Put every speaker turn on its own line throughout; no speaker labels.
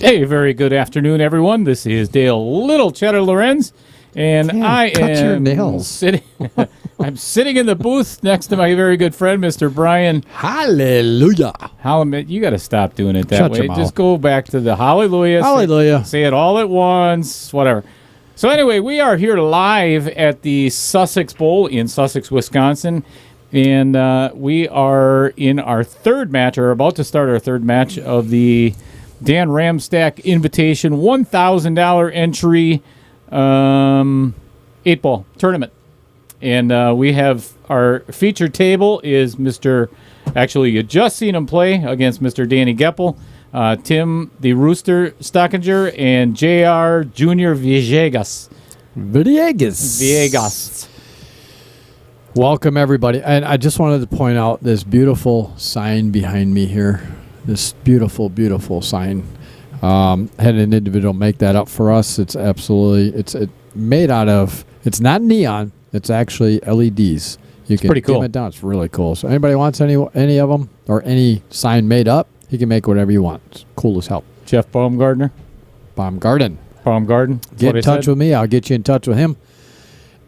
Hey, very good afternoon, everyone. This is Dale Little Cheddar Lorenz, and I am sitting. I'm sitting in the booth next to my very good friend, Mr. Brian.
Hallelujah!
You got to stop doing it that
Shut
way.
your mouth.
Just go back to the hallelujah.
Hallelujah!
Say it all at once. Whatever. So anyway, we are here live at the Sussex Bowl in Sussex, Wisconsin. And we are in our third match, or about to start our third match of the Dan Ramstack Invitation $1,000 entry 8-ball tournament. And we have our featured table is actually you just seen him play against Mr. Danny Geppel, Tim the Rooster Stockinger, and JR Junior Villegas.
Welcome, everybody. And I just wanted to point out this beautiful sign behind me here. This beautiful, beautiful sign. Had an individual make that up for us. It's absolutely, it's made out of, it's not neon. It's actually LEDs. You can
pretty cool.
dim it down. It's really cool. So anybody wants any of them or any sign made up, he can make whatever you want. It's cool as hell.
Jeff Baumgarten.
Get in touch with me. I'll get you in touch with him.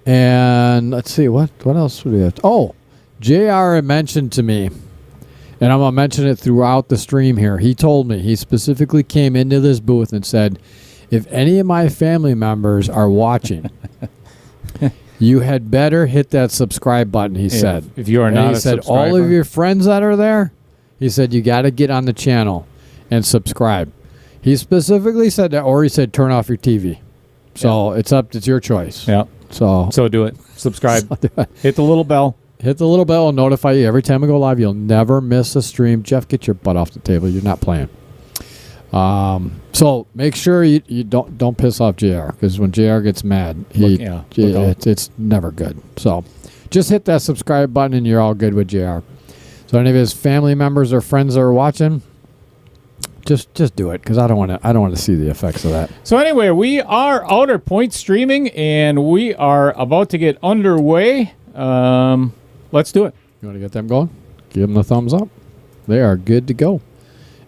And let's see, what else would we have? Oh, JR had mentioned to me, and I'm going to mention it throughout the stream here. He told me, he specifically came into this booth and said, if any of my family members are watching, you had better hit that subscribe button, he said.
If you are not a subscriber.
He said, all of your friends that are there, he said, you got to get on the channel and subscribe. He specifically said that, or he said, turn off your TV. So it's your choice.
Yeah.
So
do it. Subscribe. Hit the little bell.
Hit the little bell and notify you every time we go live. You'll never miss a stream. Jeff, get your butt off the table. You're not playing. So make sure you don't piss off JR, because when JR gets mad, it's never good. So just hit that subscribe button and you're all good with JR. So any of his family members or friends that are watching, just do it, because I don't want to see the effects of that.
So anyway, we are Outer Point streaming, and we are about to get underway. Let's do it.
You want to get them going? Give them the thumbs up. They are good to go.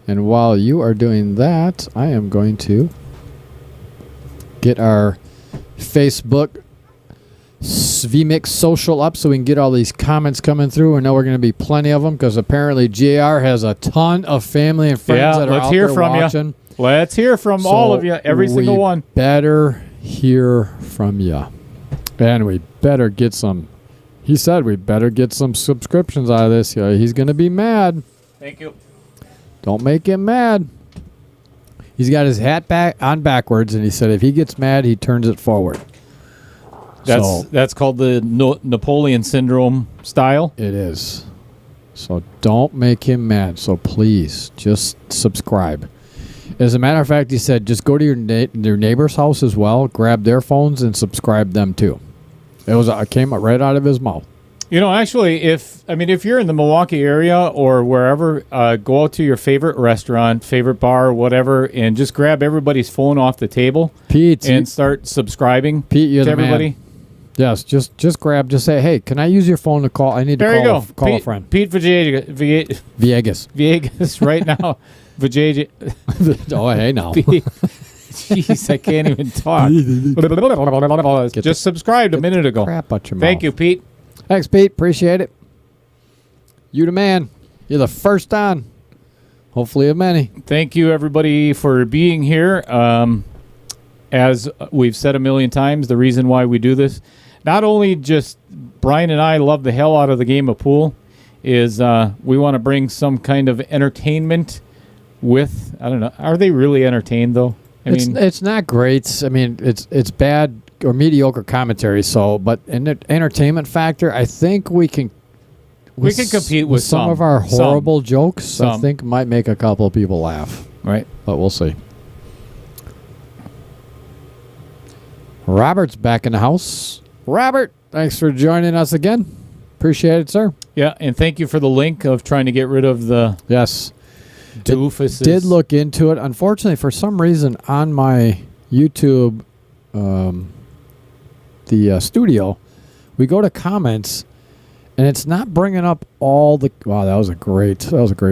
And while you are doing that, I am going to get our Facebook VMix social up so we can get all these comments coming through. I know we're going to be plenty of them, because apparently JR has a ton of family and friends that are out there watching.
Let's hear from all of you, every single one.
Better hear from you. And we better get some. He said we better get some subscriptions out of this. He's going to be mad.
Thank you.
Don't make him mad. He's got his hat back on backwards, and he said if he gets mad, he turns it forward.
That's called the Napoleon syndrome style.
It is. So don't make him mad. So please, just subscribe. As a matter of fact, he said just go to your neighbor's house as well, grab their phones, and subscribe them too. It came right out of his mouth.
You know, actually, if you're in the Milwaukee area or wherever, go out to your favorite restaurant, favorite bar, whatever, and just grab everybody's phone off the table,
Pete,
and start subsubscribing
Pete,
to everybody.
Man. Yes, just just say, hey, can I use your phone to call? I need to call a friend.
Pete Villegas right now.
Oh, hey, now.
Jeez, I can't even talk. Just subscribed a minute ago.
Crap out your mouth.
Thank you, Pete.
Thanks, Pete. Appreciate it. You the man. You're the first on. Hopefully of many.
Thank you, everybody, for being here. As we've said a million times, the reason why we do this, not only just Brian and I love the hell out of the game of pool, is we want to bring some kind of entertainment with, I don't know, are they really entertained, though?
It's not great. I mean, it's bad or mediocre commentary. So, but in the entertainment factor, I think we can
compete with
some of our horrible jokes.
Some.
I think might make a couple of people laugh.
Right,
but we'll see. Robert's back in the house. Robert, thanks for joining us again. Appreciate it, sir.
Yeah, and thank you for the link of trying to get rid of the doofuses.
Did look into it. Unfortunately, for some reason on my YouTube, the studio, we go to comments, and it's not bringing up all the. Wow, that was a great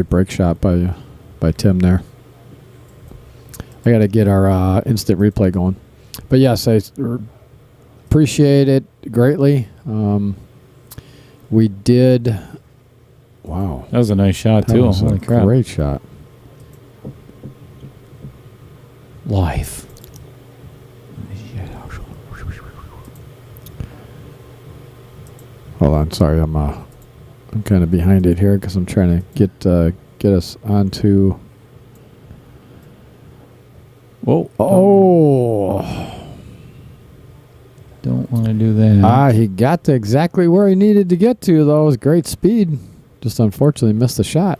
break shot by Tim there. I got to get our instant replay going. But yes, I appreciate it greatly. We did. Wow,
That was a nice shot,
that
too.
was a
Holy crap.
great shot.
Life.
Hold on, sorry, I'm kind of behind it here because I'm trying to get us onto.
Whoa.
Oh,
Don't want to do that.
he got to exactly where he needed to get to, though. It was great speed. Just unfortunately missed the shot.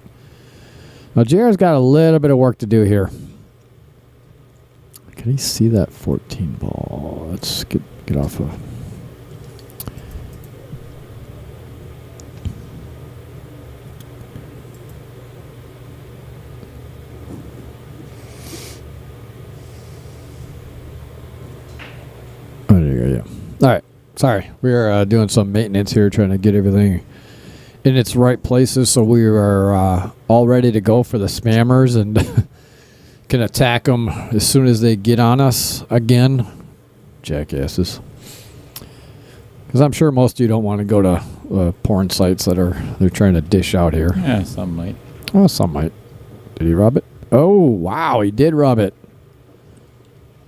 Now, JR's got a little bit of work to do here. Can he see that 14 ball? Let's get off of. Oh, there you go, yeah. All right. Sorry. We're doing some maintenance here, trying to get everything in its right places so we are all ready to go for the spammers and can attack them as soon as they get on us again. Jackasses. Because I'm sure most of you don't want to go to porn sites that they're trying to dish out here.
Yeah, some might.
Oh, some might. Did he rub it? Oh, wow. He did rub it.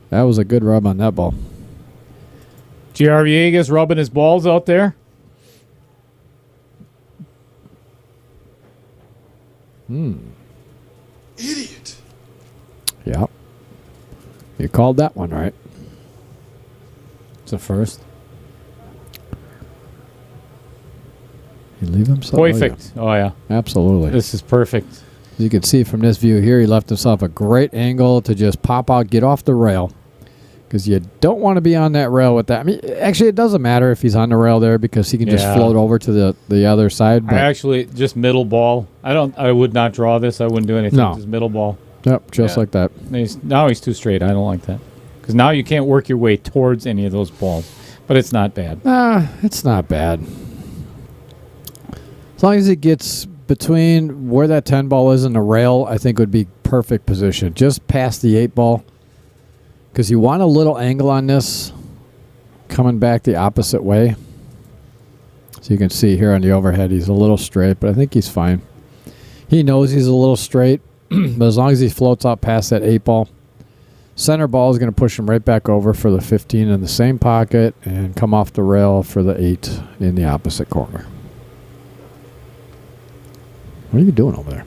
That was a good rub on that ball.
J.R. Villegas rubbing his balls out there.
Idiot.
Yeah. You called that one right.
It's a first.
He leave himself.
Perfect. Oh, yeah.
Absolutely.
This is perfect.
As you can see from this view here, he left himself a great angle to just pop out, get off the rail. Because you don't want to be on that rail with that. I mean, actually, it doesn't matter if he's on the rail there because he can just float over to the other side.
I actually, just middle ball. I would not draw this. I wouldn't do anything.
No.
Just middle ball.
Yep, just like that.
Now he's too straight. I don't like that. Because now you can't work your way towards any of those balls. But it's not bad.
It's not bad. As long as it gets between where that 10 ball is and the rail, I think would be perfect position. Just past the 8 ball. Because you want a little angle on this coming back the opposite way. So you can see here on the overhead, he's a little straight, but I think he's fine. He knows he's a little straight, but as long as he floats out past that 8 ball, center ball is going to push him right back over for the 15 in the same pocket and come off the rail for the 8 in the opposite corner. What are you doing over there?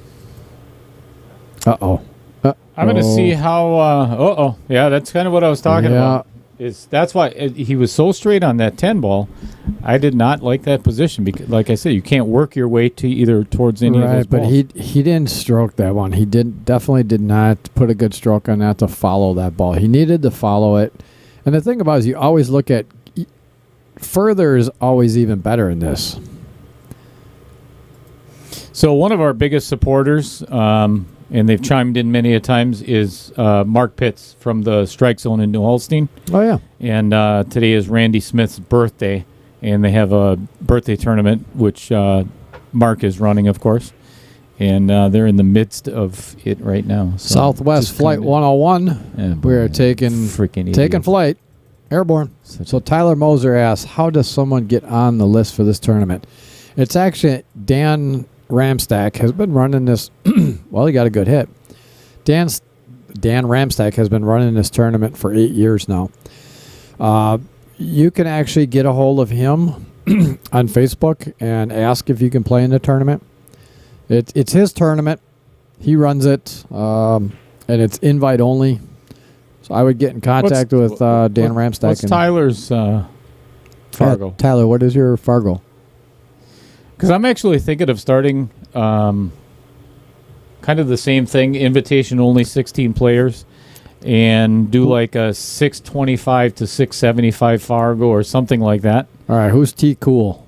Uh-oh.
I'm going to see how. Yeah, that's kind of what I was talking about. That's why he was so straight on that 10 ball. I did not like that position because, like I said, you can't work your way to either towards any of those balls.
But he didn't stroke that one. He definitely did not put a good stroke on that to follow that ball. He needed to follow it. And the thing about it is you always look at further is always even better in this.
So one of our biggest supporters, and they've chimed in many a times, is Mark Pitts from the Strike Zone in New Holstein.
Oh, yeah.
And today is Randy Smith's birthday, and they have a birthday tournament, which Mark is running, of course. And they're in the midst of it right now. So
Southwest Flight 101. We're taking flight. Airborne. So Tyler Moser asks, how does someone get on the list for this tournament? It's actually Dan Ramstack has been running this. Well, he got a good hit. Dan Ramstack has been running this tournament for 8 years now. You can actually get a hold of him on Facebook and ask if you can play in the tournament. It's his tournament. He runs it, and it's invite only. So I would get in contact with Dan Ramstack.
What's Tyler's Fargo?
Tyler, what is your Fargo?
Because I'm actually thinking of starting kind of the same thing, invitation only, 16 players, and do like a 625 to 675 Fargo or something like that.
All right, who's T Cool?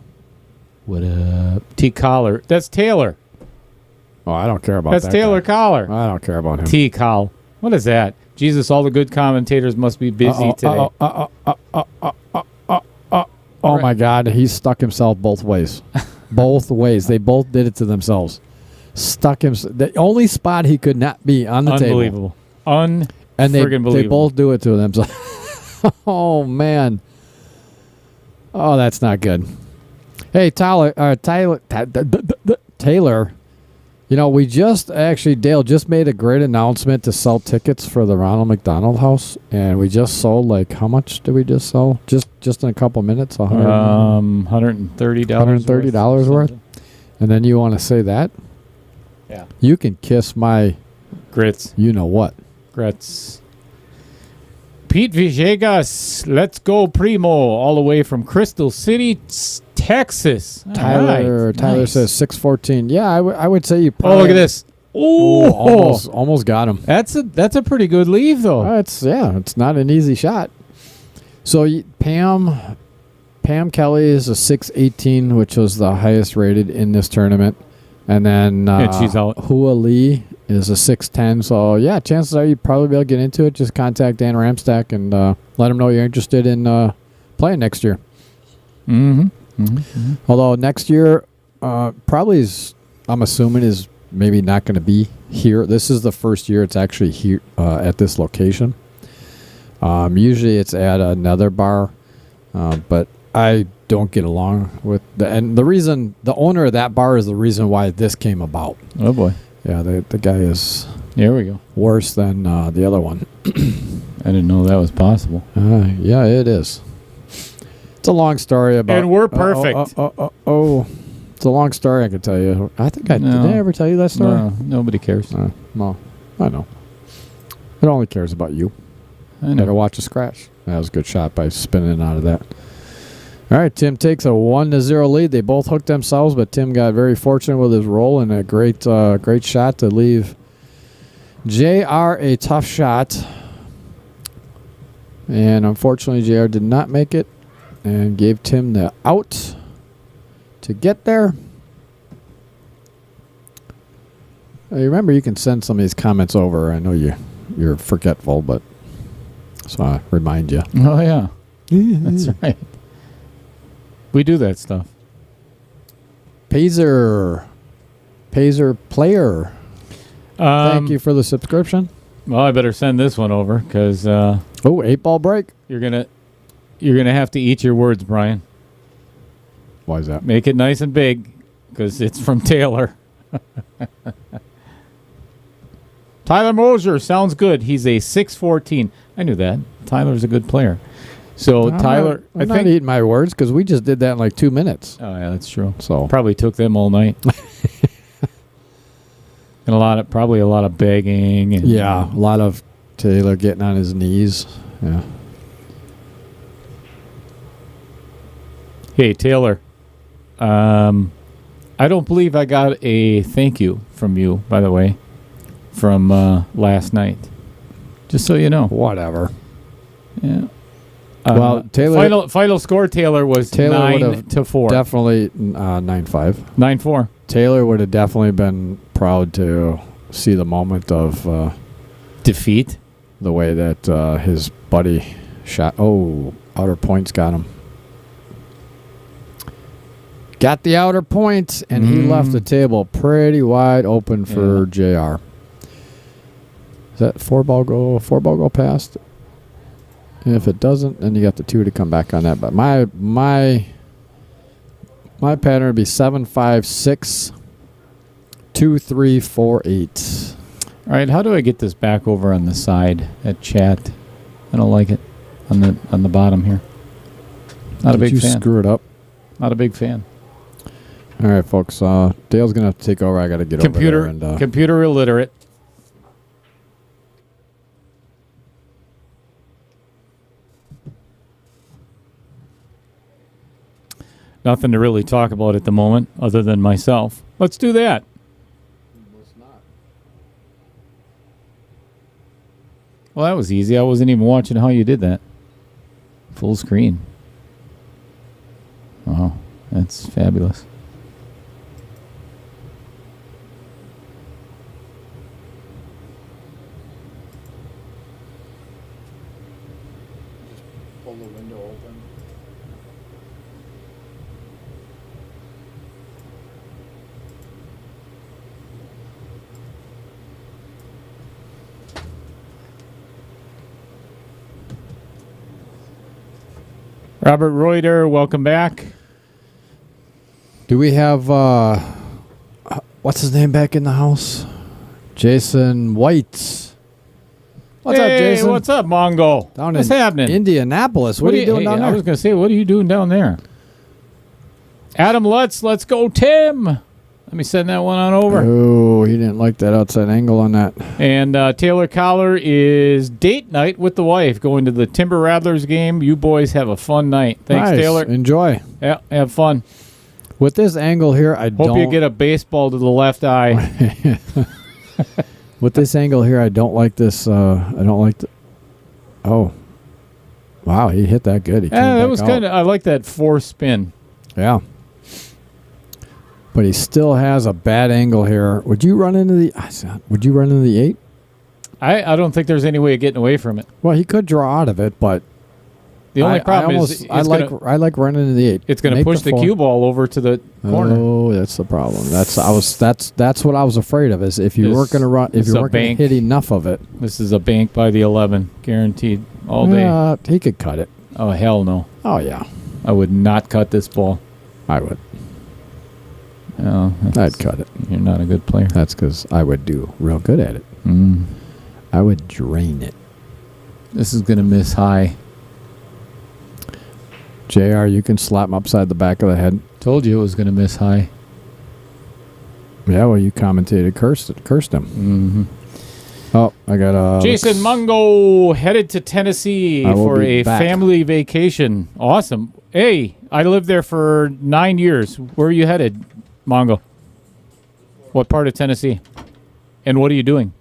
What up? T Collar. That's Taylor.
Oh, I don't care about
that. That's Taylor
guy.
Collar.
I don't care about him.
T Col. What is that? Jesus, all the good commentators must be busy today.
Oh, my God. He stuck himself both ways. Both ways. They both did it to themselves. Stuck him. The only spot he could not be on the table.
Unbelievable.
And they
believable.
both do it to themselves. Oh, man. Oh, that's not good. Hey, Taylor, you know, we just actually, Dale just made a great announcement to sell tickets for the Ronald McDonald House, and we just sold, like, how much did we just sell? Just in a couple minutes?
$130.
$130 worth? And then you want to say that?
Yeah.
You can kiss my
Grits.
you know what.
Grits. Pete Villegas, let's go Primo, all the way from Crystal City, Texas.
Tyler
Nice.
says 614. Yeah, I would say you probably.
Oh, look at this.
Oh,
Oh,
almost got him.
that's a pretty good leave, though.
It's not an easy shot. So Pam Kelly is a 618, which was the highest rated in this tournament, and then
And she's out.
Hua Lee is a 610. So yeah, chances are you probably be able to get into it. Just contact Dan Ramstack and let him know you're interested in playing next year.
Mm-hmm. Mm-hmm.
Although next year probably is, I'm assuming, is maybe not going to be here. This is the first year it's actually here at this location. Usually it's at another bar, but I don't get along with and the reason the owner of that bar is the reason why this came about.
Oh, boy.
Yeah, the guy is
There we go.
worse than the other one.
I didn't know that was possible.
Yeah, it is. It's a long story about.
And we're perfect.
It's a long story. I could tell you. I think did
No.
I ever tell you that story?
No, nobody cares.
No, I know. It only cares about you.
I
Better
know.
watch a scratch. That was a good shot by spinning out of that. All right, Tim takes a 1-0 lead. They both hooked themselves, but Tim got very fortunate with his roll and a great shot to leave JR a tough shot. And unfortunately, JR did not make it and gave Tim the out to get there. Remember, you can send some of these comments over. I know you're forgetful, but so I remind you.
Oh, yeah. That's right. We do that stuff.
Pazer player. Thank you for the subscription.
Well, I better send this one over because
8-ball break.
you're gonna have to eat your words, Brian.
Why is that?
Make it nice and big because it's from Taylor. Tyler Mosier sounds good. He's a 6'14". I knew that. Tyler's a good player. So Tyler,
I'm not eating my words because we just did that in like 2 minutes.
Oh yeah, that's true.
So
Probably took them all night. And probably a lot of begging. And,
yeah, a lot of Taylor getting on his knees. Yeah.
Hey Taylor, I don't believe I got a thank you from you, by the way, from last night. Just so you know.
Whatever.
Yeah.
Well, Taylor.
Final score, Taylor was
Taylor
9-4.
Definitely 9-5.
9-4.
Taylor would have definitely been proud to see the moment of
Defeat.
the way that his buddy shot. Oh, outer points got him. Got the outer point, and he left the table pretty wide open for JR. Is that 4-ball go past? If it doesn't, then you got the 2 to come back on that. But my pattern would be 7-5-6, 2-3-4-8.
All right, how do I get this back over on the side at chat? I don't like it on the bottom here. Not a big fan.
Screw it up.
Not a big fan.
All right, folks. Dale's gonna have to take over. I got to get over there. And,
computer illiterate. Nothing to really talk about at the moment other than myself. Let's do that. Well, that was easy. I wasn't even watching how you did that. Full screen. Oh, that's fabulous.
pull the window open.
Robert Reuter, welcome back.
Do we have what's his name back in the house? Jason White. What's up, Jason?
What's up, Mongo? What's happening?
Indianapolis. What are you doing down there?
I was going to say, what are you doing down there? Adam Lutz, let's go, Tim. Let me send that one on over.
Oh, he didn't like that outside angle on that.
And Taylor Collar is date night with the wife, going to the Timber Rattlers game. You boys have a fun night. Thanks,
nice.
Taylor.
Enjoy.
Yeah, have fun.
With this angle here,
Hope you get a baseball to the left eye.
With this angle here, I don't like this. I don't like the. Oh, wow! He hit that good.
That was kind of. I like that 4 spin.
Yeah, but he still has a bad angle here. Would you run into the? Would you run into the 8?
I don't think there's any way of getting away from it.
Well, he could draw out of it, but
the only problem is
I like running into the 8.
It's going to push the cue ball over to the corner.
Oh, that's the problem. That's what I was afraid of. Is if you weren't going to run, if you weren't going to hit enough of it.
This is a bank by the 11, guaranteed all day.
He could cut it.
Oh hell no.
Oh yeah.
I would not cut this ball.
I would.
Oh,
I'd cut it.
You're not a good player.
That's because I would do real good at it. I would drain it.
This is going to miss high.
JR, you can slap him upside the back of the head.
Told you it was going to miss high.
Yeah, well, you commentated, cursed him. Oh, I got
Jason Mungo headed to Tennessee for a family vacation. Awesome. Hey, I lived there for 9 years. Where are you headed, Mongo? What part of Tennessee? And what are you doing?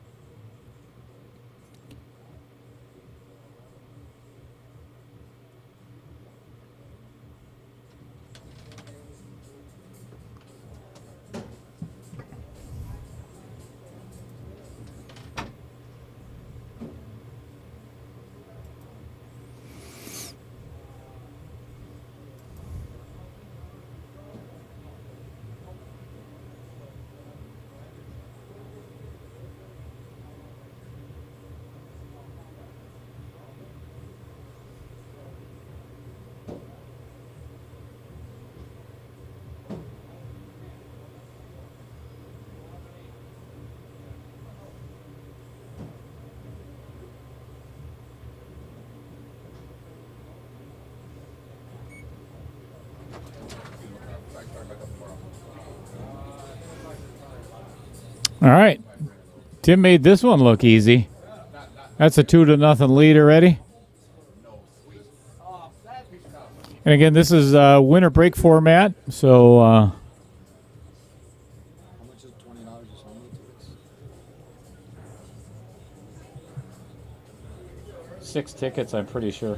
All right. Tim made this one look easy. That's a 2-0 lead already. And again, this is winter break format, so how much is $20 or something? 6 tickets, I'm pretty sure.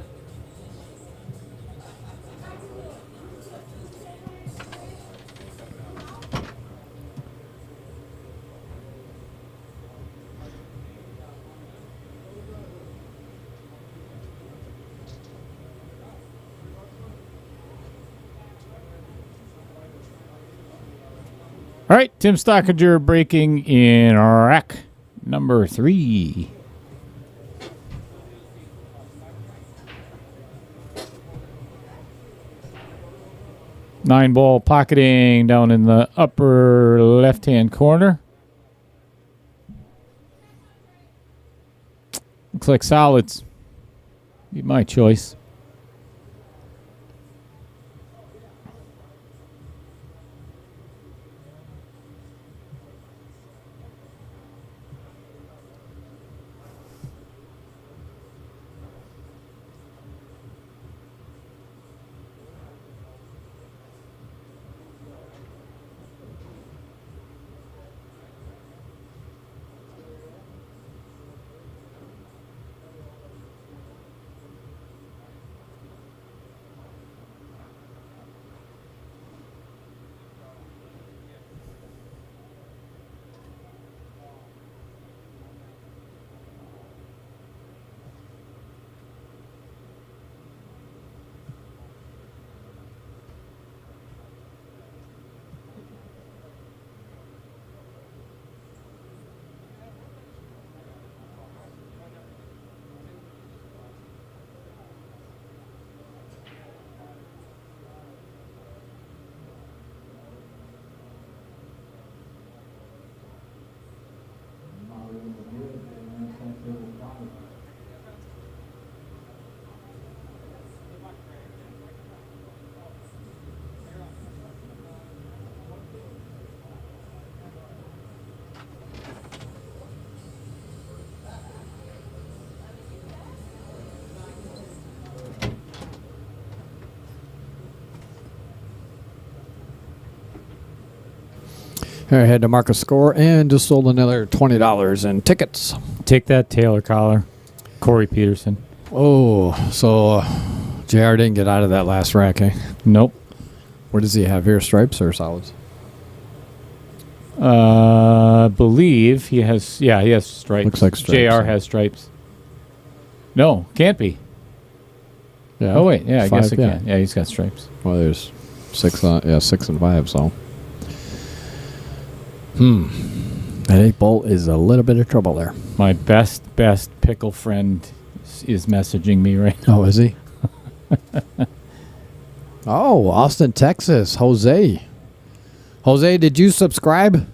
All right, Tim Stockinger breaking in rack number 3. Nine ball pocketing down in the upper left-hand corner. Looks like solids. Be my choice.
Here, I had to mark a score and just sold another $20 in tickets.
Take that, Taylor Collar. Corey Peterson.
Oh, so JR didn't get out of that last rack, eh?
Nope.
What does he have here? Stripes or solids?
Believe he has. Yeah, he has stripes.
Looks like stripes.
JR has stripes. No, can't be.
Yeah.
Oh wait, yeah, I guess it
yeah.
can. Yeah, he's got stripes.
Well, there's 6 and 5. So, that 8-ball is a little bit of trouble there.
My best pickle friend is messaging me right now.
Oh, is he? Oh, Austin, Texas. Jose, did you subscribe?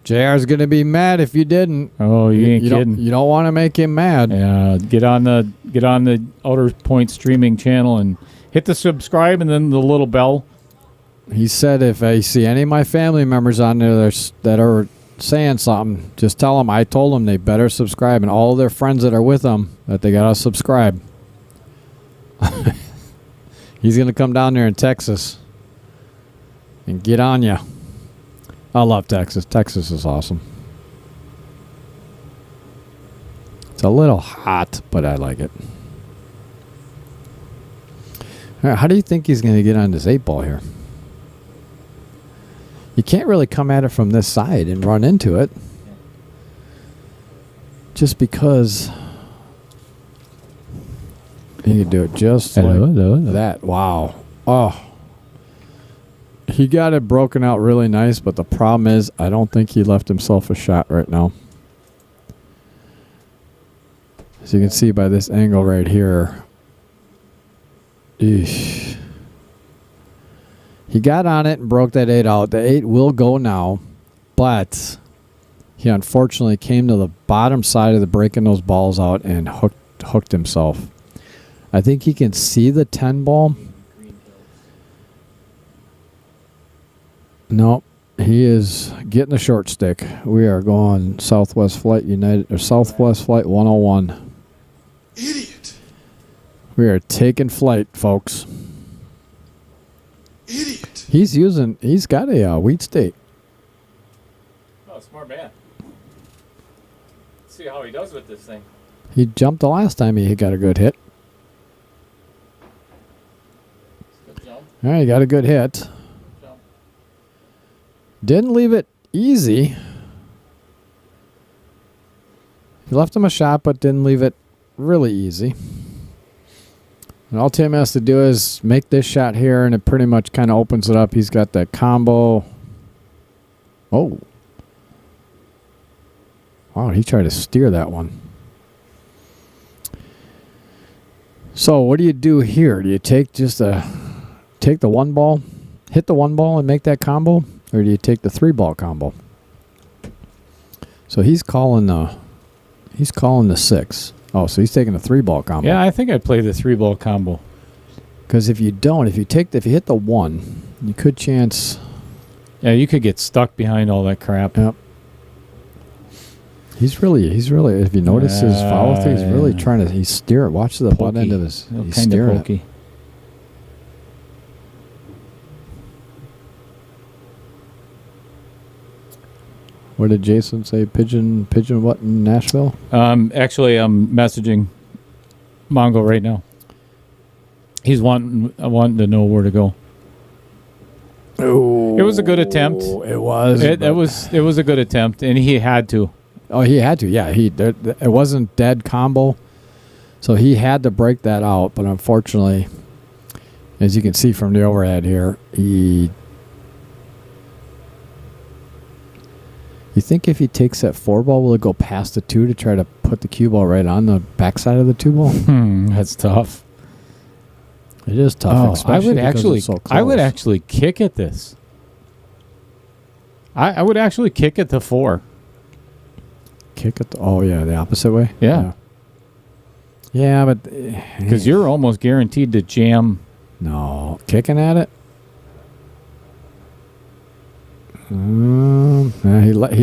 JR's going to be mad if you didn't.
Oh, you ain't kidding.
You don't want to make him mad.
Yeah, get on the Outer Point streaming channel and hit the subscribe and then the little bell.
He said if I see any of my family members on there that are saying something, just tell them I told them they better subscribe, and all their friends that are with them that they got to subscribe. He's going to come down there in Texas and get on you. I love Texas. Texas is awesome. It's a little hot, but I like it. All right, how do you think he's going to get on this 8-ball here? You can't really come at it from this side and run into it. Just because you can do it just like that. Wow. Oh. He got it broken out really nice, but the problem is I don't think he left himself a shot right now. As you can see by this angle right here. Eesh. He got on it and broke that 8 out. The 8 will go now, but he unfortunately came to the bottom side of the breaking those balls out and hooked himself. I think he can see the 10 ball. Nope, he is getting the short stick. We are going Southwest Flight United or Southwest Flight 101.
Idiot.
We are taking flight, folks.
Idiot.
He's got a wheat steak.
Oh, smart man. Let's see how he does with this thing.
He jumped the last time he got a good hit.
Good jump.
All right, he got a good hit.
Jump.
Didn't leave it easy. He left him a shot, but didn't leave it really easy. And all Tim has to do is make this shot here, and it pretty much kind of opens it up. He's got that combo. Oh. Wow, he tried to steer that one. So what do you do here? Do you take the 1 ball, hit the 1 ball and make that combo? Or do you take the 3-ball combo? So he's calling the 6. Oh, so he's taking the 3-ball combo.
Yeah, I think I'd play the 3-ball combo.
Because if you hit the 1, you could chance.
Yeah, you could get stuck behind all that crap.
Yep. He's really. If you notice his follow through, he's really trying to. He's steering. Watch the butt end of his. He's
Kind of
steering
pokey.
it. What did Jason say? Pigeon what in Nashville?
Actually, I'm messaging Mongo right now. He's wanting to know where to go.
Oh,
It was a good attempt.
It was.
It was a good attempt, and he had to.
Oh, he had to. Yeah, it wasn't dead combo, so he had to break that out. But unfortunately, as you can see from the overhead here, You think if he takes that 4-ball, will it go past the 2 to try to put the cue ball right on the backside of the 2-ball?
That's tough.
It is tough. Especially because it's so close.
I would actually kick at this. I would actually kick at the 4.
Kick it. Oh yeah, the opposite way.
Yeah.
Yeah, but
because you're almost guaranteed to jam.
No, kicking at it. He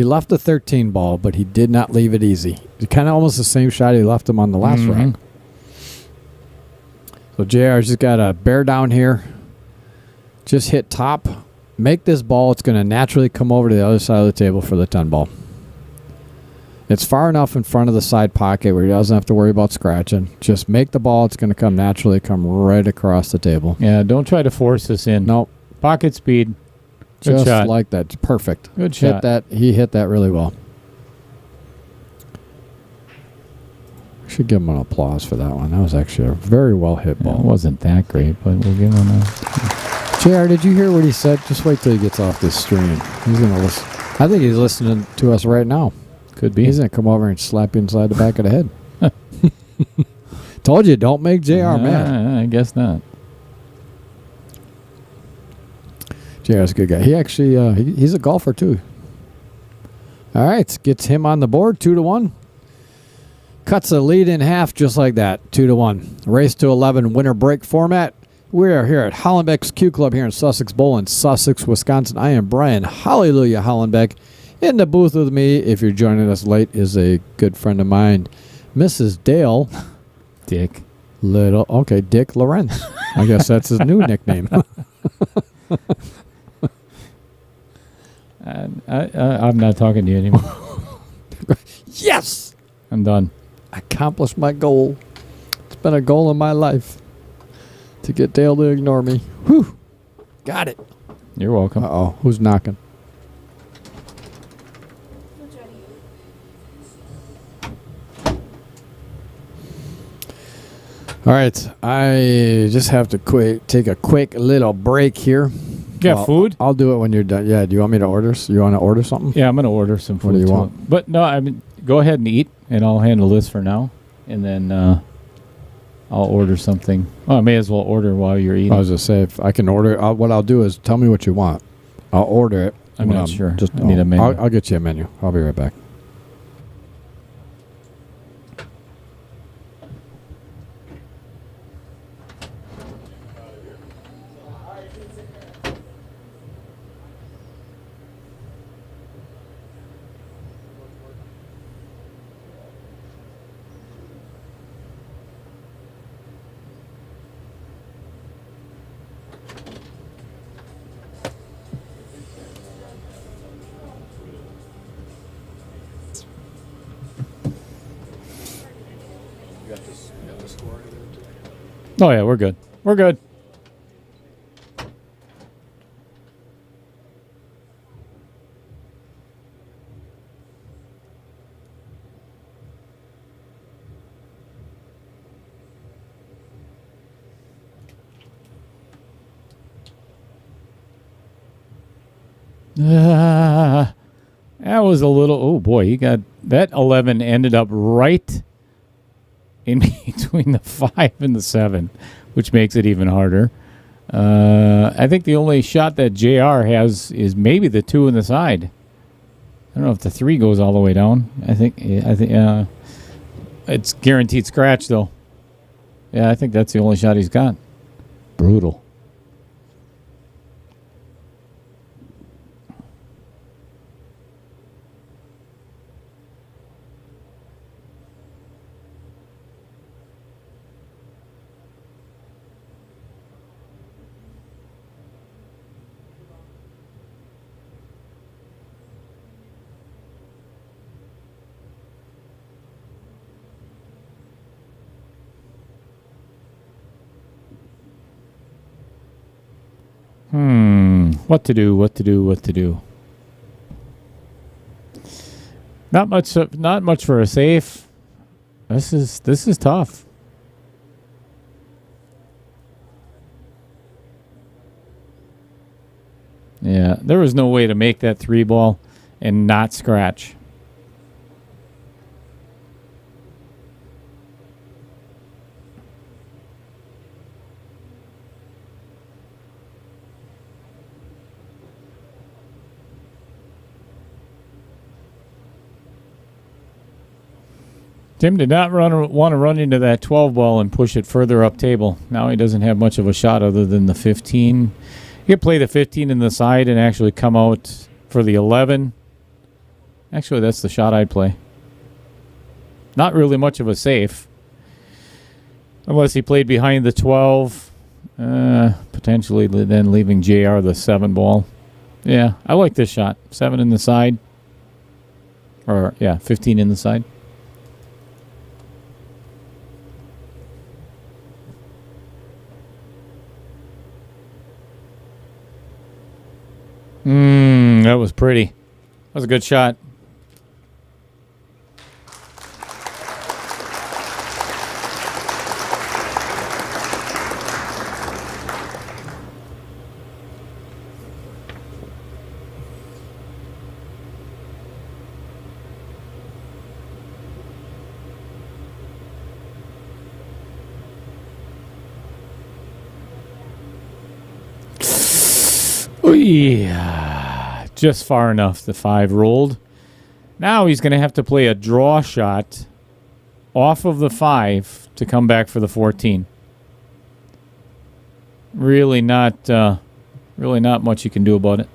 left the 13 ball, but he did not leave it easy. It's kind of almost the same shot he left him on the last rack. So JR's just got to bear down here. Just hit top. Make this ball. It's going to naturally come over to the other side of the table for the 10 ball. It's far enough in front of the side pocket where he doesn't have to worry about scratching. Just make the ball. It's going to come naturally, come right across the table.
Yeah, don't try to force this in.
Nope.
Pocket speed. Good
Just
shot.
like that. Perfect.
Good shot.
He hit that really well. Should give him an applause for that one. That was actually a very well hit
Yeah,
ball.
it wasn't that great, but we'll give him a...
JR, did you hear what he said? Just wait till he gets off this stream. He's going to listen. I think he's listening to us right now.
Could be.
He's going to come over and slap you inside the back of the head. Told you, don't make JR mad.
I guess not.
JR's a good guy. He actually, he's a golfer too. All right, gets him on the board, 2-1. Cuts the lead in half just like that, 2-1. Race to 11 winner break format. We are here at Hollenbeck's Q Club here in Sussex Bowl in Sussex, Wisconsin. I am Brian Hallelujah Hollenbeck. In the booth with me, if you're joining us late, is a good friend of mine, Mrs. Dale.
Dick.
Dick Lorenz. I guess that's his new nickname.
I'm not talking to you anymore.
Yes!
I'm done.
Accomplished my goal. It's been a goal in my life to get Dale to ignore me. Whew. Got it.
You're welcome.
Uh-oh. Who's knocking? All right. I just have to take a quick little break here.
Got food?
I'll do it when you're done. Yeah. Do you want me to order? You want to order something?
Yeah, I'm going to order some food.
What do you
too.
want?
But no, I mean, go ahead and eat, and I'll handle this for now. And then I'll order something. Oh, I may as well order while you're eating.
I was just say if I can order. What I'll do is tell me what you want. I'll order it.
I'm not sure.
Just
I need a menu.
I'll get you a menu. I'll be right back.
Oh, yeah, we're good. We're good. That was a little... Oh, boy, he got... That 11 ended up right in between the 5 and the 7, which makes it even harder. I think the only shot that JR has is maybe the 2 in the side. I don't know if the 3 goes all the way down. I think it's guaranteed scratch, though. Yeah, I think that's the only shot he's got. Brutal. What to do? Not much for a safe. This is tough. Yeah, there was no way to make that 3 ball and not scratch. Tim did not want to run into that 12 ball and push it further up table. Now he doesn't have much of a shot other than the 15. He could play the 15 in the side and actually come out for the 11. Actually, that's the shot I'd play. Not really much of a safe. Unless he played behind the 12. Potentially then leaving JR the 7 ball. Yeah, I like this shot. 7 in the side. Or, 15 in the side. That was pretty. That was a good shot. Yeah, just far enough. The 5 rolled. Now he's going to have to play a draw shot off of the 5 to come back for the 14. Really not much you can do about it.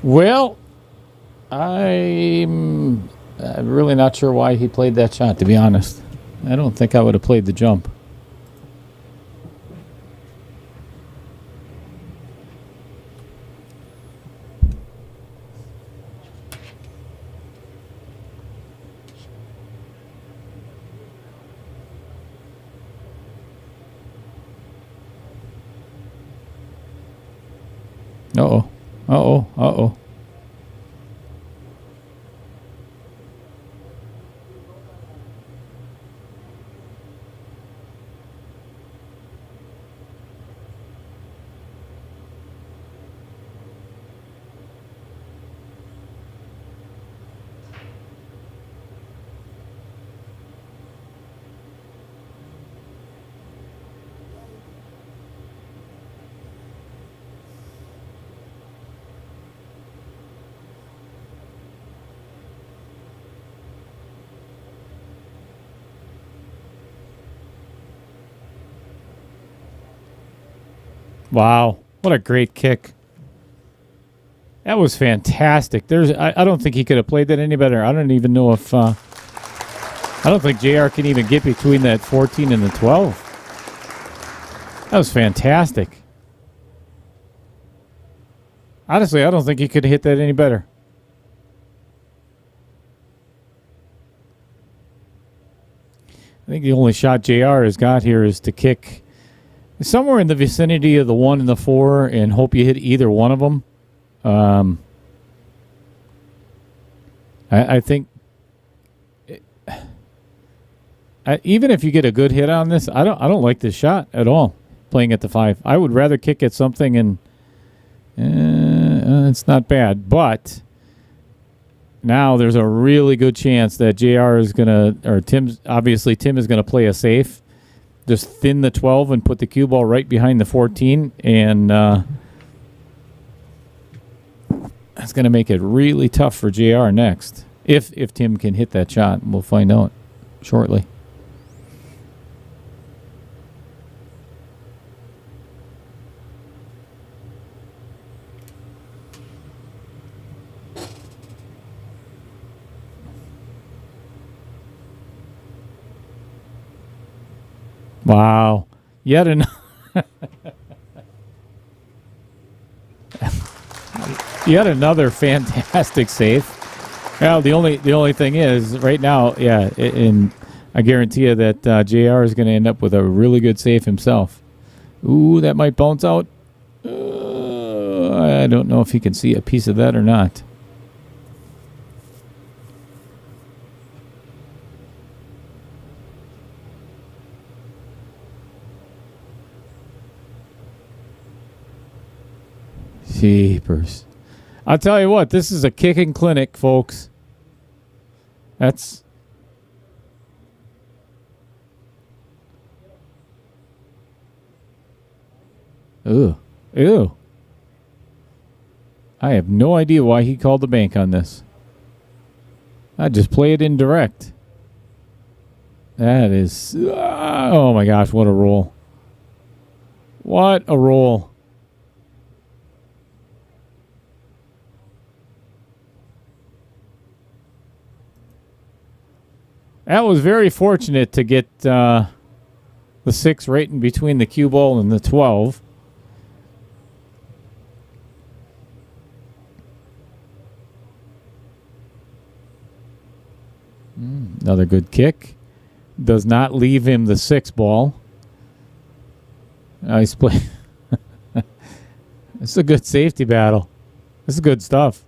Well, I'm really not sure why he played that shot, to be honest. I don't think I would have played the jump. Uh-oh. Uh-oh. Uh-oh. Wow, what a great kick. That was fantastic. I don't think he could have played that any better. I don't even know if I don't think JR can even get between that 14 and the 12. That was fantastic. Honestly, I don't think he could have hit that any better. I think the only shot JR has got here is to kick somewhere in the vicinity of the 1 and the 4 and hope you hit either one of them. I think even if you get a good hit on this, I don't like this shot at all. Playing at the 5, I would rather kick at something and it's not bad. But now there's a really good chance that JR is gonna, or Tim is gonna play a safe. Just thin the 12 and put the cue ball right behind the 14, and that's going to make it really tough for JR next. If Tim can hit that shot, we'll find out shortly. Wow. Yet another fantastic save. Well, the only thing is, right now, and I guarantee you that JR is going to end up with a really good save himself. Ooh, that might bounce out. I don't know if he can see a piece of that or not. Jeepers. I'll tell you what, this is a kicking clinic, folks. That's... Ew. Ew. I have no idea why he called the bank on this. I just play it in direct. That is... oh my gosh, what a roll. What a roll. That was very fortunate to get the 6 right in between the cue ball and the 12. Another good kick. Does not leave him the 6 ball. Nice play. This is a good safety battle. This is good stuff.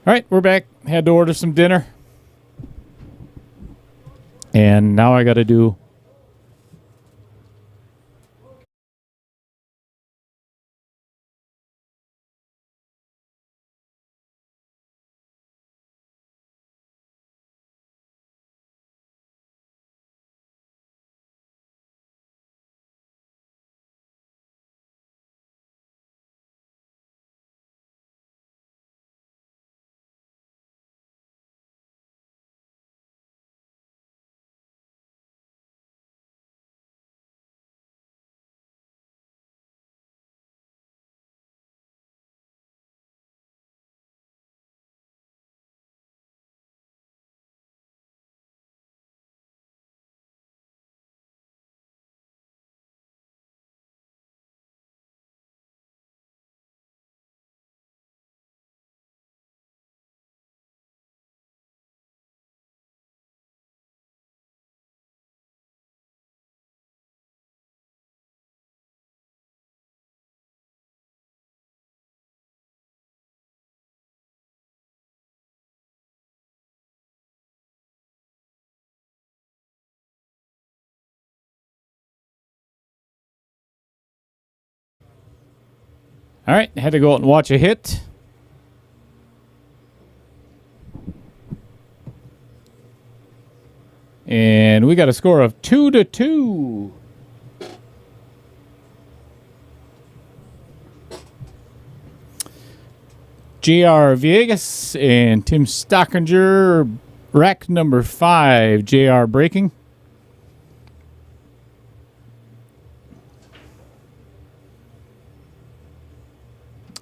All right, we're back. Had to order some dinner. And now I got to do... All right, had to go out and watch a hit. And we got a score of 2-2. J.R. Villegas and Tim Stockinger, rack number 5, J.R. breaking.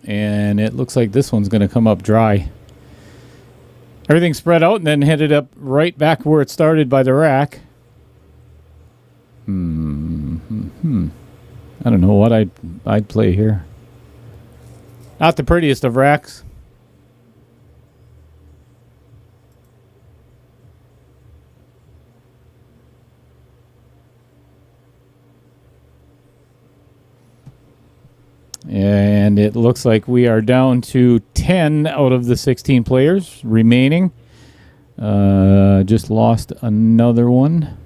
And it looks like this one's going to come up dry. Everything spread out and then headed up right back where it started by the rack. I don't know what I'd play here. Not the prettiest of racks. And it looks like we are down to 10 out of the 16 players remaining. Just lost another one.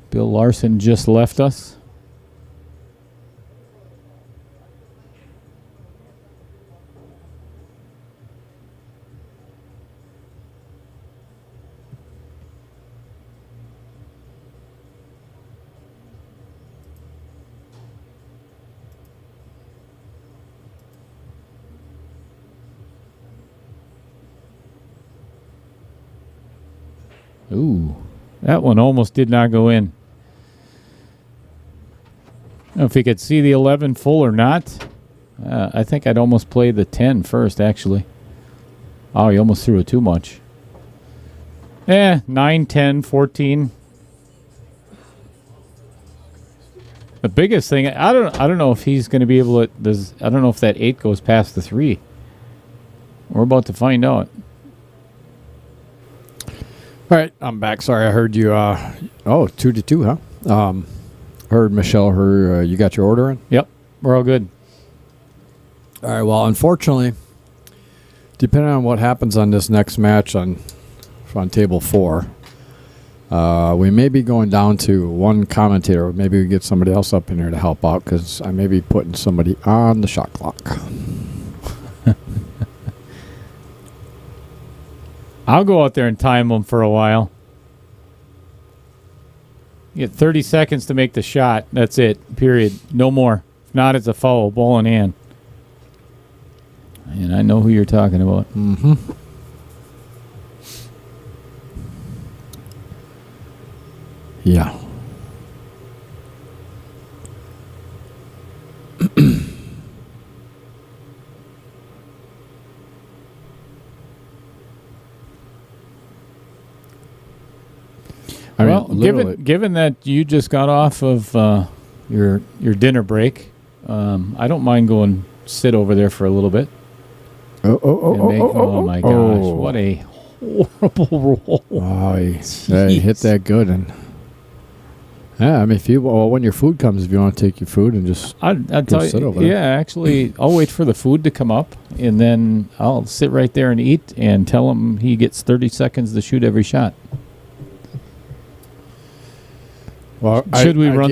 Bill Larson just left us. Ooh, that one almost did not go in. I don't know if he could see the 11 full or not. I think I'd almost play the 10 first, actually. Oh, he almost threw it too much. 9, 10, 14. The biggest thing, I don't know if he's going to be able to. I don't know if that 8 goes past the 3. We're about to find out.
All right, I'm back. Sorry, I heard you. 2-2, huh? Heard Michelle. You got your order in?
Yep, we're all good.
All right. Well, unfortunately, depending on what happens on this next match on table 4, we may be going down to one commentator. Maybe we get somebody else up in here to help out because I may be putting somebody on the shot clock.
I'll go out there and time them for a while. You get 30 seconds to make the shot. That's it. Period. No more. If not, it's a foul. Ball in hand. And I know who you're talking about.
Mm-hmm. Yeah. I mean,
well, given that you just got off of your dinner break, I don't mind going sit over there for a little bit. Oh my gosh! What a horrible roll!
Oh, he hit that good, and yeah, I mean, when your food comes, if you want to take your food and just
I'll tell
sit
you,
over there.
actually, I'll wait for the food to come up, and then I'll sit right there and eat, and tell him he gets 30 seconds to shoot every shot.
Well,
should we run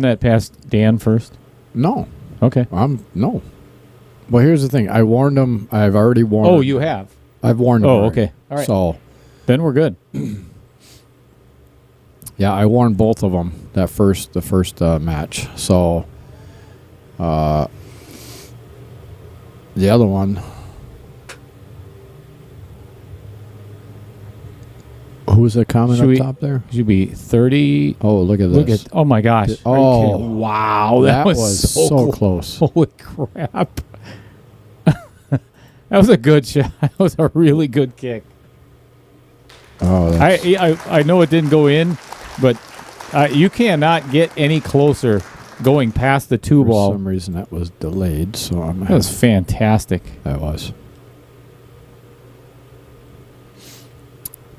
that past Dan first?
No.
Okay.
No. Well, here's the thing. I warned him. I've already warned him.
Oh, you have?
I've warned him.
Oh,
already.
okay. All right.
So
then we're good.
Yeah, I warned both of them the first match. So the other one, who was the comment up top there?
Should be 30.
Oh, look at this.
Oh my gosh.
Oh,
wow. That was
so close.
Holy crap. That was a good shot. That was a really good kick.
Oh,
I know it didn't go in, but you cannot get any closer going past the 2 ball.
For some reason, that was delayed. So
that was fantastic.
That was.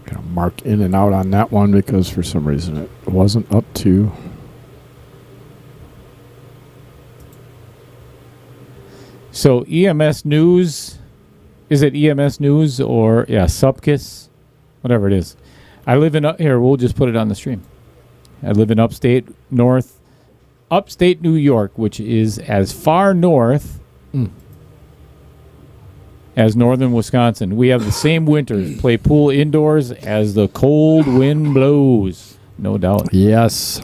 Gonna mark in and out on that one because for some reason it wasn't up to.
So EMS News, is it EMS News or Supkiss, whatever it is. I live in here. We'll just put it on the stream. I live in upstate New York, which is as far north as northern Wisconsin. We have the same winters. Play pool indoors as the cold wind blows. No doubt.
Yes.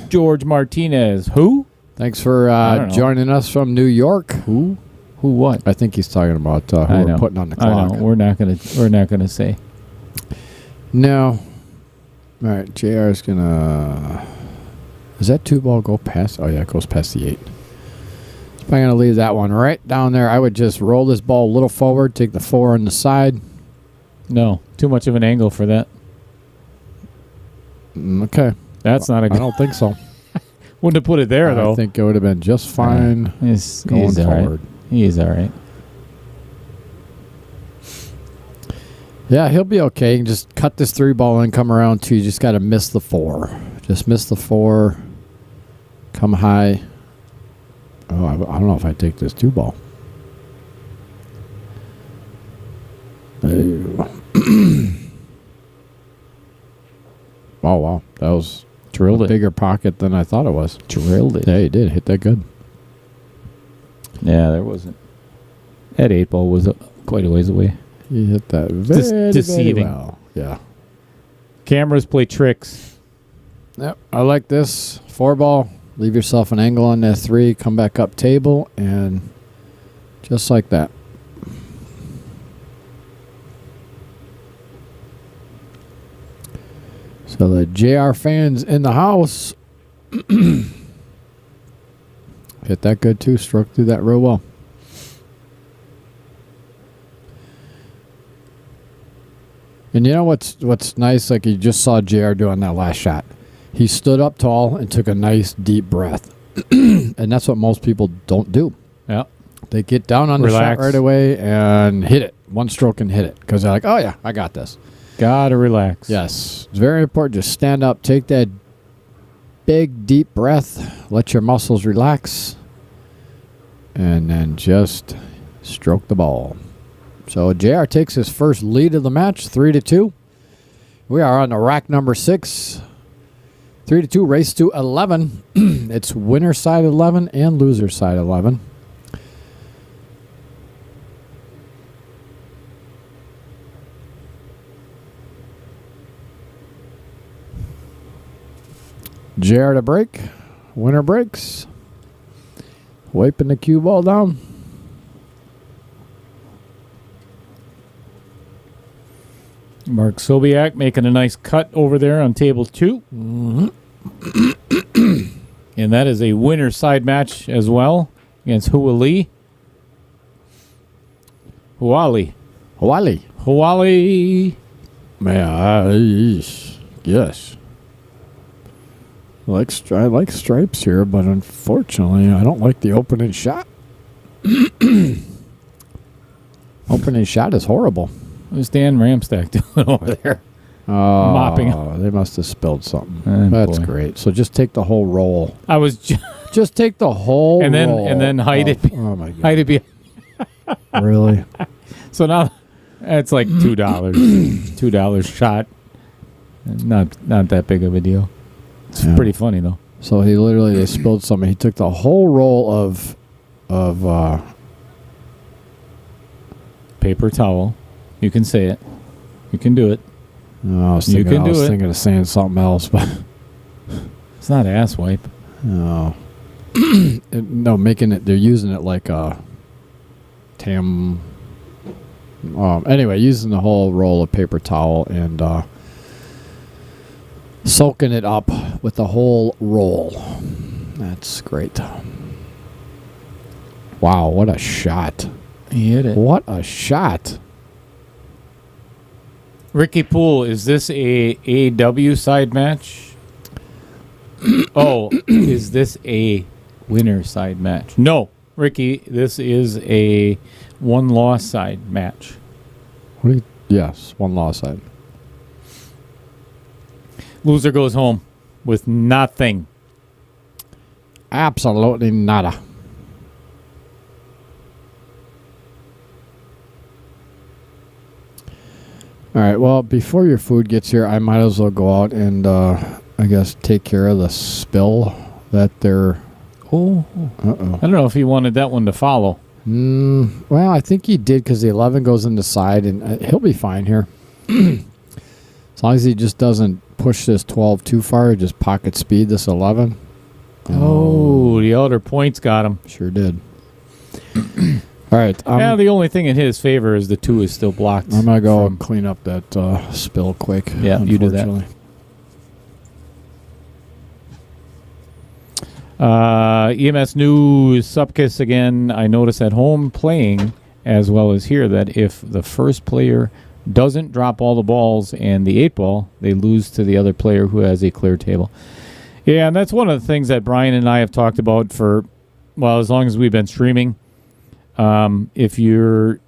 George Martinez. Who?
Thanks for joining us from New York.
Who? Who? What?
I think he's talking about who we're putting on the clock.
I know. We're not gonna say.
No. All right. JR is gonna. Does that 2 ball go past? Oh yeah, it goes past the 8. I'm going to leave that one right down there. I would just roll this ball a little forward, take the 4 on the side.
No, too much of an angle for that.
Okay.
That's not a good...
I don't think so.
Wouldn't have put it there, though.
I think it would have been just fine
he's
going forward.
Right. He's all right.
Yeah, he'll be okay. You can just cut this 3 ball and come around 2. You just got to miss the 4. Just miss the 4. Come high. Oh, I don't know if I take this 2 ball. Wow. That was
drilled
a bigger pocket than I thought it was.
Drilled it.
Yeah, he did. Hit that good.
Yeah, there wasn't. That 8 ball was quite a ways away.
He hit that very,
deceiving.
Very well. Yeah.
Cameras play tricks.
Yep. I like this 4 ball. Leave yourself an angle on that 3. Come back up table and just like that. So the JR fans in the house hit that good too. Struck through that real well. And you know what's nice? Like you just saw JR doing that last shot. He stood up tall and took a nice deep breath. And that's what most people don't do.
Yeah.
They get down on the shot right away and hit it. One stroke and hit it. Because they're like, oh, yeah, I got this.
Gotta relax.
Yes. It's very important. Just stand up. Take that big, deep breath. Let your muscles relax. And then just stroke the ball. So JR takes his first lead of the match, 3-2. We are on the rack number 6. 3-2, race to 11. It's winner side 11 and loser side 11. JR to break. Winner breaks. Wiping the cue ball down.
Mark Sobiak making a nice cut over there on table 2.
Mm-hmm.
And that is a winner side match as well against Huali.
Man, yes. I like stripes here, but unfortunately, I don't like the opening shot. Opening shot is horrible.
What's Dan Ramstack doing over there? Mopping.
Oh, they must have spilled something. That's
boy.
great. So just take the whole roll.
I was
Just take the whole
and then
roll.
and then hide it.
Oh my god!
Hide it.
Really?
So now it's like $2. $2 shot. Not that big of a deal. It's pretty funny though.
So they spilled something. He took the whole roll of
paper towel. You can say it. You can do it.
No, I was
You can do it.
thinking of saying something else, but
It's not ass wipe.
no. No, making it. They're using it like a tam. Anyway, using the whole roll of paper towel and soaking it up with the whole roll. That's great. Wow, what a shot!
He hit it.
What a shot!
Ricky Poole, is this a AW side match? Oh, is this a winner side match? No, Ricky, this is a one-loss side match.
Yes, one loss side.
Loser goes home with nothing.
Absolutely nada. All right, well, before your food gets here, I might as well go out and, I guess, take care of the spill that they're...
Oh.
Uh-oh.
I don't know if he wanted that one to follow.
Well, I think he did because the 11 goes in the side, and he'll be fine here. As long as he just doesn't push this 12 too far, just pocket speed this 11.
Oh, the outer points got him.
Sure did. All right.
Yeah, the only thing in his favor is the 2 is still blocked.
I'm going to go and clean up that spill quick.
Yeah, you do that. EMS News, Supkiss again. I notice at home playing as well as here that if the first player doesn't drop all the balls and the 8-ball, they lose to the other player who has a clear table. Yeah, and that's one of the things that Brian and I have talked about for, well, as long as we've been streaming. If you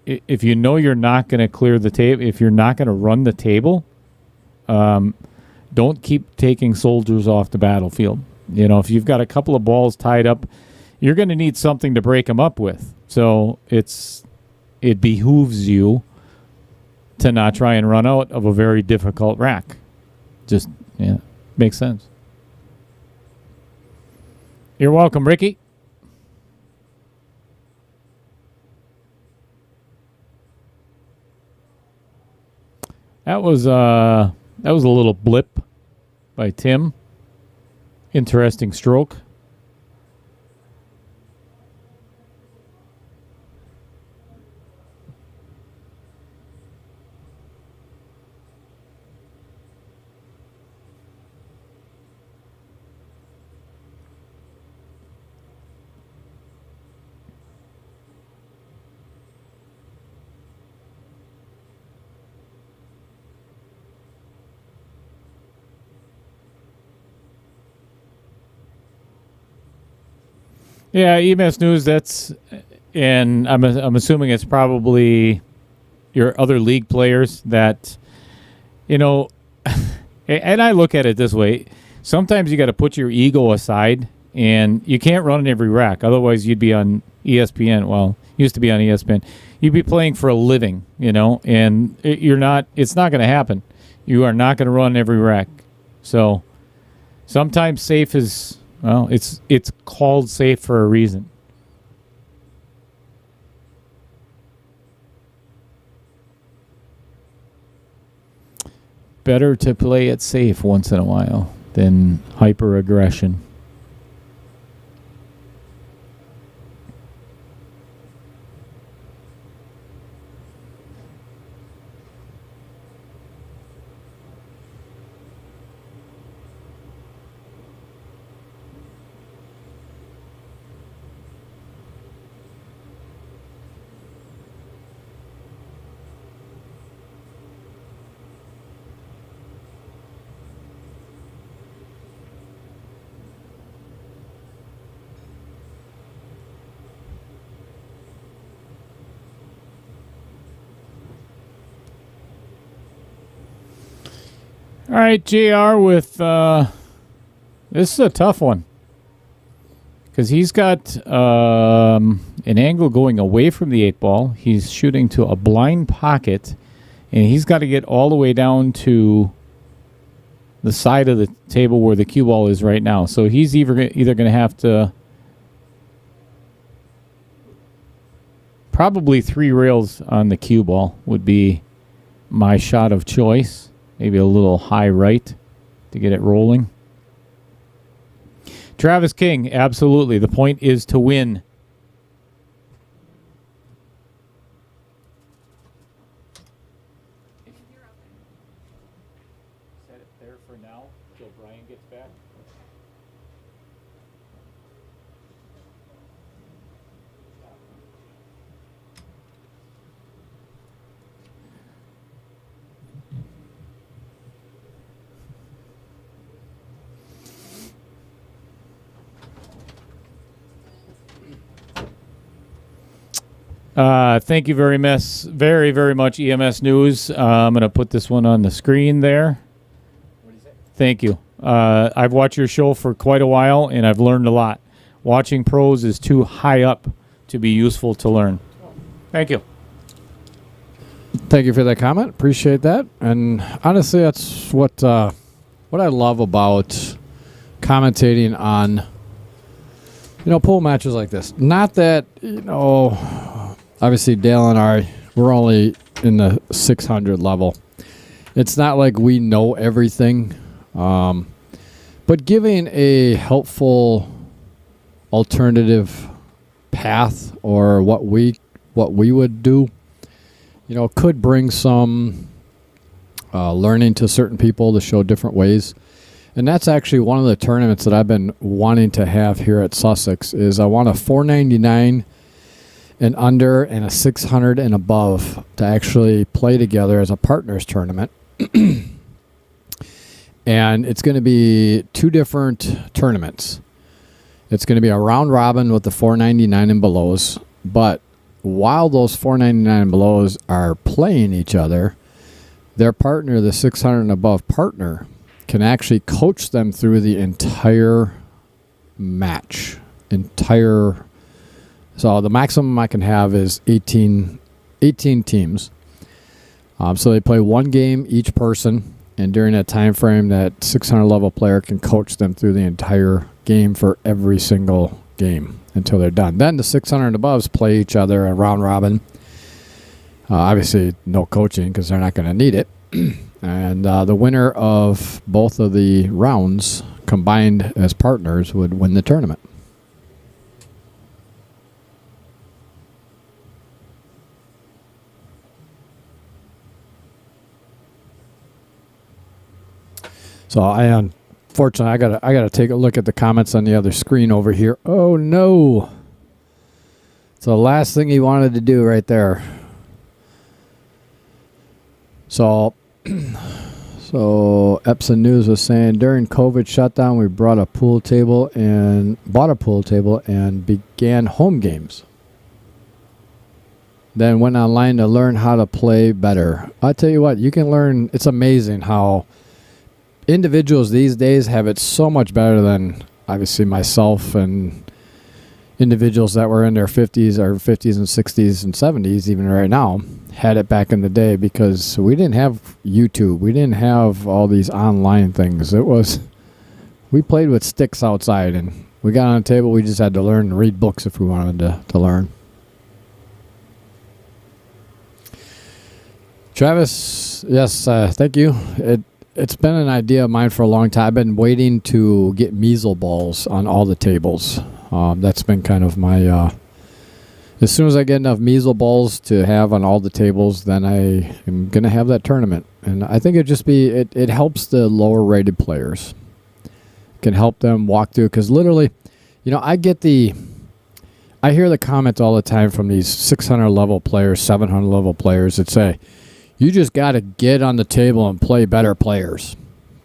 know you're not going to clear the table, if you're not going to run the table, don't keep taking soldiers off the battlefield. You know, if you've got a couple of balls tied up, you're going to need something to break them up with. So it behooves you to not try and run out of a very difficult rack. Just, yeah, makes sense. You're welcome, Ricky. That was a little blip by Tim. Interesting stroke. Yeah, EMS News, and I'm assuming it's probably your other league players that, you know, and I look at it this way. Sometimes you got to put your ego aside, and you can't run every rack. Otherwise, you'd be on ESPN. Well, used to be on ESPN. You'd be playing for a living, and you're not. It's not going to happen. You are not going to run every rack. So sometimes safe is, well, it's called safe for a reason. Better to play it safe once in a while than hyper aggression. All right, JR with this is a tough one because he's got an angle going away from the 8 ball. He's shooting to a blind pocket, and he's got to get all the way down to the side of the table where the cue ball is right now. So he's either going to have to probably 3 rails on the cue ball would be my shot of choice. Maybe a little high right to get it rolling. Travis King, absolutely. The point is to win. Set it there for now until Brian gets back. Thank you very much, EMS News. I'm going to put this one on the screen there. What is it? Thank you. I've watched your show for quite a while, and I've learned a lot. Watching pros is too high up to be useful to learn. Thank you.
Thank you for that comment. Appreciate that. And honestly, that's what I love about commentating on, pool matches like this. Not that, obviously Dale and I, we're only in the 600 level. It's not like we know everything, but giving a helpful alternative path or what we would do, could bring some learning to certain people to show different ways. And that's actually one of the tournaments that I've been wanting to have here at Sussex is I want a 499 and under and a 600 and above to actually play together as a partners tournament. And it's going to be 2 different tournaments. It's going to be a round robin with the 499 and belows. But while those 499 and belows are playing each other, their partner, the 600 and above partner, can actually coach them through the entire match. So the maximum I can have is 18 teams. So they play 1 game each person, and during that time frame, that 600 level player can coach them through the entire game for every single game until they're done. Then the 600 and aboves play each other a round robin. Obviously, no coaching because they're not going to need it. And the winner of both of the rounds combined as partners would win the tournament. So unfortunately, I gotta take a look at the comments on the other screen over here. Oh no! It's the last thing he wanted to do right there. So So Epson News was saying during COVID shutdown, we bought a pool table and began home games. Then went online to learn how to play better. I tell you what, you can learn. It's amazing how individuals these days have it so much better than obviously myself and individuals that were in their 50s and 60s and 70s, even right now, had it back in the day, because we didn't have YouTube. We didn't have all these online things. We played with sticks outside, and we got on a table. We just had to learn and read books if we wanted to learn. Travis, yes, thank you. It's been an idea of mine for a long time. I've been waiting to get measle balls on all the tables. That's been kind of my... as soon as I get enough measle balls to have on all the tables, then I am going to have that tournament. And I think it helps the lower rated players. It can help them walk through. Because literally, I hear the comments all the time from these 600 level players, 700 level players that say, you just got to get on the table and play better players.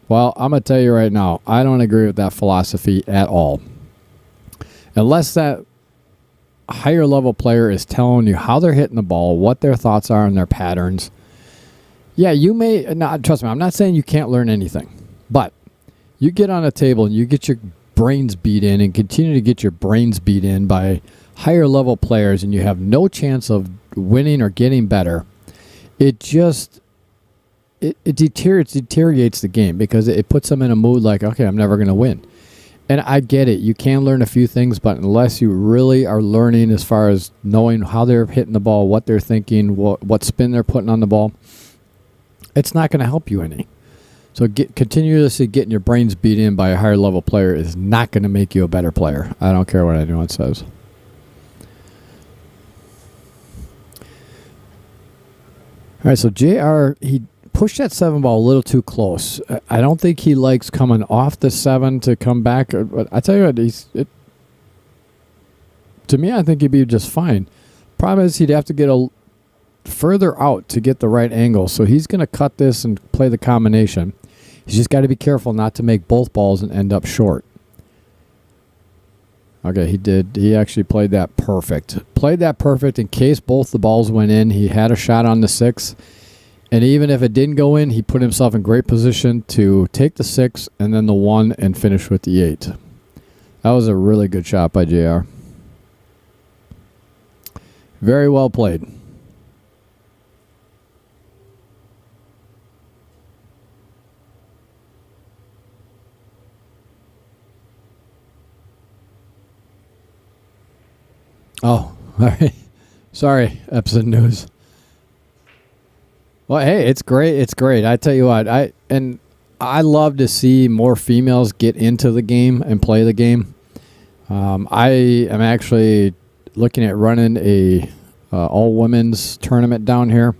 Well, I'm going to tell you right now, I don't agree with that philosophy at all. Unless that higher level player is telling you how they're hitting the ball, what their thoughts are and their patterns. Yeah, you may not, trust me, I'm not saying you can't learn anything, but you get on a table and you get your brains beat in and continue to get your brains beat in by higher level players, and you have no chance of winning or getting better. It deteriorates the game, because it puts them in a mood like, okay, I'm never going to win. And I get it. You can learn a few things, but unless you really are learning as far as knowing how they're hitting the ball, what they're thinking, what spin they're putting on the ball, it's not going to help you any. So continuously getting your brains beat in by a higher level player is not going to make you a better player. I don't care what anyone says. All right, so JR, he pushed that 7 ball a little too close. I don't think he likes coming off the 7 to come back. But I tell you what, to me, I think he'd be just fine. Problem is, he'd have to get further out to get the right angle. So he's going to cut this and play the combination. He's just got to be careful not to make both balls and end up short. Okay, he did. He actually played that perfect. Played that perfect in case both the balls went in. He had a shot on the 6. And even if it didn't go in, he put himself in great position to take the 6 and then the 1 and finish with the 8. That was a really good shot by JR. Very well played. Oh, all right. Sorry, Epson News. Well, hey, it's great. It's great. I tell you what, I love to see more females get into the game and play the game. I am actually looking at running a all women's tournament down here.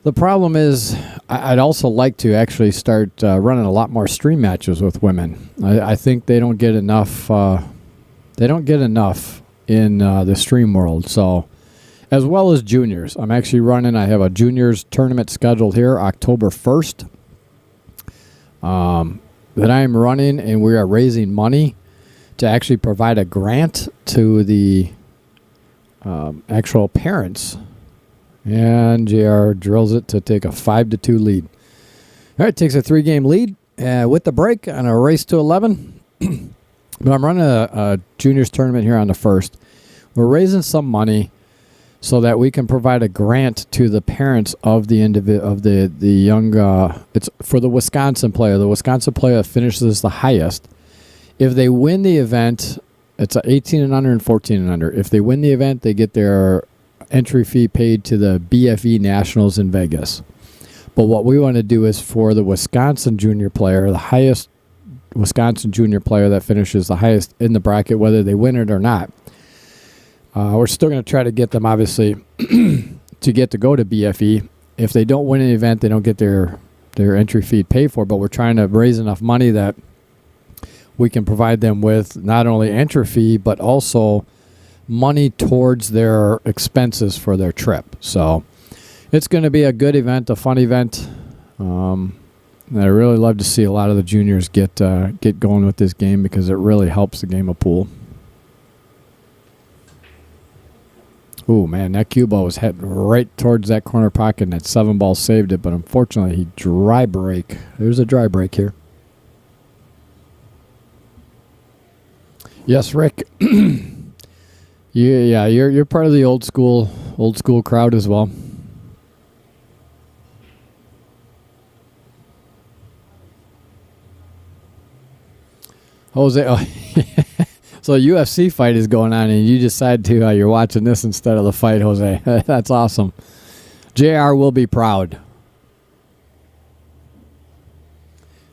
The problem is, I'd also like to actually start running a lot more stream matches with women. I think they don't get enough. They don't get enough in the stream world. So, as well as juniors, I'm actually running. I have a juniors tournament scheduled here, October 1st. That I am running, and we are raising money to actually provide a grant to the actual parents. And JR drills it to take a 5-2 lead. All right, takes a 3-game lead with the break on a race to 11. But I'm running a juniors tournament here on the 1st. We're raising some money so that we can provide a grant to the parents of the young. It's for the Wisconsin player. The Wisconsin player that finishes the highest. If they win the event, it's 18 and under and 14 and under. If they win the event, they get their entry fee paid to the BFE Nationals in Vegas. But what we want to do is for the Wisconsin junior player, the highest Wisconsin junior player that finishes the highest in the bracket, whether they win it or not. We're still going to try to get them, obviously, to get to go to BFE. If they don't win an event, they don't get their entry fee paid for, but we're trying to raise enough money that we can provide them with not only entry fee, but also money towards their expenses for their trip. So it's going to be a good event, a fun event. And I really love to see a lot of the juniors get going with this game because it really helps the game of pool. Oh man, that cue ball was heading right towards that corner pocket, and that 7-ball saved it. But unfortunately, he dry break. There's a dry break here. Yes, Rick. Yeah, you're part of the old school crowd as well. Jose, so a UFC fight is going on, and you decide to you're watching this instead of the fight, Jose. That's awesome. JR will be proud.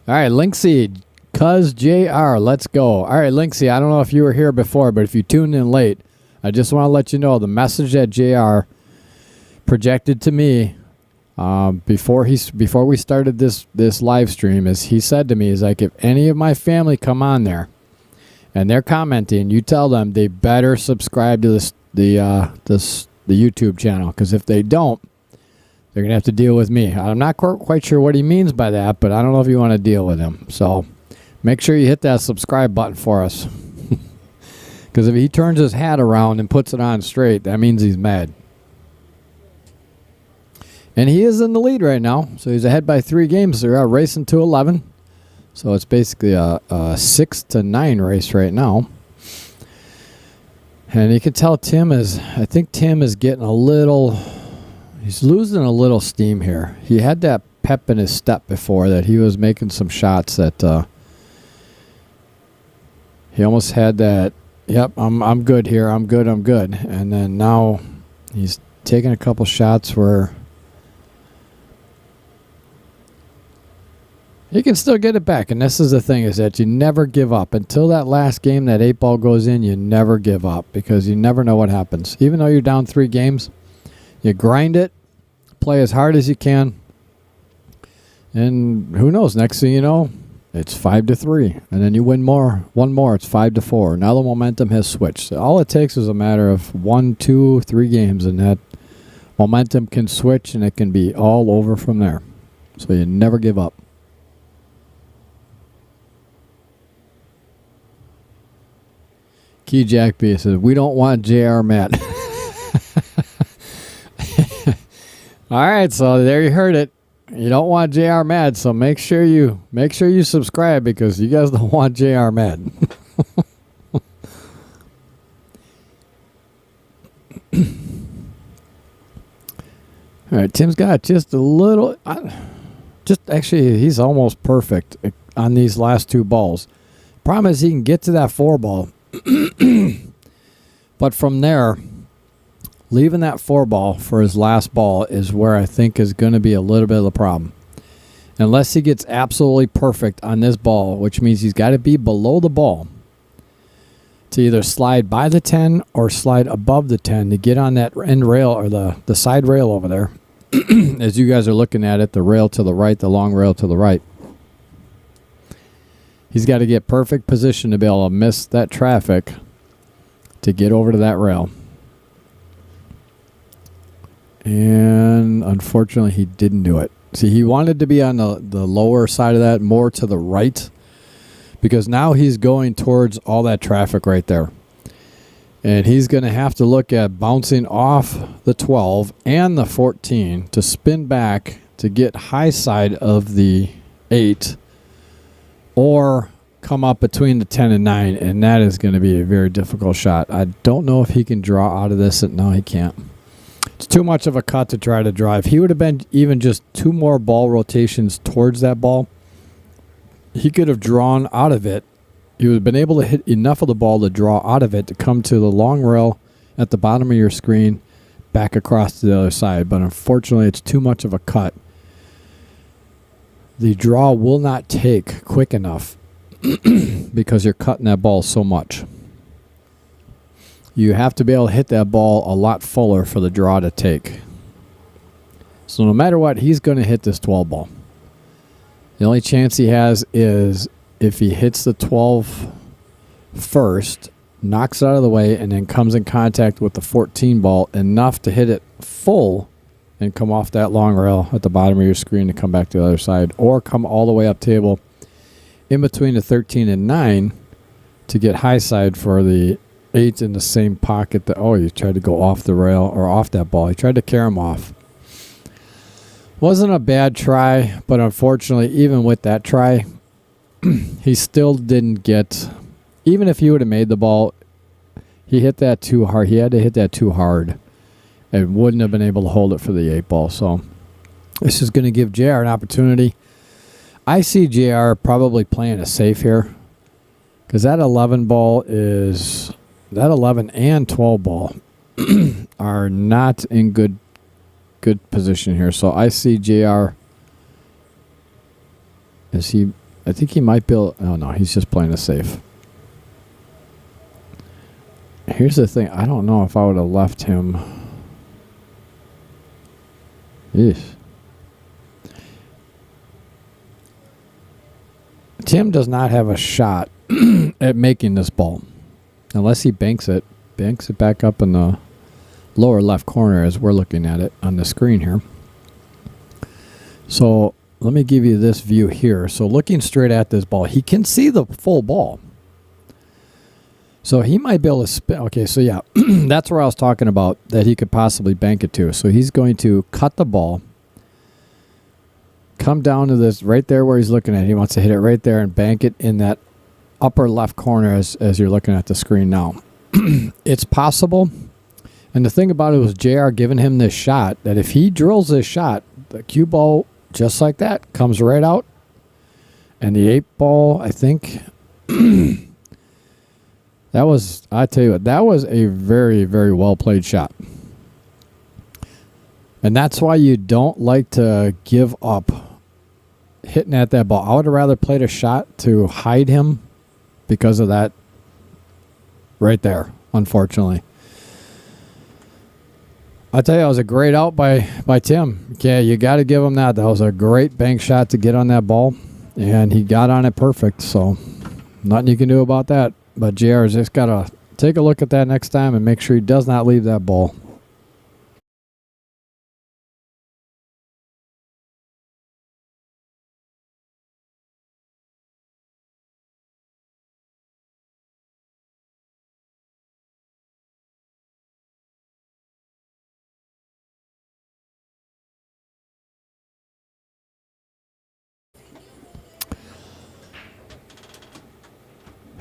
All right, Linksy, Cuz JR, let's go. All right, Linksy, I don't know if you were here before, but if you tuned in late, I just want to let you know the message that JR projected to me before we started this live stream is he said to me, is like, if any of my family come on there and they're commenting, you tell them they better subscribe to the YouTube channel, because if they don't, they're gonna have to deal with me. I'm not quite sure what he means by that, but I don't know if you want to deal with him. So make sure you hit that subscribe button for us, because if he turns his hat around and puts it on straight, that means he's mad. And he is in the lead right now, so he's ahead by 3 games. They're racing to 11, so it's basically a 6-9 race right now. And you can tell I think Tim is getting he's losing a little steam here. He had that pep in his step before, that he was making some shots that he almost had that, yep, I'm good here, I'm good. And then now he's taking a couple shots where you can still get it back. And this is the thing, is that you never give up. Until that last game, that 8-ball goes in, you never give up, because you never know what happens. Even though you're down 3 games, you grind it, play as hard as you can, and who knows, next thing you know, it's 5-3, and then you win one more, it's 5-4. Now the momentum has switched. So all it takes is a matter of 1, 2, 3 games, and that momentum can switch, and it can be all over from there. So you never give up. Key Jack B says, we don't want JR Matt. All right, so there you heard it. You don't want JR mad, so make sure you subscribe, because you guys don't want JR mad. All right, Tim's got just a little, actually he's almost perfect on these last 2 balls. Problem is he can get to that 4-ball. But from there, leaving that 4-ball for his last ball is where I think is going to be a little bit of the problem. Unless he gets absolutely perfect on this ball, which means he's got to be below the ball to either slide by the 10 or slide above the 10 to get on that end rail, or the side rail over there. As you guys are looking at it, the rail to the right, the long rail to the right. He's got to get perfect position to be able to miss that traffic to get over to that rail. And unfortunately, he didn't do it. See, he wanted to be on the lower side of that, more to the right, because now he's going towards all that traffic right there. And he's going to have to look at bouncing off the 12 and the 14 to spin back to get high side of the 8, or come up between the 10 and 9, and that is going to be a very difficult shot. I don't know if he can draw out of this. No, he can't. It's too much of a cut to try to drive. He would have been even just 2 more ball rotations towards that ball. He could have drawn out of it. He would have been able to hit enough of the ball to draw out of it to come to the long rail at the bottom of your screen, back across to the other side. But unfortunately, it's too much of a cut. The draw will not take quick enough because you're cutting that ball so much. You have to be able to hit that ball a lot fuller for the draw to take. So no matter what, he's going to hit this 12 ball. The only chance he has is if he hits the 12 first, knocks it out of the way, and then comes in contact with the 14 ball enough to hit it full and come off that long rail at the bottom of your screen to come back to the other side, or come all the way up table in between the 13 and 9 to get high side for the 8 in the same pocket. You tried to go off the rail or off that ball. He tried to carry him off. Wasn't a bad try, but unfortunately, even with that try, he still didn't get, even if he would have made the ball, he hit that too hard. He had to hit that too hard and wouldn't have been able to hold it for the 8 ball. So this is going to give JR an opportunity. I see JR probably playing a safe here because that 11 ball is, that 11 and 12 ball are not in good position here. So I see JR. I think he might be able, oh no, he's just playing a safe. Here's the thing. I don't know if I would have left him. Yes. Tim does not have a shot at making this ball unless he banks it back up in the lower left corner as we're looking at it on the screen here. So let me give you this view here. So looking straight at this ball, he can see the full ball. So he might be able to spin. Okay, so yeah, that's where I was talking about that he could possibly bank it to. So he's going to cut the ball, come down to this right there where he's looking at. He wants to hit it right there and bank it in that upper left corner as you're looking at the screen now. It's possible. And the thing about it was JR giving him this shot that if he drills this shot, the cue ball, just like that, comes right out. And the 8 ball, I think... That was, I tell you what, that was a very, very well played shot. And that's why you don't like to give up hitting at that ball. I would have rather played a shot to hide him because of that right there, unfortunately. I tell you, it was a great out by Tim. Yeah, you got to give him that. That was a great bank shot to get on that ball, and he got on it perfect. So nothing you can do about that. But JR's just got to take a look at that next time and make sure he does not leave that ball.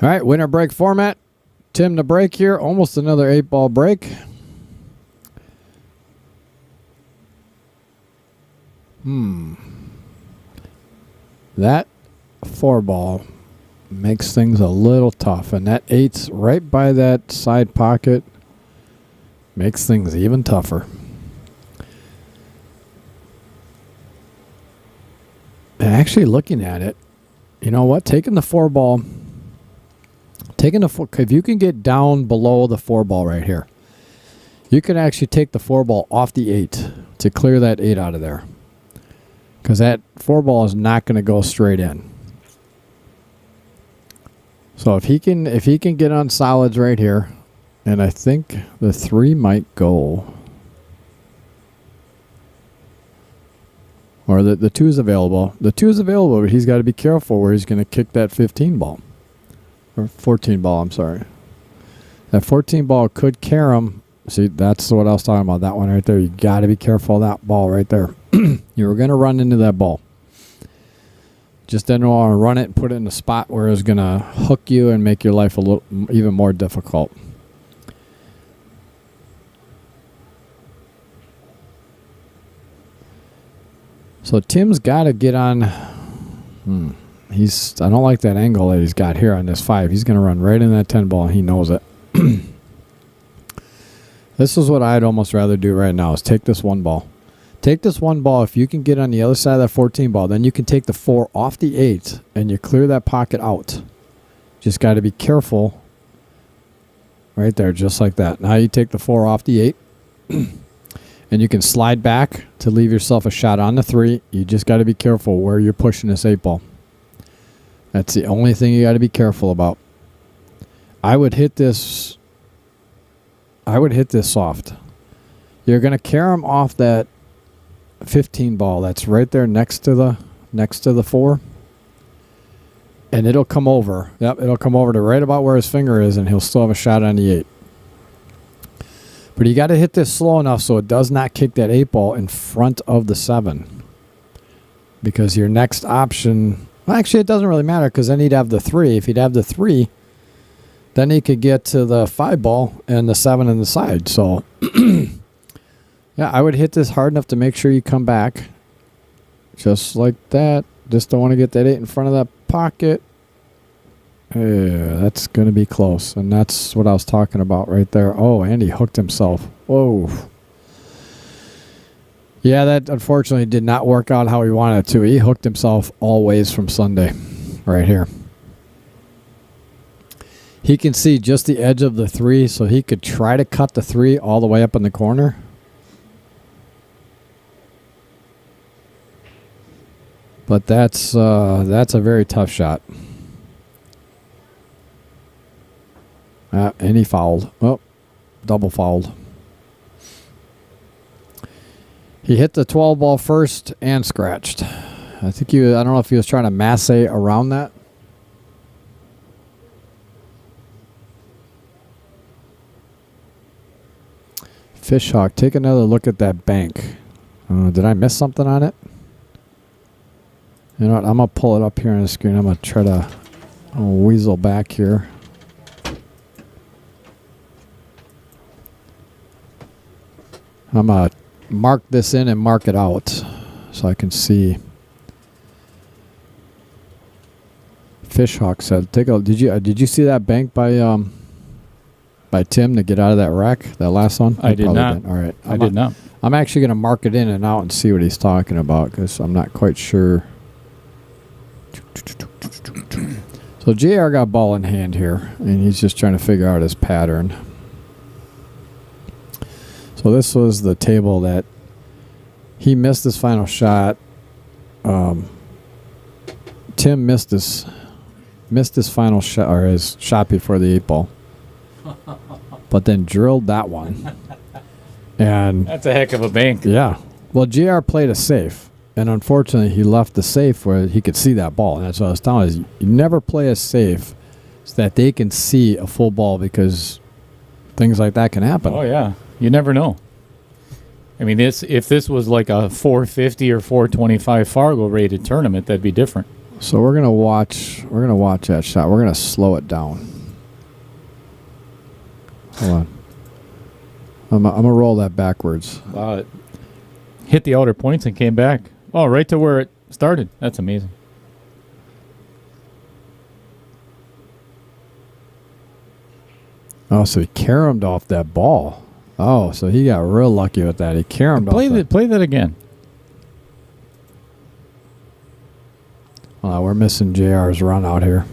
All right, winner break format. Tim the break here. Almost another 8-ball break. That 4-ball makes things a little tough. And that 8's right by that side pocket makes things even tougher. And actually looking at it, you know what? Taking the 4-ball... if you can get down below the 4-ball right here, you can actually take the 4-ball off the 8 to clear that 8 out of there. Because that 4-ball is not going to go straight in. So if he can get on solids right here, and I think the 3 might go. Or the 2 is available. The 2 is available, but he's got to be careful where he's going to kick that 15 ball. Or 14 ball, I'm sorry. That 14 ball could carry him. See, that's what I was talking about. That one right there. You got to be careful of that ball right there. You were going to run into that ball. Just didn't want to run it and put it in a spot where it's going to hook you and make your life a little even more difficult. So Tim's got to get on. I don't like that angle that he's got here on this 5. He's going to run right in that 10 ball, and he knows it. This is what I'd almost rather do right now is take this 1 ball. Take this 1 ball. If you can get on the other side of that 14 ball, then you can take the 4 off the 8, and you clear that pocket out. Just got to be careful. Right there, just like that. Now you take the 4 off the 8, and you can slide back to leave yourself a shot on the 3. You just got to be careful where you're pushing this 8 ball. That's the only thing you got to be careful about. I would hit this soft. You're going to carry him off that 15 ball. That's right there next to the 4. And it'll come over. Yep, it'll come over to right about where his finger is, and he'll still have a shot on the 8. But you got to hit this slow enough so it does not kick that 8 ball in front of the 7. Because your next option... Well, actually, it doesn't really matter because then he'd have the 3. If he'd have the 3, then he could get to the 5 ball and the 7 on the side. So, yeah, I would hit this hard enough to make sure you come back. Just like that. Just don't want to get that 8 in front of that pocket. Yeah, that's going to be close. And that's what I was talking about right there. Oh, and he hooked himself. Whoa. Yeah, that unfortunately did not work out how he wanted it to. He hooked himself all ways from Sunday. Right here. He can see just the edge of the 3, so he could try to cut the 3 all the way up in the corner. But that's a very tough shot. And he fouled. Oh, double fouled. He hit the 12 ball first and scratched. I don't know if he was trying to masse around that. Fishhawk, take another look at that bank. Did I miss something on it? You know what? I'm going to pull it up here on the screen. I'm going to try to weasel back here. I'm going to mark this in and mark it out so I can see. Fishhawk said, did you see that bank by Tim to get out of that wreck, that last one?
I did not.
Didn't. All right.
I did not.
I'm actually going to mark it in and out and see what he's talking about because I'm not quite sure. So JR got ball in hand here, and he's just trying to figure out his pattern. So this was the table that he missed his final shot. Tim missed his final shot, or his shot before the 8 ball, but then drilled that one. And
that's a heck of a bank.
Yeah. Well, JR played a safe, and unfortunately, he left the safe where he could see that ball. And that's what I was telling you. You never play a safe so that they can see a full ball because things like that can happen.
Oh, yeah. You never know. I mean, if this was like a 450 or 425 Fargo rated tournament, that'd be different.
So we're gonna watch that shot. We're gonna slow it down. Hold on. I'm gonna roll that backwards.
Wow, it hit the outer points and came back. Oh, right to where it started. That's amazing.
Oh, so he caromed off that ball. Oh, so he got real lucky with that. He caromed off that.
Play that again.
We're missing JR's run out here.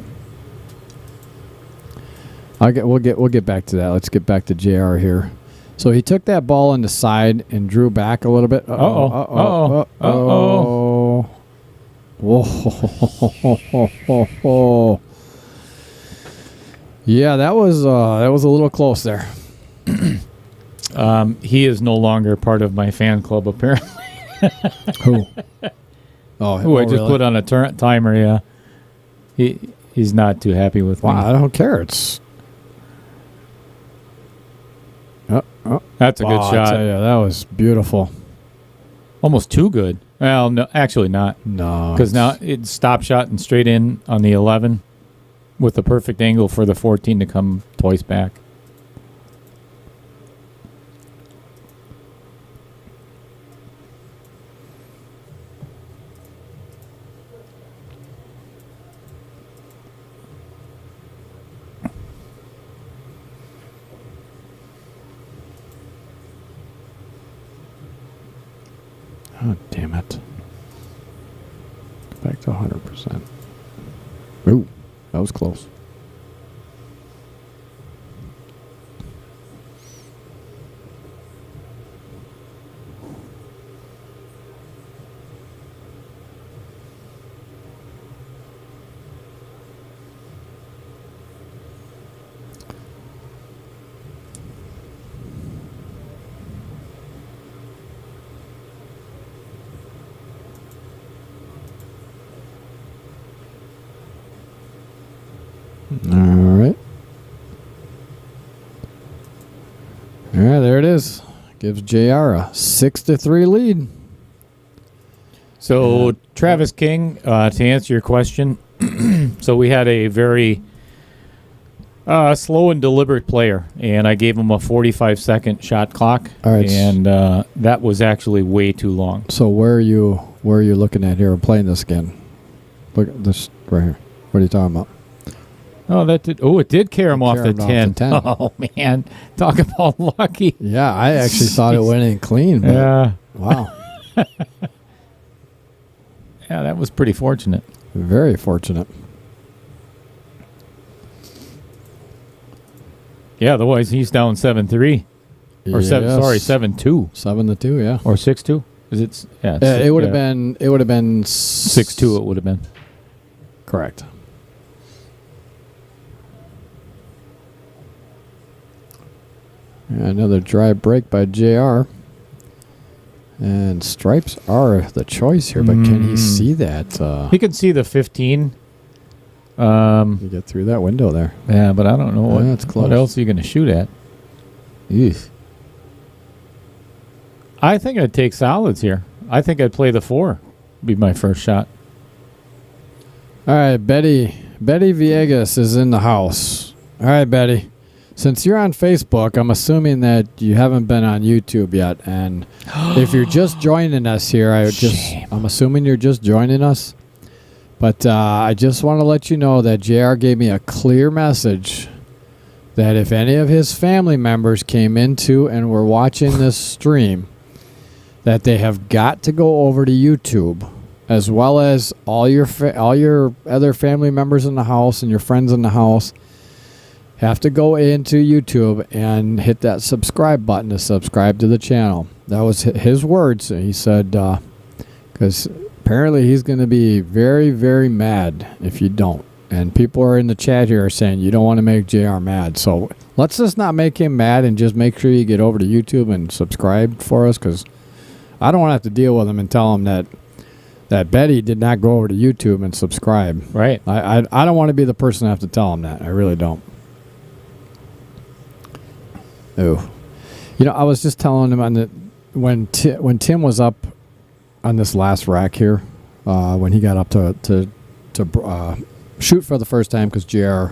We'll get back to that. Let's get back to JR here. So he took that ball in the side and drew back a little bit. Uh-oh. Whoa. Yeah, that was a little close there.
He is no longer part of my fan club, apparently.
Who?
I just put on a timer, yeah. He's not too happy with me.
I don't care. It's...
That's a good shot.
I tell you, that was beautiful.
Almost too good. Well, no, actually not.
No.
Because now it's stop shot and straight in on the 11 with the perfect angle for the 14 to come twice back.
Oh, damn it. Back to 100%. Ooh, that was close. All right. All right, there it is. Gives JR a 6-3 lead.
So, Travis King, to answer your question, so we had a very slow and deliberate player, and I gave him a 45-second shot clock,
All right.
and that was actually way too long.
So where are you looking at here? Playing this again. Look at this right here. What are you talking about?
Oh, it did carry him off the 10.
10.
Oh, man. Talk about lucky.
Yeah, I actually thought it went in clean. But
Yeah.
wow.
Yeah, that was pretty fortunate.
Very fortunate.
Yeah, otherwise he's down 7-3. Or
Yes.
7-2.
7-2, yeah.
Or 6-2. Is it? Yeah.
It would have been
6-2 it would have been.
Correct. Another dry break by JR. And stripes are the choice here, but can he see that?
He can see the 15.
You get through that window there.
Yeah, but I don't know
Yeah, it's close.
what else are you going to shoot at. Eesh. I think I'd take solids here. I think I'd play the 4. Be my first shot.
All right, Betty Villegas is in the house. All right, Betty. Since you're on Facebook, I'm assuming that you haven't been on YouTube yet. And if you're just joining us here, I'm assuming you're just joining us. But I just want to let you know that JR gave me a clear message that if any of his family members came into and were watching this stream, that they have got to go over to YouTube, as well as all your other family members in the house and your friends in the house have to go into YouTube and hit that subscribe button to subscribe to the channel. That was his words. He said, because apparently he's going to be very, very mad if you don't. And people are in the chat here saying you don't want to make JR mad. So let's just not make him mad and just make sure you get over to YouTube and subscribe for us, because I don't want to have to deal with him and tell him that Betty did not go over to YouTube and subscribe.
Right.
I don't want to be the person to have to tell him that. I really don't. Oh, I was just telling him when Tim was up on this last rack here, when he got up to shoot for the first time, because JR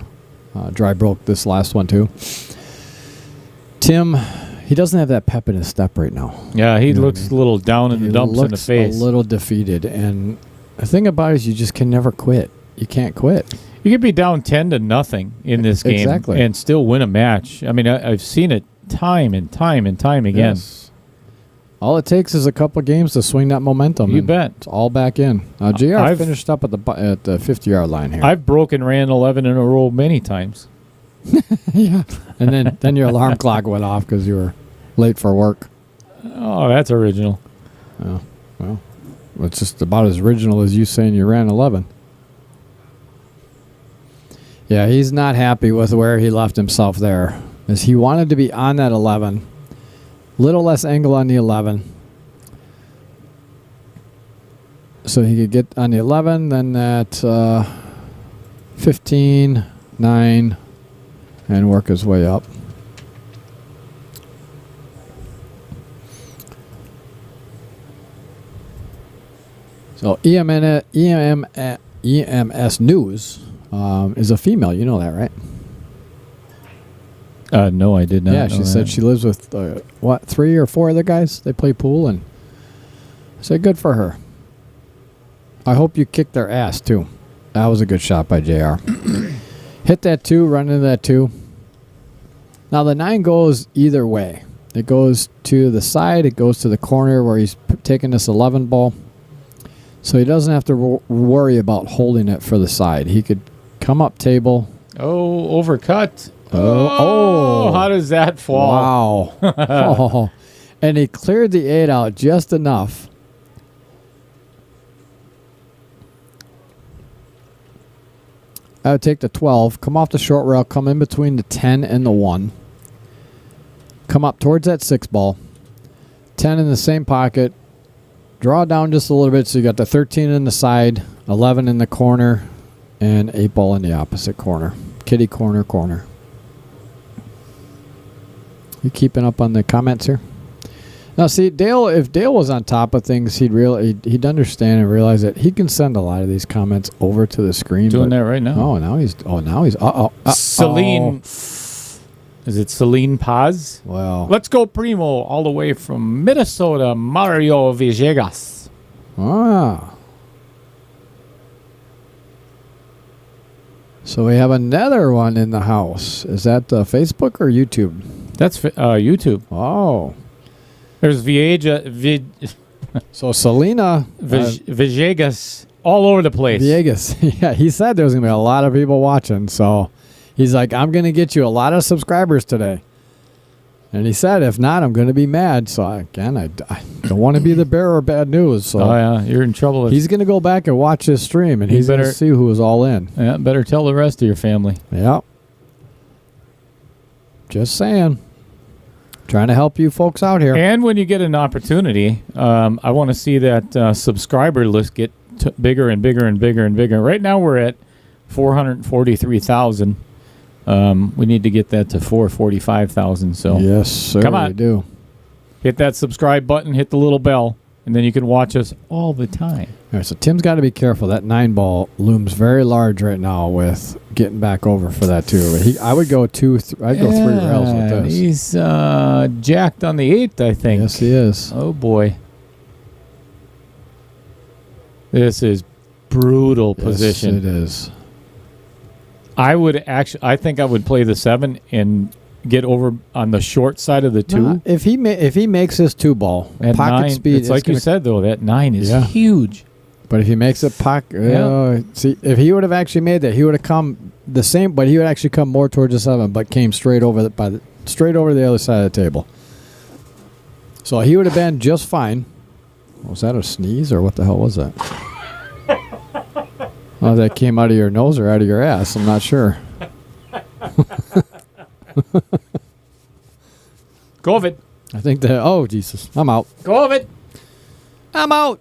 dry broke this last one too. Tim, he doesn't have that pep in his step right now.
Yeah, he looks a little down in the dumps in the face.
A little defeated, and the thing about it is you just can never quit. You can't quit.
You could be down 10-0 in this game and still win a match. I mean, I've seen it time and time again.
Yes. All it takes is a couple of games to swing that momentum.
You bet.
It's all back in. JR finished up at the 50-yard line here.
I've ran 11 in a row many times.
Yeah. And then your alarm clock went off because you were late for work.
Oh, that's original.
Oh, well, it's just about as original as you saying you ran 11. Yeah, he's not happy with where he left himself there, as he wanted to be on that 11. Little less angle on the 11. So he could get on the 11, then that 15, 9, and work his way up. So EMS News is a female. You know that, right?
No, I did not.
Yeah, she said she lives with 3 or 4 other guys. They play pool, and I said good for her. I hope you kicked their ass too. That was a good shot by JR. Hit that 2, run into that 2. Now the 9 goes either way. It goes to the side. It goes to the corner where he's taking this 11 ball. So he doesn't have to worry about holding it for the side. He could come up table.
Oh, overcut.
Oh,
how does that fall?
Wow. Oh. And he cleared the 8 out just enough. I would take the 12, come off the short rail, come in between the 10 and the 1. Come up towards that 6 ball. 10 in the same pocket. Draw down just a little bit so you got the 13 in the side, 11 in the corner, and 8 ball in the opposite corner. Kitty corner. You keeping up on the comments here? Now, see, Dale. If Dale was on top of things, he'd understand and realize that he can send a lot of these comments over to the screen.
Doing that right now.
Oh, now he's.
Celine. Is it Celine Paz?
Well,
Let's go, Primo, all the way from Minnesota, Mario Villegas.
So we have another one in the house. Is that Facebook or YouTube?
That's YouTube.
Oh.
There's Villegas
So Selena
all over the place.
Villegas. Yeah, he said there was going to be a lot of people watching. So he's like, I'm going to get you a lot of subscribers today. And he said, if not, I'm going to be mad. So I don't want to be the bearer of bad news. So
yeah, you're in trouble.
He's going to go back and watch this stream, and he's going to see who was all in.
Yeah, better tell the rest of your family.
Yep. Just saying. Trying to help you folks out here.
And when you get an opportunity, I want to see that subscriber list get bigger and bigger and bigger and bigger. Right now we're at 443,000. We need to get that to 445,000. So
yes, sir.
Come on.
We do.
Hit that subscribe button, hit the little bell, and then you can watch us all the time.
All right, so Tim's got to be careful. That 9-ball looms very large right now with getting back over for that too. I would go I'd go 3 rails with this.
He's jacked on the 8th, I think.
Yes, he is.
Oh boy, this is brutal position.
Yes, it is.
I think I would play the 7 and get over on the short side of the 2.
Nah, if he makes this 2-ball,
At
pocket
9,
speed.
it's like you said though. That 9 is huge.
But if he makes it see, if he would have actually made that, he would have come the same, but he would actually come more towards the 7, but came straight over the other side of the table. So he would have been just fine. Was that a sneeze or what the hell was that? Oh, that came out of your nose or out of your ass. I'm not sure.
COVID.
I think that. Oh Jesus, I'm out.
COVID.
I'm out.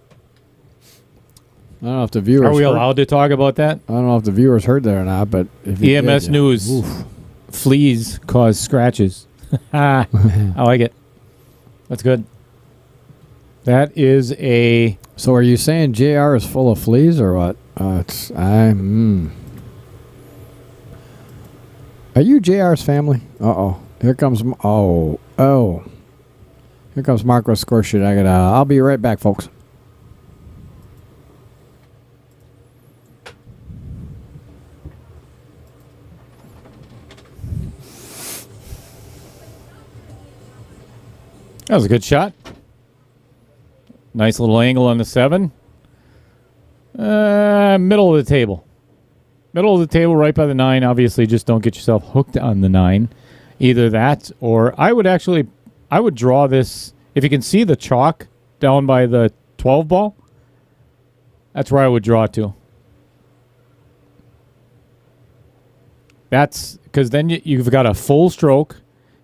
I don't know if the viewers.
Are we allowed to talk about that?
I don't know if the viewers heard that or not, but if you
EMS
did,
news.
Oof.
Fleas cause scratches. I like it. That's good. That is a.
So are you saying JR is full of fleas or what? Are you JR's family? Uh-oh. Here comes. Oh. Here comes Marco Scorsese. I'll be right back, folks.
That was a good shot. Nice little angle on the 7. Middle of the table. Middle of the table, right by the 9. Obviously, just don't get yourself hooked on the 9. Either that, or I would draw this. If you can see the chalk down by the 12 ball, that's where I would draw to. That's because then you've got a full stroke,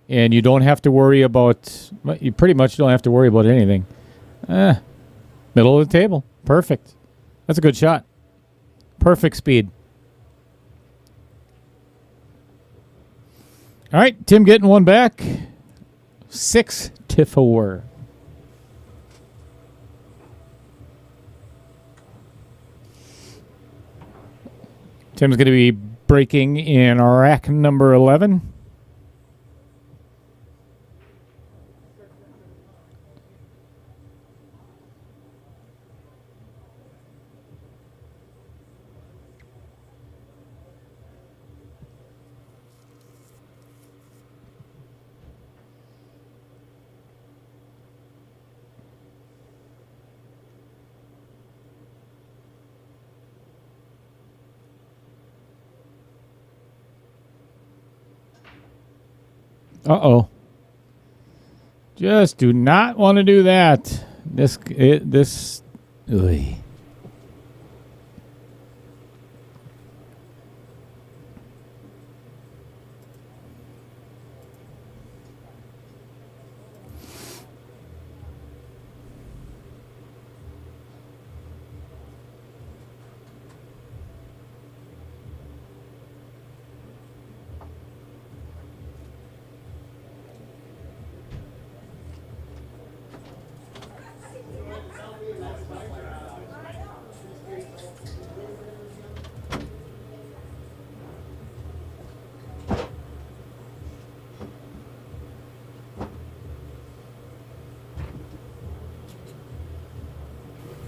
and you don't have to worry about. You pretty much don't have to worry about anything. Middle of the table, perfect. That's a good shot. Perfect speed. All right, Tim getting one back. 6-4. Tim's going to be breaking in rack number 11. Uh-oh. Just do not want to do that. Ugh.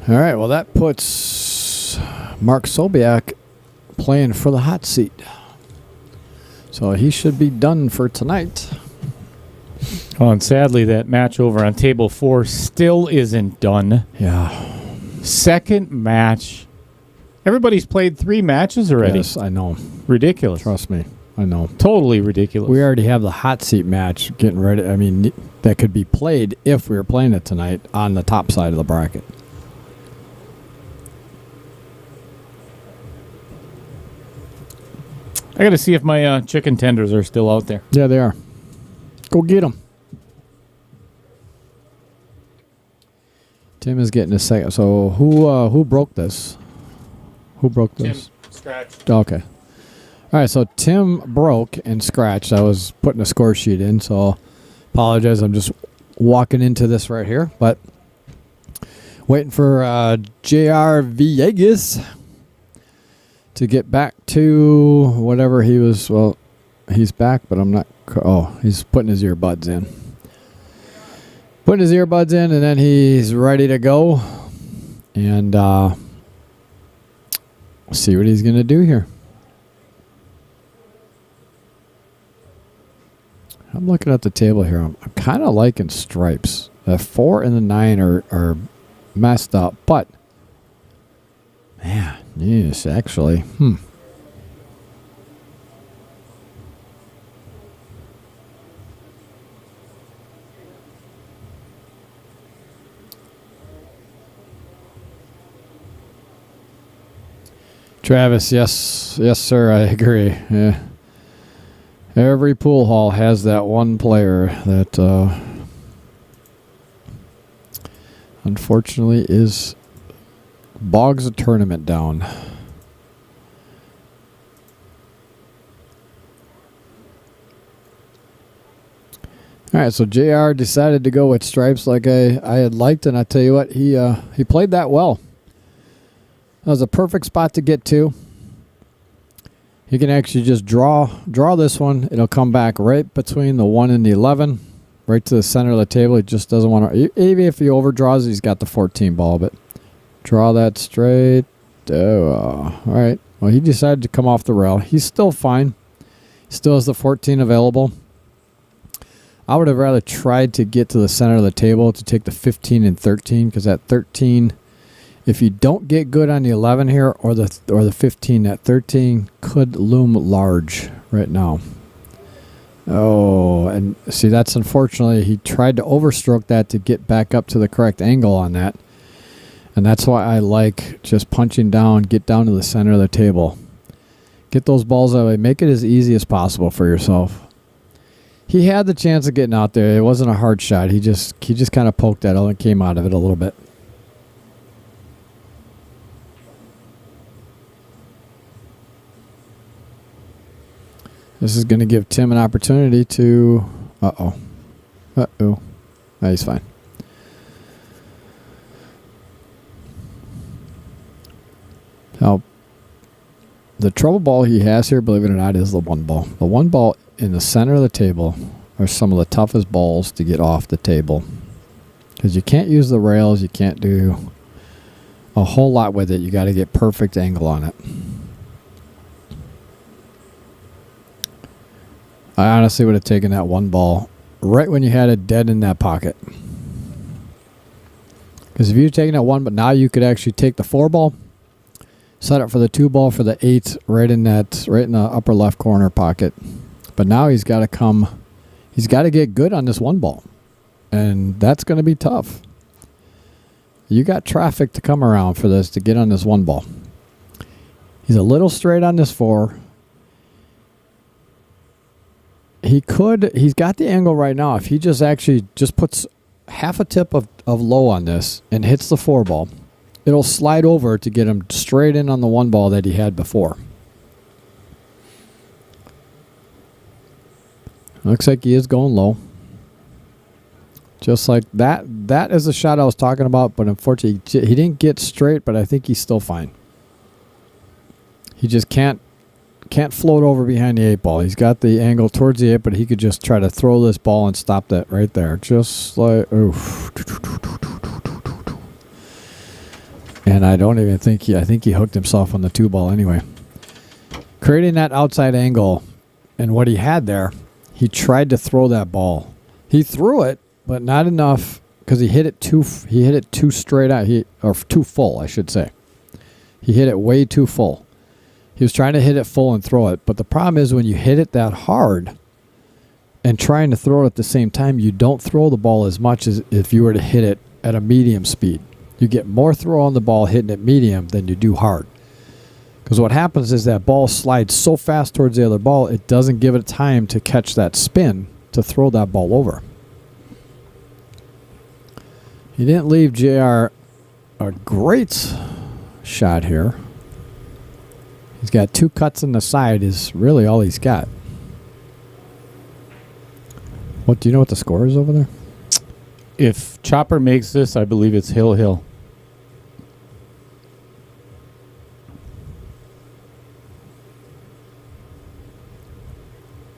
All right, well, that puts Mark Sobiak playing for the hot seat. So he should be done for tonight.
Oh, and sadly, that match over on table 4 still isn't done.
Yeah.
Second match. Everybody's played 3 matches already.
Yes, I know.
Ridiculous.
Trust me. I know.
Totally ridiculous.
We already have the hot seat match getting ready. I mean, that could be played if we were playing it tonight on the top side of the bracket.
I got to see if my chicken tenders are still out there.
Yeah, they are. Go get them. Tim is getting a second. So who broke this? Who broke this?
Tim scratched.
Okay. All right, so Tim broke and scratched. I was putting a score sheet in, so apologize. I'm just walking into this right here, but waiting for JR Villegas to get back to whatever he was. Well, he's back, but I'm not. Oh, he's putting his earbuds in. Putting his earbuds in, and then he's ready to go. And see what he's going to do here. I'm looking at the table here. I'm kind of liking stripes. The 4 and the 9 are messed up, but man, yes, actually, Travis, yes, sir, I agree. Yeah. Every pool hall has that one player that unfortunately bogs a tournament down. All right, so JR decided to go with stripes like I had liked, and I tell you what, he played that well. That was a perfect spot to get to. You can actually just draw this one. It'll come back right between the 1 and the 11, right to the center of the table. He just doesn't want to. Even if he overdraws, he's got the 14 ball, but draw that straight. All right. Well, he decided to come off the rail. He's still fine. He still has the 14 available. I would have rather tried to get to the center of the table to take the 15 and 13, because that 13, if you don't get good on the 11 here or the 15, that 13 could loom large right now. Oh, and see, that's unfortunately, he tried to overstroke that to get back up to the correct angle on that. And that's why I like just punching down, get down to the center of the table. Get those balls that way. Make it as easy as possible for yourself. He had the chance of getting out there. It wasn't a hard shot. He just kind of poked that out and came out of it a little bit. This is going to give Tim an opportunity to... Uh-oh. No, he's fine. Now, the trouble ball he has here, believe it or not, is the 1 ball. The 1 ball in the center of the table are some of the toughest balls to get off the table. Because you can't use the rails. You can't do a whole lot with it. You got to get perfect angle on it. I honestly would have taken that 1 ball right when you had it dead in that pocket. Because if you're taking that 1, but now you could actually take the 4 ball, set it for the 2 ball for the 8 right in the upper left corner pocket. But now he's got to get good on this 1 ball. And that's going to be tough. You got traffic to come around for this to get on this 1 ball. He's a little straight on this 4. He's got the angle right now. If he just puts half a tip of low on this and hits the 4 ball, it'll slide over to get him straight in on the 1 ball that he had before. Looks like he is going low. Just like that. That is the shot I was talking about, but unfortunately he didn't get straight, but I think he's still fine. He just can't float over behind the 8 ball. He's got the angle towards the 8, but he could just try to throw this ball and stop that right there. Just like, oof. And I don't even think I think he hooked himself on the 2-ball anyway. Creating that outside angle, and what he had there, he tried to throw that ball. He threw it, but not enough because he hit it too straight out, or too full, I should say. He hit it way too full. He was trying to hit it full and throw it, but the problem is when you hit it that hard and trying to throw it at the same time, you don't throw the ball as much as if you were to hit it at a medium speed. You get more throw on the ball hitting it medium than you do hard. Because what happens is that ball slides so fast towards the other ball, it doesn't give it time to catch that spin to throw that ball over. He didn't leave JR a great shot here. He's got 2 cuts in the side is really all he's got. What do you know what the score is over there?
If Chopper makes this, I believe it's Hill.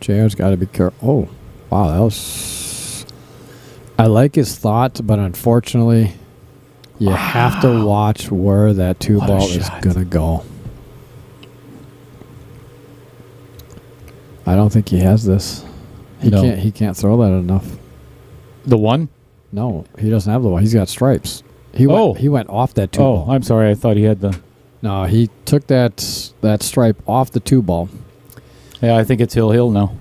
JR's got to be careful. Oh, wow, that was... I like his thought, but unfortunately, you have to watch where that 2-ball is going to go. I don't think he has this. He can't throw that enough.
The one?
No, he doesn't have the one. He's got stripes. He went off that 2-ball.
Oh, I'm sorry. I thought he had the...
No, he took that stripe off the 2-ball.
Yeah, I think it's Hill now.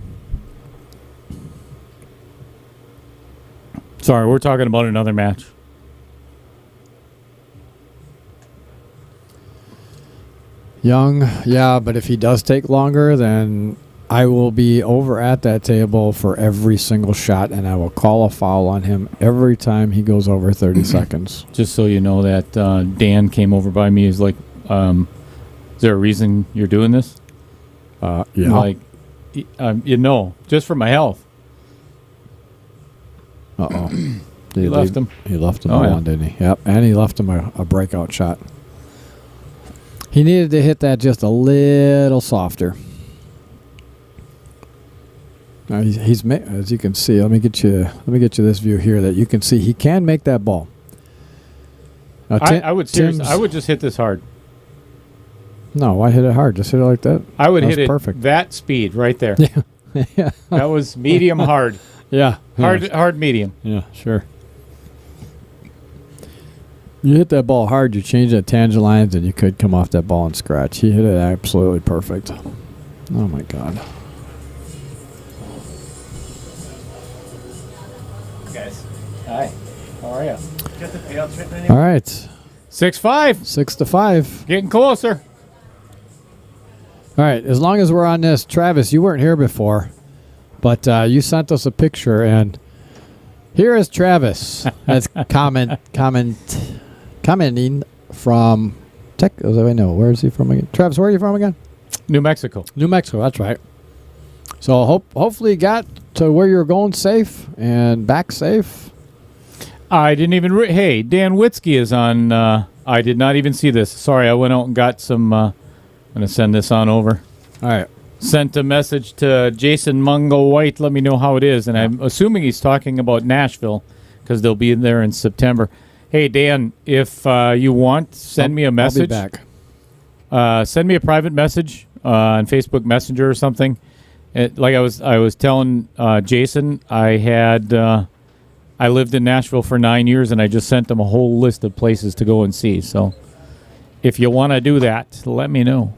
Sorry, we're talking about another match.
Young, yeah, but if he does take longer, then I will be over at that table for every single shot, and I will call a foul on him every time he goes over 30 seconds.
Just so you know that Dan came over by me. He's like, is there a reason you're doing this?
Yeah.
Like, just for my health.
Uh-oh.
He left him.
He left him alone, didn't he? Yep, and he left him a breakout shot. He needed to hit that just a little softer. Now he's as you can see. Let me get you this view here that you can see he can make that ball. Now,
I would just hit this hard.
No, why hit it hard? Just hit it like that.
I would hit it
perfect.
That speed right there.
Yeah, yeah.
That was medium hard.
Yeah,
hard medium.
Yeah, sure. You hit that ball hard, you change that tangent lines, and you could come off that ball and scratch. He hit it absolutely perfect. Oh, my God.
Guys, hi. How are you?
Get the payouts written in
All right.
6-5.
6-5.
Getting closer.
All right. As long as we're on this, Travis, you weren't here before, but you sent us a picture, and here is Travis as commenting from where is he from again? Travis, where are you from again?
New Mexico.
New Mexico, that's right. So hopefully you got to where you're going safe and back safe.
I didn't even... hey, Dan Witzke is on... I did not even see this. Sorry, I went out and got some... I'm going to send this on over.
All right.
Sent a message to Jason Mungo White. Let me know how it is. And I'm assuming he's talking about Nashville because they'll be there in September. Hey, Dan, if you want, send me a message.
I'll be back.
Send me a private message on Facebook Messenger or something. Like I was telling Jason, I lived in Nashville for 9 years, and I just sent them a whole list of places to go and see. So if you want to do that, let me know.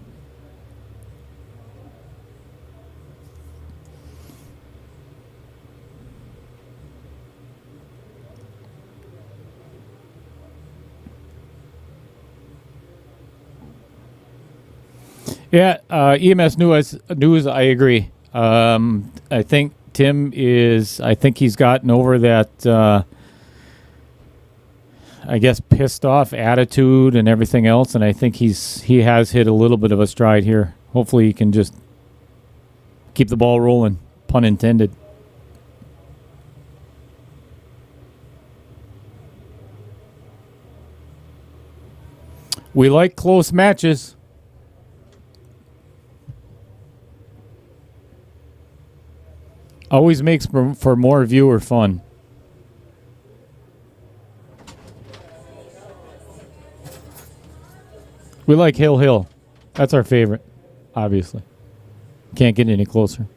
Yeah, EMS news. I agree. I think Tim is. I think he's gotten over that. I guess pissed off attitude and everything else, and I think he has hit a little bit of a stride here. Hopefully, he can just keep the ball rolling. Pun intended. We like close matches. Always makes for more viewer fun. We like Hill Hill. That's our favorite, obviously. Can't get any closer.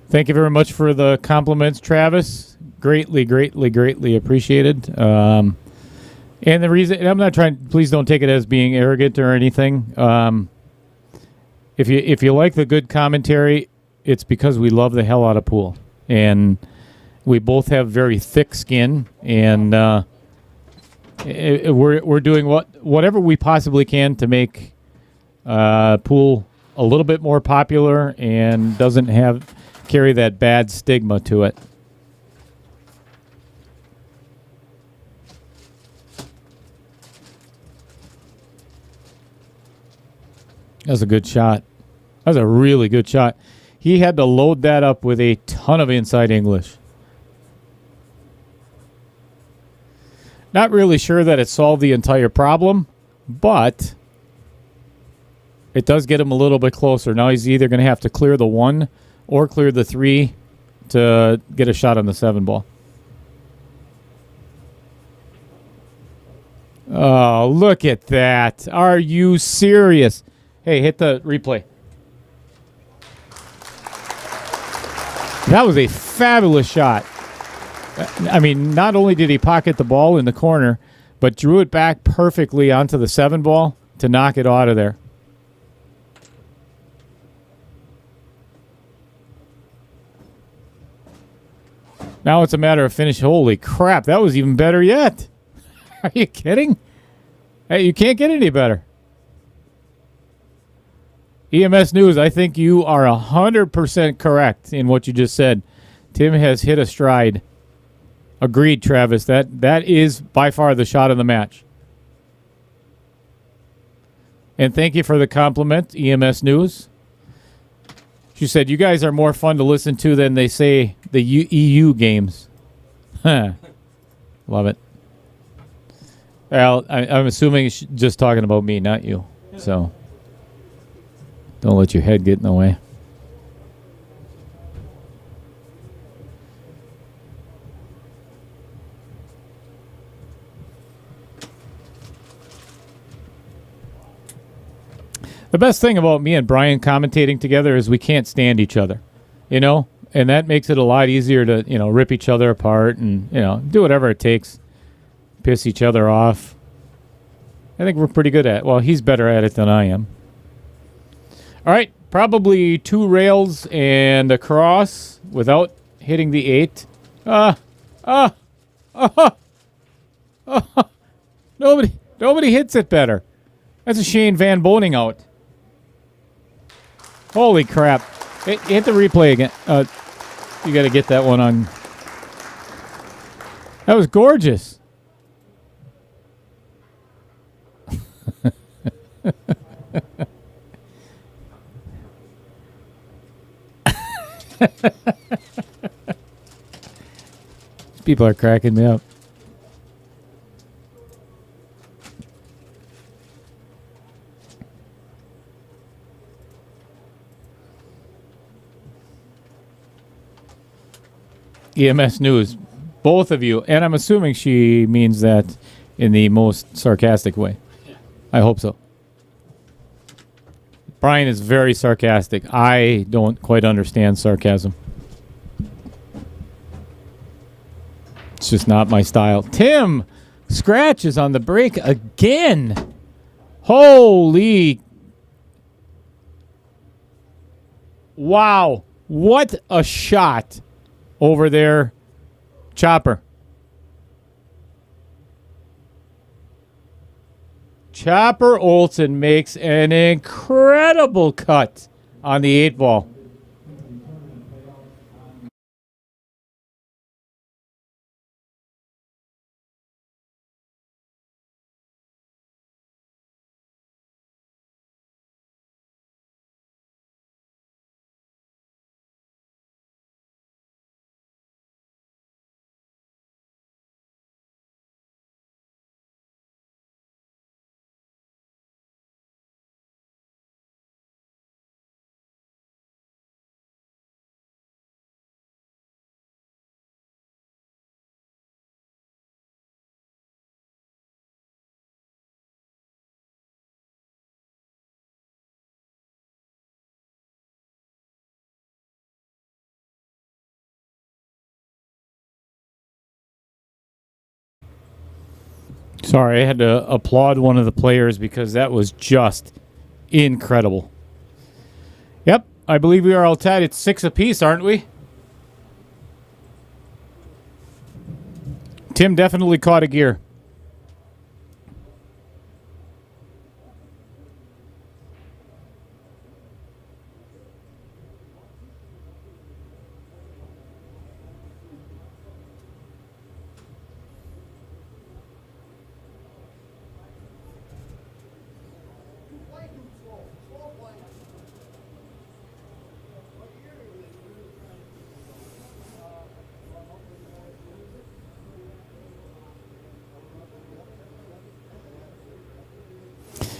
Thank you very much for the compliments, Travis. Greatly, greatly, greatly appreciated. And the reason, and I'm not trying, please don't take it as being arrogant or anything. If you like the good commentary, it's because we love the hell out of pool. And we both have very thick skin, and we're doing whatever we possibly can to make pool a little bit more popular and doesn't carry that bad stigma to it. That was a good shot. That was a really good shot. He had to load that up with a ton of inside English. Not really sure that it solved the entire problem, but it does get him a little bit closer. Now he's either going to have to clear the 1 or clear the 3 to get a shot on the 7 ball. Oh, look at that. Are you serious? Hey, hit the replay. That was a fabulous shot. I mean, not only did he pocket the ball in the corner, but drew it back perfectly onto the 7 ball to knock it out of there. Now it's a matter of finish. Holy crap, that was even better yet. Are you kidding? Hey, you can't get any better. EMS News, I think you are 100% correct in what you just said. Tim has hit a stride. Agreed, Travis. That is by far the shot of the match. And thank you for the compliment, EMS News. She said, you guys are more fun to listen to than they say the EU games. Huh. Love it. Well, I'm assuming she's just talking about me, not you. So don't let your head get in the way. The best thing about me and Brian commentating together is we can't stand each other, and that makes it a lot easier to, rip each other apart and, do whatever it takes, piss each other off. I think we're pretty good at it. Well, he's better at it than I am. All right, probably 2 rails and a cross without hitting the 8. Nobody hits it better. That's a Shane Van Boning out. Holy crap. Hit the replay again. You got to get that one on. That was gorgeous. People are cracking me up. EMS News, both of you, and I'm assuming she means that in the most sarcastic way. I hope so. Brian is very sarcastic. I don't quite understand sarcasm. It's just not my style. Tim Scratch is on the break again. Holy. Wow. What a shot over there. Chopper. Chopper Olsen makes an incredible cut on the 8 ball. Sorry, I had to applaud one of the players because that was just incredible. Yep, I believe we are all tied. It's 6 apiece, aren't we? Tim definitely caught a gear.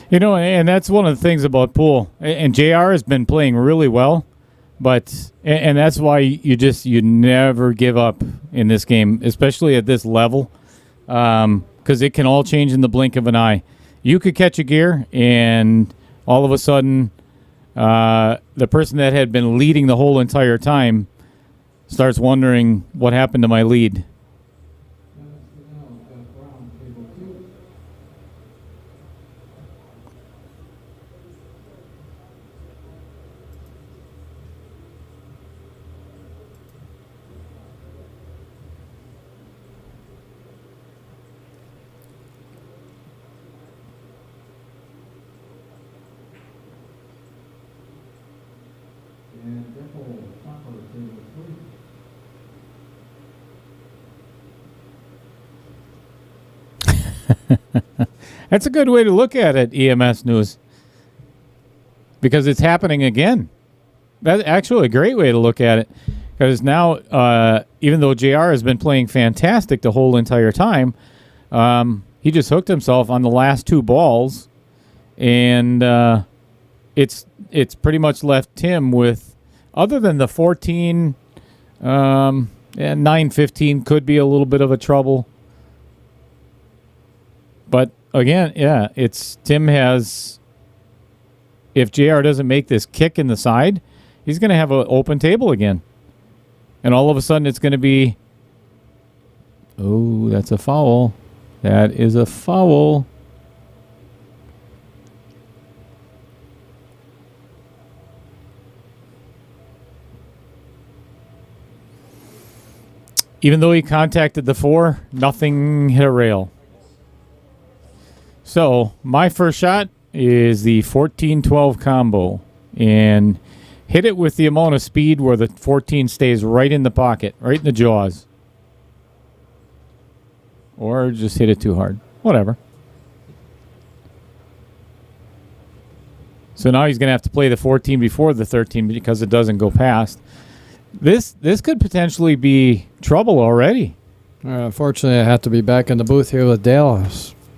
You know, and that's one of the things about pool. And JR has been playing really well, but and that's why you never give up in this game, especially at this level, because it can all change in the blink of an eye. You could catch a gear, and all of a sudden, the person that had been leading the whole entire time starts wondering what happened to my lead. That's a good way to look at it, EMS News, because it's happening again. That's actually a great way to look at it, because now, even though JR has been playing fantastic the whole entire time, he just hooked himself on the last 2 balls, and it's pretty much left Tim with, other than the 14, and 9-15 could be a little bit of a trouble. But again, yeah, it's Tim has, if JR doesn't make this kick in the side, he's going to have an open table again. And all of a sudden it's going to be, oh, that's a foul. That is a foul. Even though he contacted the 4, nothing hit a rail. So my first shot is the 14-12 combo, and hit it with the amount of speed where the 14 stays right in the pocket, right in the jaws. Or just hit it too hard. Whatever. So now he's going to have to play the 14 before the 13 because it doesn't go past. This could potentially be trouble already.
Unfortunately, I have to be back in the booth here with Dale.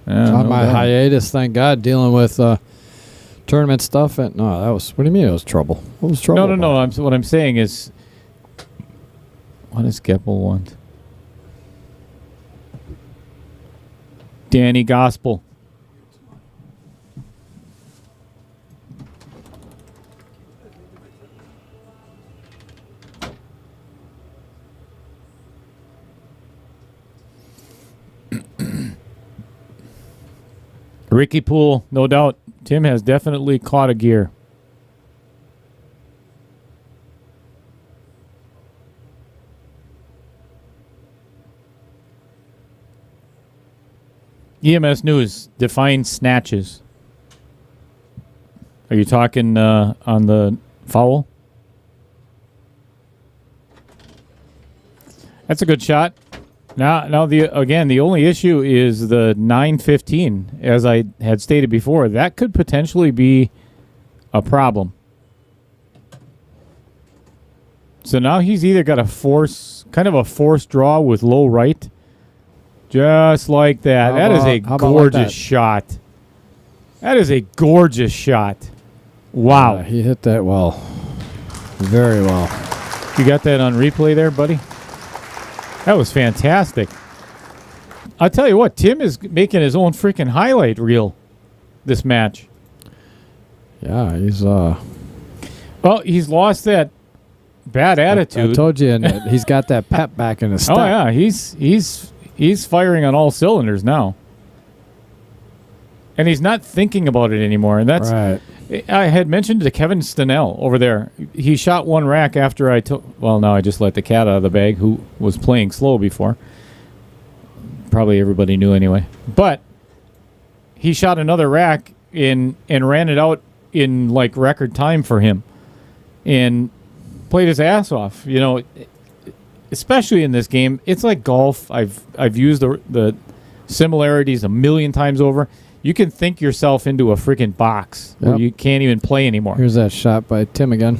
On my hiatus, thank God, dealing with tournament stuff. And no, that was, what do you mean it was trouble? What was trouble?
No. What I'm saying is, what does Geppel want? Danny Gospel. Ricky Poole, no doubt. Tim has definitely caught a gear. EMS News, define snatches. Are you talking on the foul? That's a good shot. Now the only issue is the 9-15, as I had stated before. That could potentially be a problem. So now he's either got a force draw with low right, just like that. That is a gorgeous shot. That is a gorgeous shot. Wow.
He hit that well. Very well.
You got that on replay there, buddy? That was fantastic. I'll tell you what, Tim is making his own freaking highlight reel this match.
Yeah, he's
well, he's lost that bad attitude.
I told you, and he's got that pep back in his step.
Oh yeah, he's firing on all cylinders now. And he's not thinking about it anymore. And that's
Right.
I had mentioned to Kevin Stenell over there. He shot one rack after I took. Well, now I just let the cat out of the bag, who was playing slow before. Probably everybody knew anyway. But he shot another rack and ran it out in like record time for him, and played his ass off. You know, especially in this game, it's like golf. I've used the similarities a million times over. You can think yourself into a freaking box where you can't even play anymore.
Here's that shot by Tim again.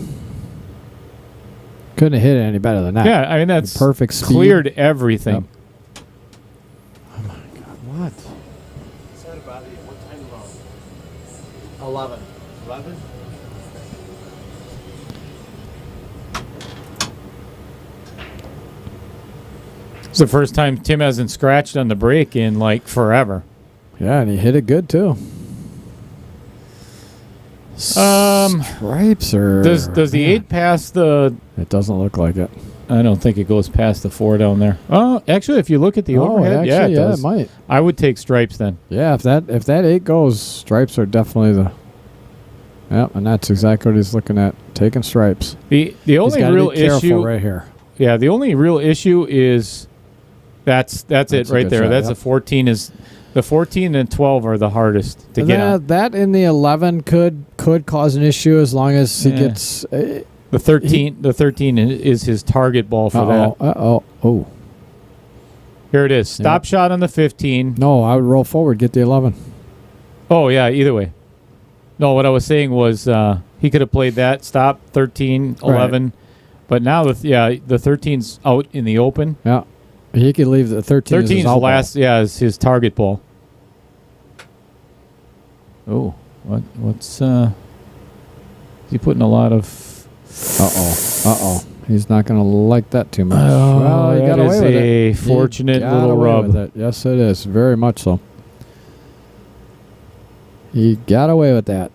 Couldn't have hit it any better than that.
Yeah, I mean, that's
The perfect speed.
cleared everything.
Yep.
Oh my God, what? Sorry about it. What time now? 11. 11?
It's the first time Tim hasn't scratched on the break in like forever.
Yeah, and he hit it good too. Stripes or
Does the 8 pass the...
It doesn't look like it.
I don't think it goes past the 4 down there. Oh, actually, if you look at the overhead,
actually,
it does.
it might.
I would take stripes then.
Yeah, if that 8 goes, stripes are definitely the. Yep, and that's exactly what he's looking at. Taking stripes.
The
He's
only
gotta
real
be careful
issue,
right here.
yeah, the only real issue is that's it
a
right
good
there.
shot,
That's
yep.
the 14 is the 14 and 12 are the hardest to get on.
That in the 11 could cause an issue as long as he gets.
The 13 is his target ball for that.
Oh.
Here it is. Stop shot on the 15.
No, I would roll forward, get the 11.
Oh yeah, either way. No, what I was saying was he could have played that stop 13, 11,
Right.
but now the 13's out in the open.
Yeah, he could leave the 13.
13's the last, is his target ball. Oh, what's is he putting a lot of?
He's not going to like that too much.
Oh,
well, he got
that
away
is
with
a
it.
fortunate
He got
little
away
rub.
with it. Yes, it is. Very much so. He got away with that.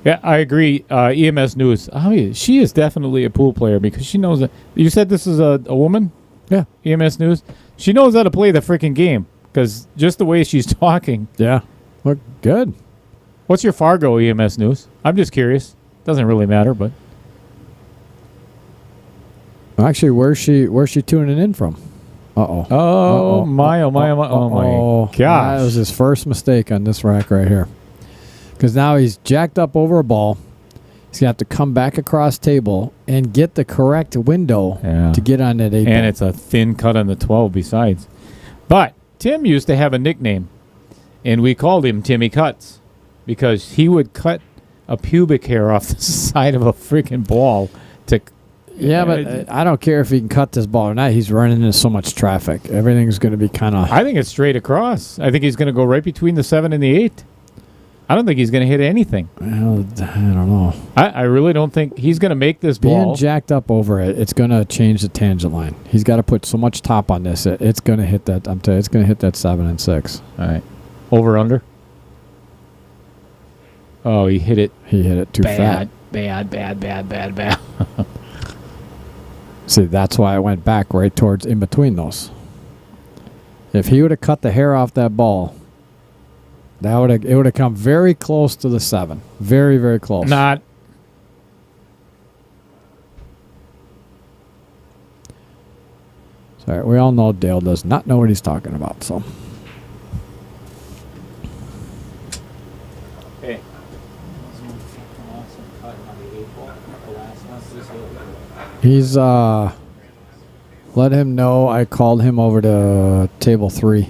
Yeah, I agree. EMS News. Oh, yeah, she is definitely a pool player because she knows that. You said this is a woman?
Yeah.
EMS News. She knows how to play the freaking game because just the way she's talking.
Yeah. Look good.
What's your Fargo EMS News? I'm just curious. Doesn't really matter, but.
Actually, where's she tuning in from?
Oh my gosh.
That was his first mistake on this rack right here. Because now he's jacked up over a ball. He's going to have to come back across table and get the correct window to get on that 8 ball.
And it's a thin cut on the 12 besides. But Tim used to have a nickname, and we called him Timmy Cuts because he would cut a pubic hair off the side of a freaking ball to...
Yeah, but I don't care if he can cut this ball or not. He's running into so much traffic. Everything's going to be kind of...
I think it's straight across. I think he's going to go right between the 7 and the 8. I don't think he's going to hit anything.
Well, I don't know.
I really don't think he's going to make this ball.
Being jacked up over it, it's going to change the tangent line. He's got to put so much top on this. It's going to hit that. I'm telling you, it's going to hit that 7 and 6.
All right. Over, under? Oh, he hit it.
He hit it too fat.
Bad.
See, that's why I went back right towards in between those. If he would have cut the hair off that ball, it would have come very close to the 7. Very, very close.
Not.
Sorry, we all know Dale does not know what he's talking about, so.
Hey.
He's, let him know I called him over to table 3.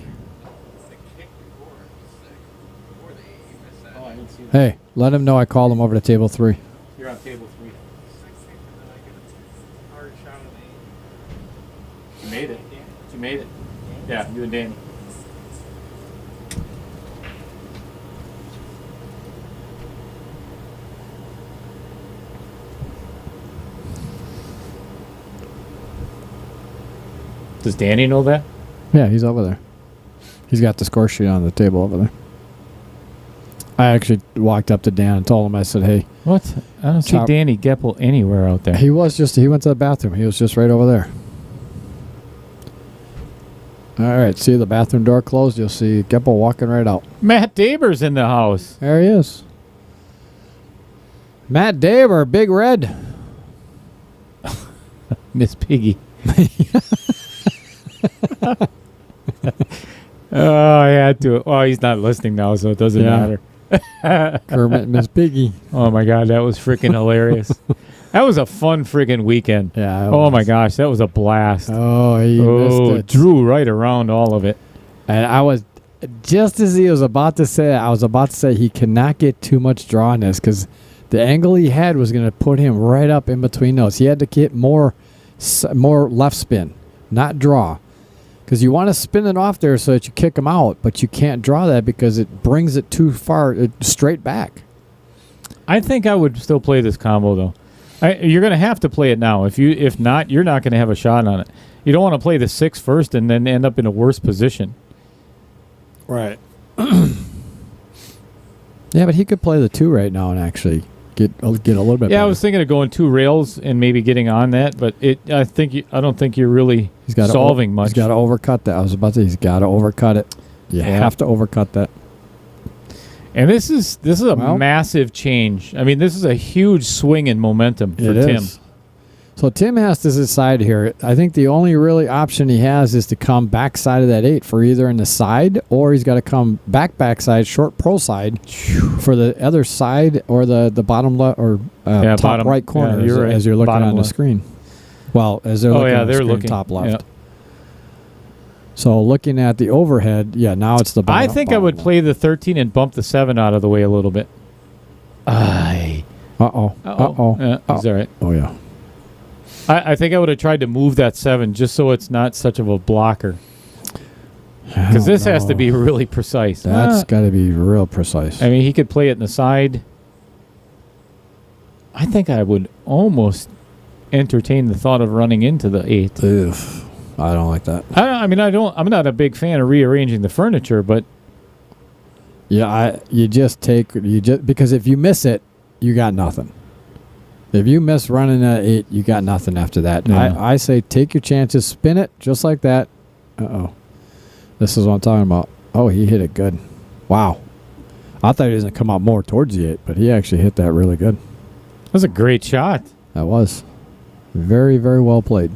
Hey, let him know I called him over to table 3.
You're on table 3. You made it. You made it. Yeah, you and Danny. Does Danny know that?
Yeah, he's over there. He's got the score sheet on the table over there. I actually walked up to Dan and told him, I said, hey.
What? I don't see Danny Geppel anywhere out there.
He went to the bathroom. He was just right over there. All right, see the bathroom door closed? You'll see Geppel walking right out.
Matt Daber's in the house.
There he is. Matt Daber, Big Red.
Miss Piggy. Oh, I had to. Oh, he's not listening now, so it doesn't matter.
Kermit and Miss Piggy.
Oh, my God. That was freaking hilarious. That was a fun freaking weekend.
Yeah.
Oh, my gosh. That was a blast.
Oh, he missed it.
Drew right around all of it.
And I was, just as he was about to say it, I was about to say he cannot get too much draw on this because the angle he had was going to put him right up in between those. He had to get more left spin, not draw. Because you want to spin it off there so that you kick him out, but you can't draw that because it brings it too far straight back.
I think I would still play this combo, though. You're going to have to play it now. If not, you're not going to have a shot on it. You don't want to play the 6 first and then end up in a worse position.
Right. Yeah, but he could play the 2 right now and actually get a little bit better.
I was thinking of going 2 rails and maybe getting on that, but I don't think you're really solving much.
He's got to overcut that. I was about to say he's got to overcut it. You have to overcut that.
And this is a massive change. I mean, this is a huge swing in momentum for Tim.
So Tim has to decide here. I think the only really option he has is to come backside of that 8 for either in the side, or he's got to come backside, short pro side for the other side or the bottom left or top bottom, right corner as you're looking on the screen. Well, as they're looking on the screen, top left.
Yeah.
So looking at the overhead, now it's the bottom.
I think I would play the 13 and bump the 7 out of the way a little bit.
Uh-oh.
Yeah, is that right?
Oh, yeah.
I think I would have tried to move that 7 just so it's not such of a blocker. Because this has to be really precise.
That's got to be real precise.
I mean, he could play it in the side. I think I would almost entertain the thought of running into the 8.
Ugh. I don't like that.
I'm not a big fan of rearranging the furniture, but
because if you miss it, you got nothing. If you miss running at 8, you got nothing after that. Yeah. I say take your chances, spin it just like that. Uh-oh. This is what I'm talking about. Oh, he hit it good. Wow. I thought he was going to come out more towards the 8, but he actually hit that really good.
That was a great shot.
That was. Very, very well played.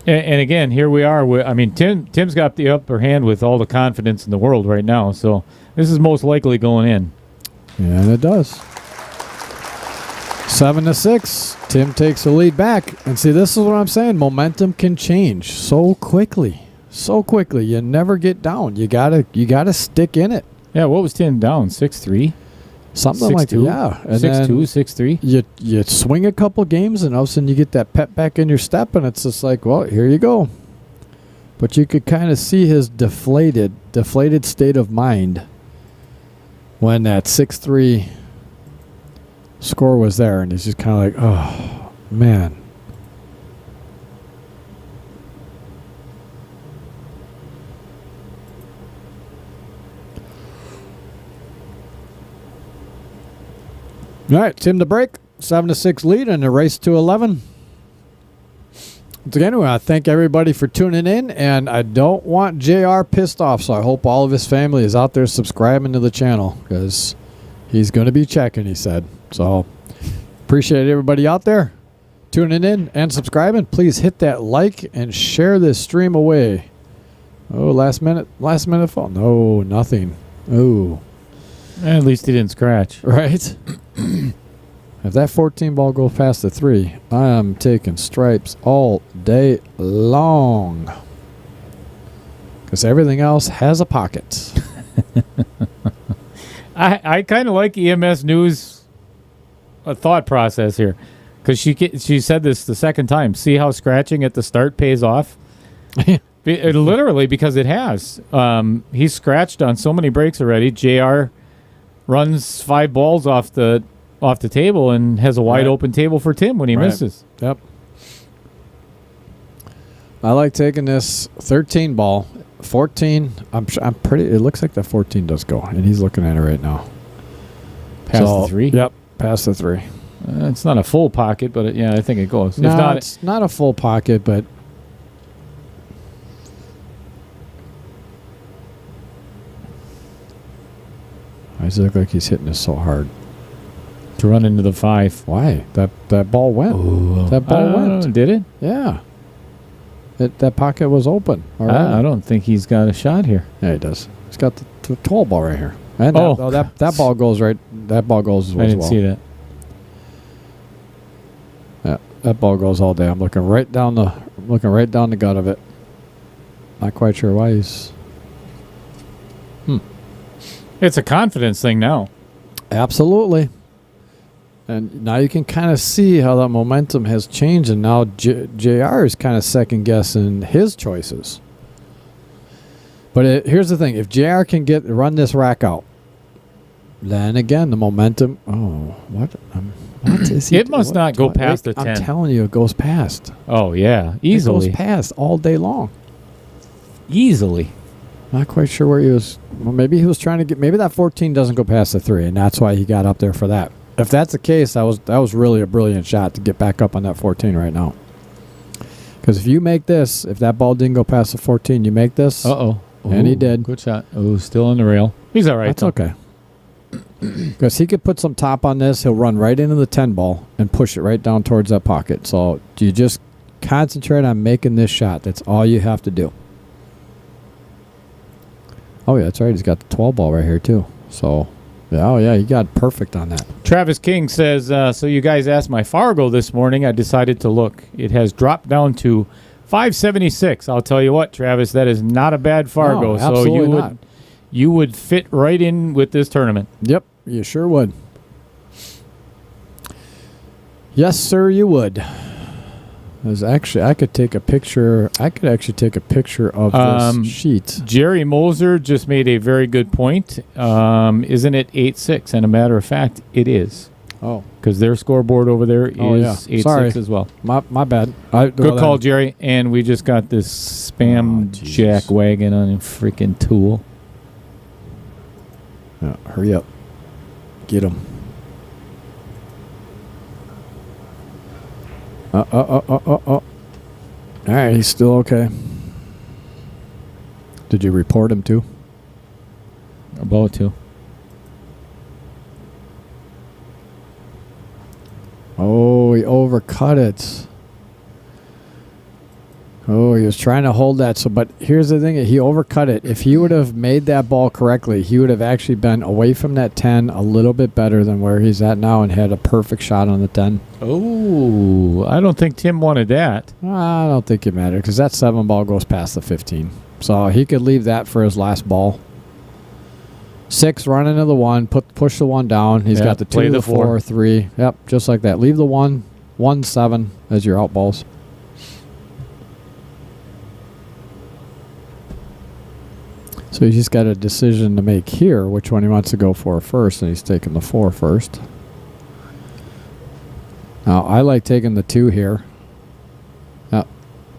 And again, here we are. Tim's got the upper hand with all the confidence in the world right now, so this is most likely going in.
Yeah, and it does. 7-6. Tim takes the lead back. And see, this is what I'm saying. Momentum can change so quickly. So quickly. You never get down. You gotta stick in it.
Yeah, what was Tim down? 6-3?
Something
6-2?
like that. Yeah.
6-2, 6-3?
You swing a couple games and all of a sudden you get that pep back in your step and it's just like, well, here you go. But you could kind of see his deflated state of mind when that 6-3 score was there, and he's just kind of like, oh, man. All right, Tim the break. 7-6 lead and a race to 11. Once again, I thank everybody for tuning in, and I don't want JR pissed off, so I hope all of his family is out there subscribing to the channel because he's going to be checking, he said. So appreciate everybody out there tuning in and subscribing. Please hit that like and share this stream away. Oh, last minute fall. No, nothing. Oh.
At least he didn't scratch.
Right? If that 14 ball goes past the 3, I am taking stripes all day long. Because everything else has a pocket.
I kind of like EMS News thought process here. Because she said this the second time. See how scratching at the start pays off? Literally, because it has. He's scratched on so many breaks already. JR runs 5 balls off the table and has a wide open table for Tim when he misses.
Yep. I like taking this 13 ball 14. I'm pretty. It looks like the 14 does go, and he's looking at it right now.
Past the 3?
Yep, past the 3.
It's not a full pocket, but I think it goes.
No,
if not,
it's not a full pocket, but why does it look like he's hitting this so hard?
to run into the 5.
Why? That ball went.
Ooh.
That ball went.
Did it?
Yeah. That pocket was open.
I don't think he's got a shot here.
Yeah, he does. He's got the 12 ball right here. And
Oh.
that ball goes right. That ball goes as well.
I didn't see that.
Yeah, that ball goes all day. I'm looking right down the gut of it. Not quite sure why he's.
It's a confidence thing now.
Absolutely. And now you can kind of see how that momentum has changed, and now JR is kind of second guessing his choices. But here's the thing: if JR can run this rack out, then again the momentum. Oh, what? What is he?
It must not go past the 10.
I'm telling you, it goes past.
Oh yeah, easily.
It goes past all day long.
Easily.
Not quite sure where he was. Well, maybe he was trying to get. Maybe that 14 doesn't go past the 3, and that's why he got up there for that. If that's the case, that was really a brilliant shot to get back up on that 14 right now. Because if you make this, if that ball didn't go past the 14, you make this.
Uh-oh.
And he did.
Good shot. Oh, still on the rail. He's all right.
That's okay. Because he could put some top on this. He'll run right into the 10 ball and push it right down towards that pocket. So you just concentrate on making this shot. That's all you have to do. Oh, yeah, that's right. He's got the 12 ball right here, too. So, yeah, oh, yeah, he got perfect on that.
Travis King says, so you guys asked my Fargo this morning. I decided to look. It has dropped down to 576. I'll tell you what, Travis, that is not a bad Fargo.
No, absolutely
so
not.
You would fit right in with this tournament.
Yep, you sure would. Yes, sir, you would. I could take a picture. I could actually take a picture of this sheet.
Jerry Moser just made a very good point. Isn't it 8-6? And a matter of fact, it is.
Oh.
Because their scoreboard over there is 8-6 as well.
My bad.
Good call, Jerry. And we just got this spam jack wagon on a freaking tool.
Yeah, hurry up. Get him. All right, he's still okay. Did you report him too?
About to.
Oh, he overcut it. Oh, he was trying to hold that. But here's the thing. He overcut it. If he would have made that ball correctly, he would have actually been away from that 10 a little bit better than where he's at now and had a perfect shot on the 10.
Oh, I don't think Tim wanted that.
I don't think it mattered because that 7 ball goes past the 15. So he could leave that for his last ball. 6, run into the 1, push the 1 down. He's got the 2, the 4, 3. Yep, just like that. Leave the 1, 1, 7 as your out balls. So he's just got a decision to make here, which one he wants to go for first, and he's taking the 4 first. Now, I like taking the 2 here.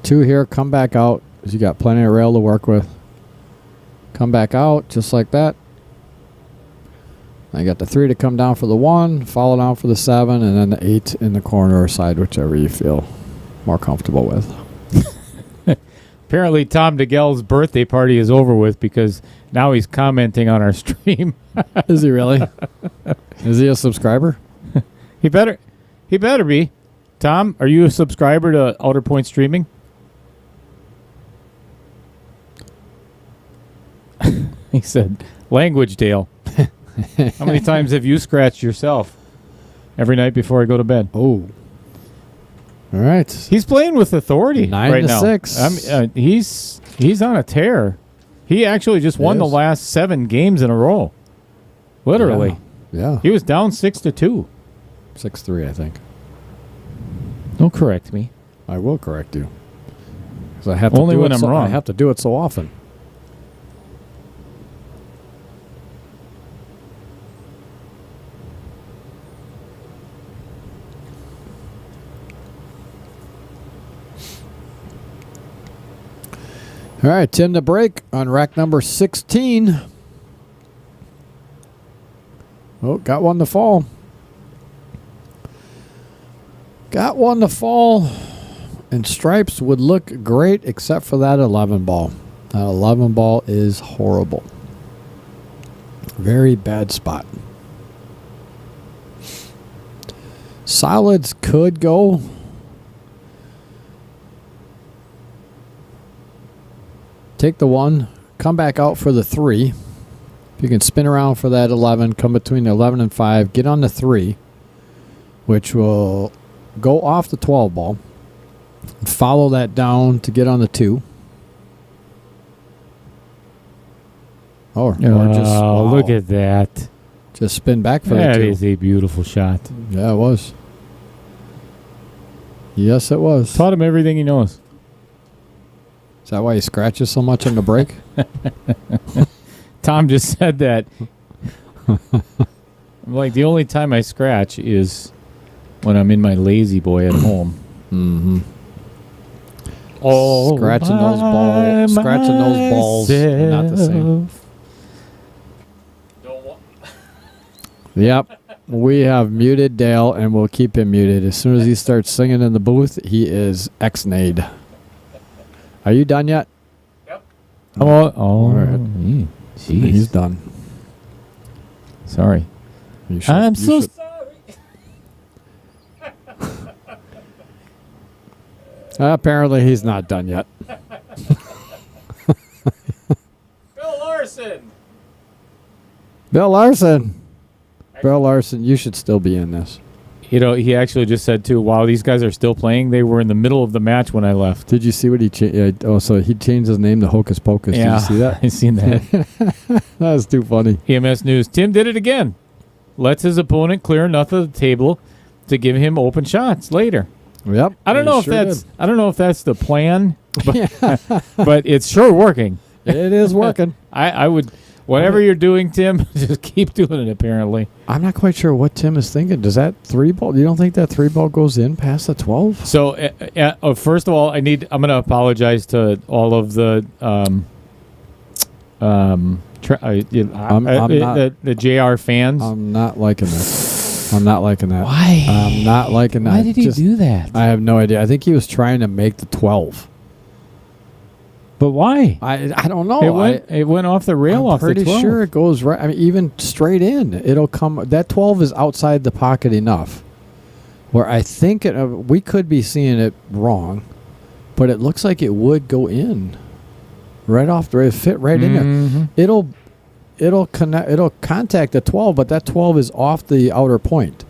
2 here, come back out, because you got plenty of rail to work with. Come back out, just like that. I got the 3 to come down for the 1, follow down for the 7, and then the 8 in the corner or side, whichever you feel more comfortable with.
Apparently, Tom DeGell's birthday party is over with because now he's commenting on our stream.
Is he really? Is he a subscriber?
He better be. Tom, are you a subscriber to Outer Point Streaming? He said, language, Dale. How many times have you scratched yourself every night before I go to bed?
Oh. All right.
He's playing with authority
9
right
to
now.
6.
He's on a tear. He actually just won the last 7 games in a row. Literally.
Yeah.
He was down 6-2.
6-3, I think.
Don't correct me.
I will correct you. 'Cause I have to
Only
do
when
it
I'm
so,
wrong.
I have to do it so often. All right, Tim to break on rack number 16. Oh, got one to fall. Got one to fall. And stripes would look great except for that 11 ball. That 11 ball is horrible. Very bad spot. Solids could go. Take the 1, come back out for the 3. If you can spin around for that 11, come between the 11 and 5, get on the 3, which will go off the 12 ball. Follow that down to get on the 2. Or just wow.
Look at that.
Just spin back for the 2.
That is a beautiful shot.
Yeah, it was. Yes, it was.
Taught him everything he knows.
Is that why he scratches so much on the break?
Tom just said that. Like, the only time I scratch is when I'm in my lazy boy at home.
Mm-hmm.
Oh,
scratching those balls, not the same. Yep, we have muted Dale, and we'll keep him muted. As soon as he starts singing in the booth, he is X-nayed. Are you done yet?
Yep. Oh, all right.
Jeez. He's done.
Sorry. I'm so sorry.
Apparently, he's not done yet.
Bill Larson.
Bill Larson. Bill Larson, you should still be in this.
You know, he actually just said, too, wow, these guys are still playing. They were in the middle of the match when I left.
Did you see what he changed? So he changed his name to Hocus Pocus.
Yeah,
did you see that?
I seen that.
That was too funny.
EMS News. Tim did it again. Lets his opponent clear enough of the table to give him open shots later.
Yep.
I don't know if that's the plan, but it's sure working.
It is working.
I would. Whatever you're doing, Tim, just keep doing it, apparently.
I'm not quite sure what Tim is thinking. Does that 3 ball, you don't think that 3 ball goes in past the 12?
So, first of all, I'm going to apologize to all of the the JR fans.
I'm not liking that. I'm not liking that.
Why?
I'm not liking that.
Why did he do that?
I have no idea. I think he was trying to make the 12.
But why?
I don't know.
It went off the rail off the 12.
I'm pretty sure it goes right. I mean, even straight in, it'll come. That 12 is outside the pocket enough where I think we could be seeing it wrong, but it looks like it would go in right off the fit right in there. It'll connect. It'll contact the 12, but that 12 is off the outer point,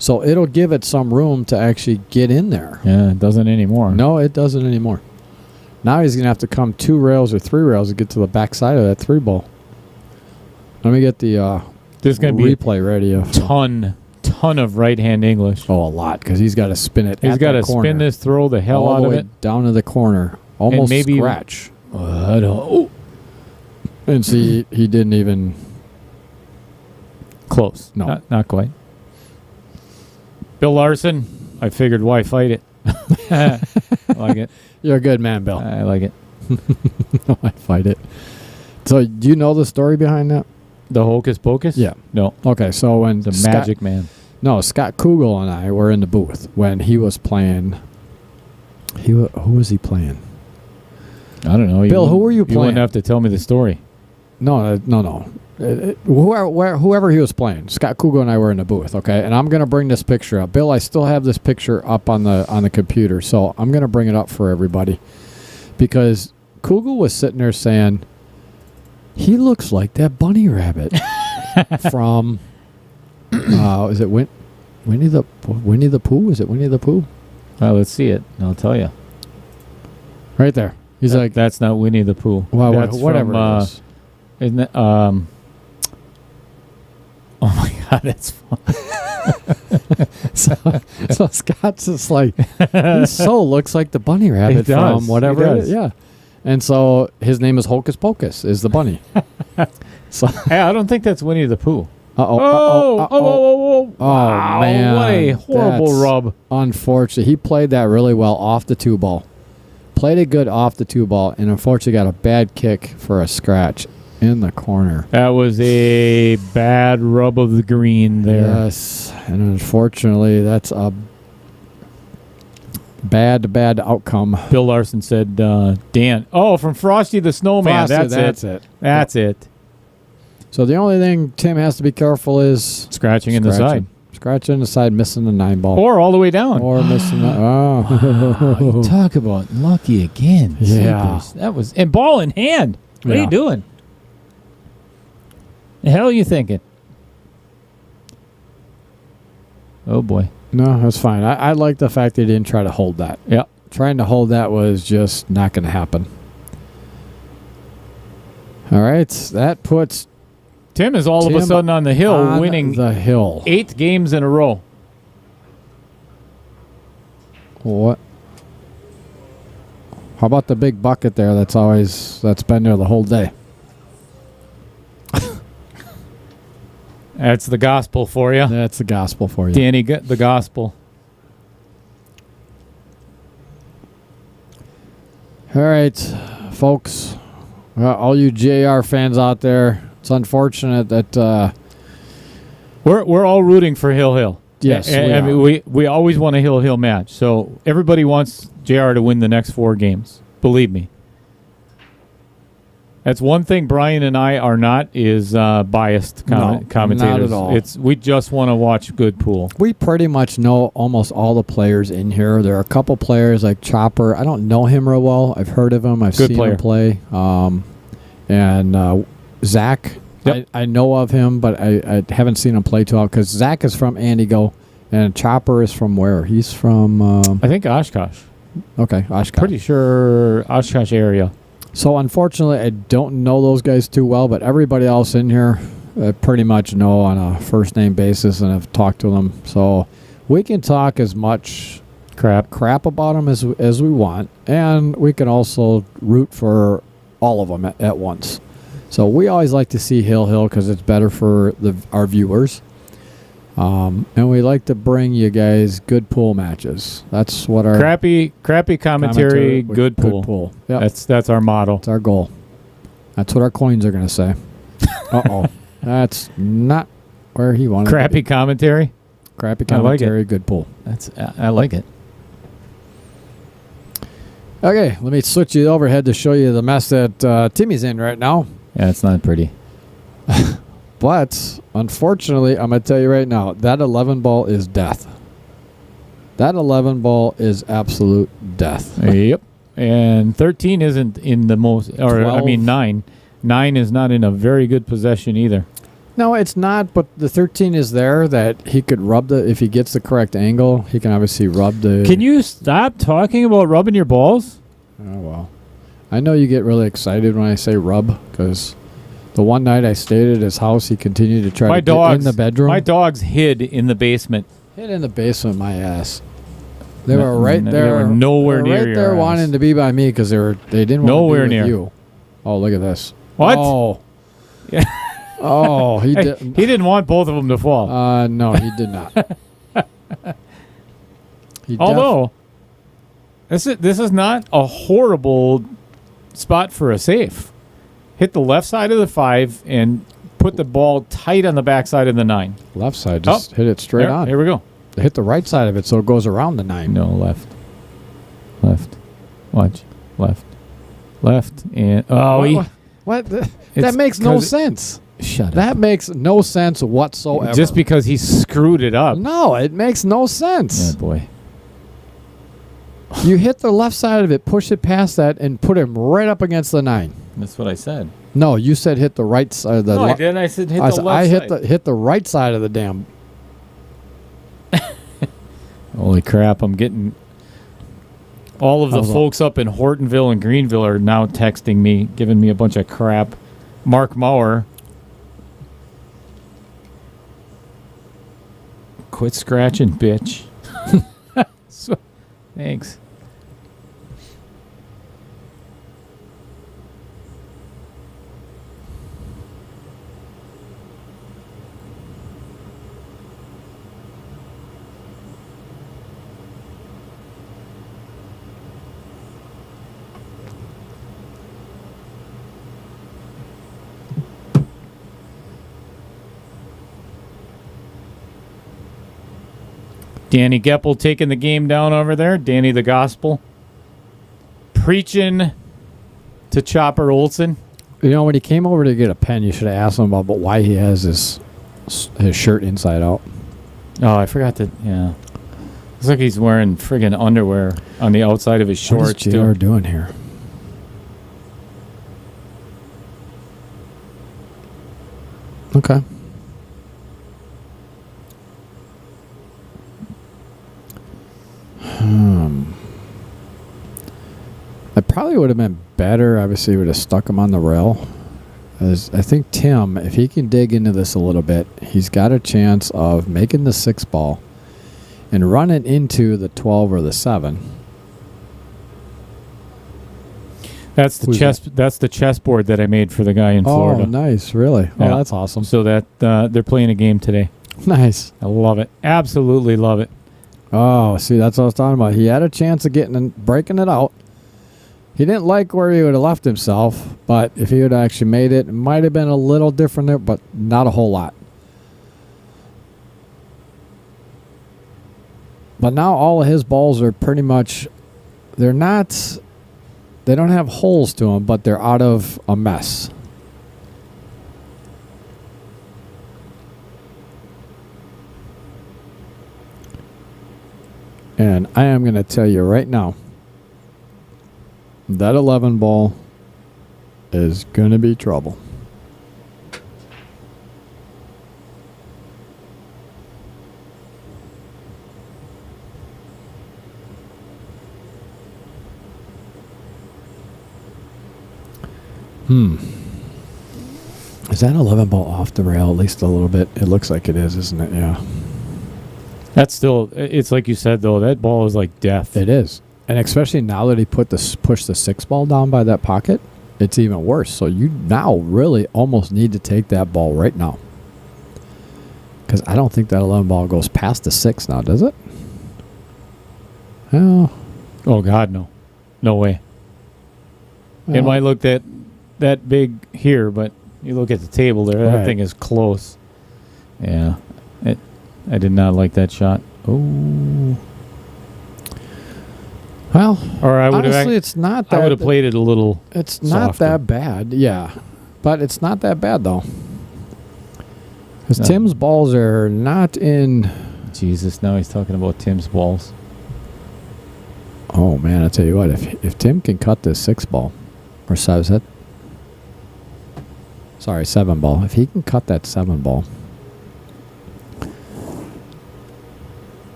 so it'll give it some room to actually get in there.
Yeah, it doesn't anymore.
No, it doesn't anymore. Now he's going to have to come 2 rails or 3 rails to get to the back side of that 3 ball. Let me get the
There's going to be
replay ready.
Ton of right-hand English.
Oh, a lot, because he's got to spin it.
He's got to spin this, throw the hell
all
out
the
of
way
it.
Down to the corner. Almost
maybe
scratch. And see, he didn't even...
Close.
No.
Not quite. Bill Larson, I figured why fight it. I like it.
You're a good man, Bill.
I like it.
No, I fight it. So, do you know the story behind that?
The Hocus Pocus?
Yeah.
No.
Okay, so when
the Magic Man.
No, Scott Kugel and I were in the booth when he was playing. Who was he playing?
I don't know.
Bill, who were you playing?
You wouldn't have to tell me the story.
No. Whoever he was playing, Scott Kugel and I were in the booth, okay? And I'm going to bring this picture up. Bill, I still have this picture up on the computer, so I'm going to bring it up for everybody. Because Kugel was sitting there saying, he looks like that bunny rabbit from, is it Winnie the Pooh? Is it Winnie the Pooh?
Well, let's see it. I'll tell you.
Right there. He's like,
that's not Winnie the Pooh.
Well,
that's
whatever
from,
it is.
Isn't it? Oh my God, that's fun.
so Scott's just like, he so looks like the bunny rabbit from whatever it is. Yeah. And so his name is Hocus Pocus, is the bunny. So
hey, I don't think that's Winnie the Pooh.
Oh,
wow,
man.
What a horrible rub.
Unfortunate. He played that really well off the 2 ball. Played it good off the 2-ball, and unfortunately got a bad kick for a scratch in the corner.
That was a bad rub of the green there.
Yes, and unfortunately, that's a bad outcome.
Bill Larson said, Dan. Oh, from Frosty the Snowman.
Frosty,
That's it. That's it.
So the only thing Tim has to be careful is
Scratching in the side.
Scratching in the side, missing the 9-ball.
Or all the way down.
Or missing the...
Oh, talk about lucky again.
Yeah.
Jeepers. That was... And ball in hand. What are
Yeah.
you doing? The hell are you thinking? Oh, boy.
No, that's fine. I like the fact they didn't try to hold that.
Yeah.
Trying to hold that was just not going to happen. All right. That puts
Tim is all of a
Tim
sudden on the hill,
on
winning
the hill.
8 games in a row.
What? How about the big bucket there that's been there the whole day?
That's the gospel for you.
That's the gospel for you.
Danny, get the gospel.
All right, folks. All you JR fans out there, it's unfortunate that...
We're all rooting for Hill.
Yes,
I mean, we always want a Hill match. So everybody wants JR to win the next 4 games. Believe me. That's one thing Brian and I are not is biased commentators.
Not at all.
We just want to watch good pool.
We pretty much know almost all the players in here. There are a couple players like Chopper. I don't know him real well. I've heard of him. I've
Good
seen
player.
him play. And Zach,
Yep.
I know of him, but I haven't seen him play too well because Zach is from Antigo and Chopper is from where? He's from...
I think Oshkosh.
okay, Oshkosh.
Pretty sure Oshkosh area.
So, unfortunately, I don't know those guys too well, but everybody else in here I pretty much know on a first-name basis and have talked to them. So, we can talk as much crap about them as we want, and we can also root for all of them at once. So, we always like to see Hill because it's better for our viewers. And we like to bring you guys good pool matches. That's what our...
Crappy commentary, good pool.
Yep.
That's our motto.
That's our goal. That's what our coins are going to say. Uh-oh. That's not where he wanted
Crappy
to be.
commentary.
Crappy
I like it.
commentary, good pool.
I like it.
Okay, let me switch you overhead to show you the mess that Timmy's in right now.
Yeah, it's not pretty.
But, unfortunately, I'm going to tell you right now, that 11 ball is death. That 11 ball is absolute death.
Yep. And 13 isn't in the most, or
12.
I mean 9. 9 is not in a very good possession either.
No, it's not, but the 13 is there that he could rub if he gets the correct angle, he can obviously rub the...
Can you stop talking about rubbing your balls?
Oh, well. I know you get really excited when I say rub, because the one night I stayed at his house, he continued to try to get in the bedroom.
My dogs hid in the basement.
Hid in the basement, my ass. They were right there.
They were nowhere near
right
your
there
ass.
wanting to be by me because they didn't want
Nowhere
to be
near.
with you. Oh, look at this.
What?
Oh.
Yeah.
Oh, he
Hey,
did.
he didn't want both of them to fall.
No, he did not.
Although, this is not a horrible spot for a safe. Hit the left side of the 5 and put the ball tight on the back side of the 9.
Left side, just hit it straight on.
Here we go.
Hit the right side of it so it goes around the 9.
No, left. Left. Watch. Left. Left. And
What? That makes no sense.
Shut up.
That makes no sense whatsoever.
Just because he screwed it up.
No, it makes no sense.
Oh, boy.
You hit the left side of it, push it past that, and put him right up against the 9.
That's what I said.
No, you said hit the right side of the...
No, I didn't. I said hit the left
I
side.
hit the right side of the damn...
Holy crap, I'm getting... All of the folks up in Hortonville and Greenville are now texting me, giving me a bunch of crap. Mark Maurer. Quit scratching, bitch. Thanks. Danny Geppel taking the game down over there. Danny the Gospel. Preaching to Chopper Olson.
You know, when he came over to get a pen, you should have asked him about why he has his shirt inside out.
Oh, I forgot to, yeah. Looks like he's wearing friggin' underwear on the outside of his shorts.
What is JR doing here? Okay. I probably would have been better, obviously, would have stuck him on the rail. As I think Tim, if he can dig into this a little bit, he's got a chance of making the 6 ball and run it into the 12 or the 7.
That's the chessboard that I made for the guy in Florida.
Oh, nice, really?
Yeah.
Oh, that's awesome.
So that they're playing a game today.
Nice.
I love it. Absolutely love it.
Oh, see, that's what I was talking about. He had a chance of breaking it out. He didn't like where he would have left himself, but if he would have actually made it, it might have been a little different there, but not a whole lot. But now all of his balls are pretty much, they don't have holes to them, but they're out of a mess. And I am going to tell you right now, that 11 ball is going to be trouble. Is that 11 ball off the rail at least a little bit? It looks like it is, isn't it? Yeah.
That's still, it's like you said, though, that ball is like death.
It is. And especially now that he pushed the 6 ball down by that pocket, it's even worse. So you now really almost need to take that ball right now. Because I don't think that 11 ball goes past the 6 now, does it? Well,
oh, God, no. No way. It might look that big here, but you look at the table there, that thing is close. Yeah. I did not like that shot. Oh.
Well,
or I would
honestly, it's not that.
I would have played it a little.
It's not
softer.
that bad, yeah, but it's not that bad though. Because Tim's balls are not in.
Jesus, now he's talking about Tim's balls.
Oh man, I tell you what, if Tim can cut this 6 ball, or 7 ball, if he can cut that 7 ball.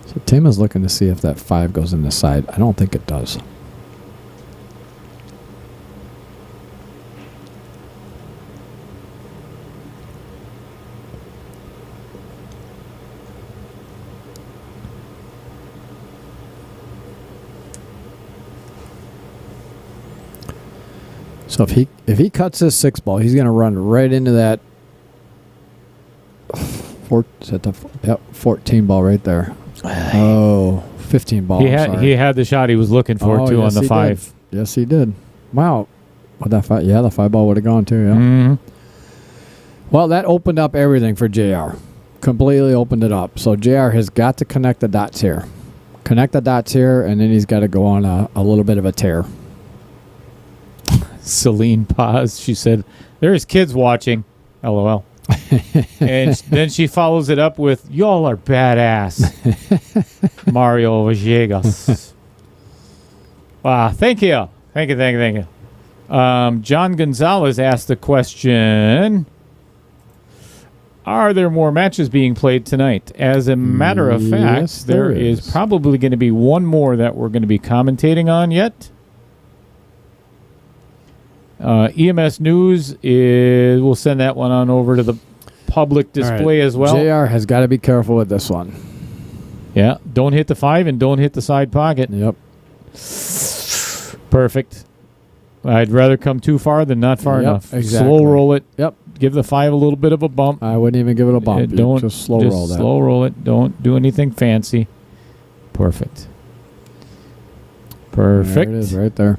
So Tim is looking to see if that 5 goes in the side. I don't think it does. So if he cuts this 6 ball, he's going to run right into that 14 ball right there. Oh, 15 ball.
He had the shot he was looking for too on the 5.
Did. Yes, he did. Wow. What that 5? Yeah, the 5 ball would have gone too. Yeah.
Mm-hmm.
Well, that opened up everything for JR. Completely opened it up. So JR has got to connect the dots here. Connect the dots here, and then he's got to go on a little bit of a tear.
Celine paused. She said, "There's kids watching." LOL. And then she follows it up with, "Y'all are badass." Mario Villegas. Wow, thank you. Thank you. John Gonzalez asked the question, are there more matches being played tonight? As a matter of fact,
yes,
there is probably going to be one more that we're going to be commentating on yet. EMS News we'll send that one on over to the public display as well.
JR has got to be careful with this one.
Yeah, don't hit the 5 and don't hit the side pocket.
Yep.
Perfect. I'd rather come too far than not far enough.
Exactly.
Slow roll it.
Yep.
Give the 5 a little bit of a bump.
I wouldn't even give it a bump.
Don't
just slow roll that.
Slow roll it. Don't do anything fancy. Perfect.
There it is right there.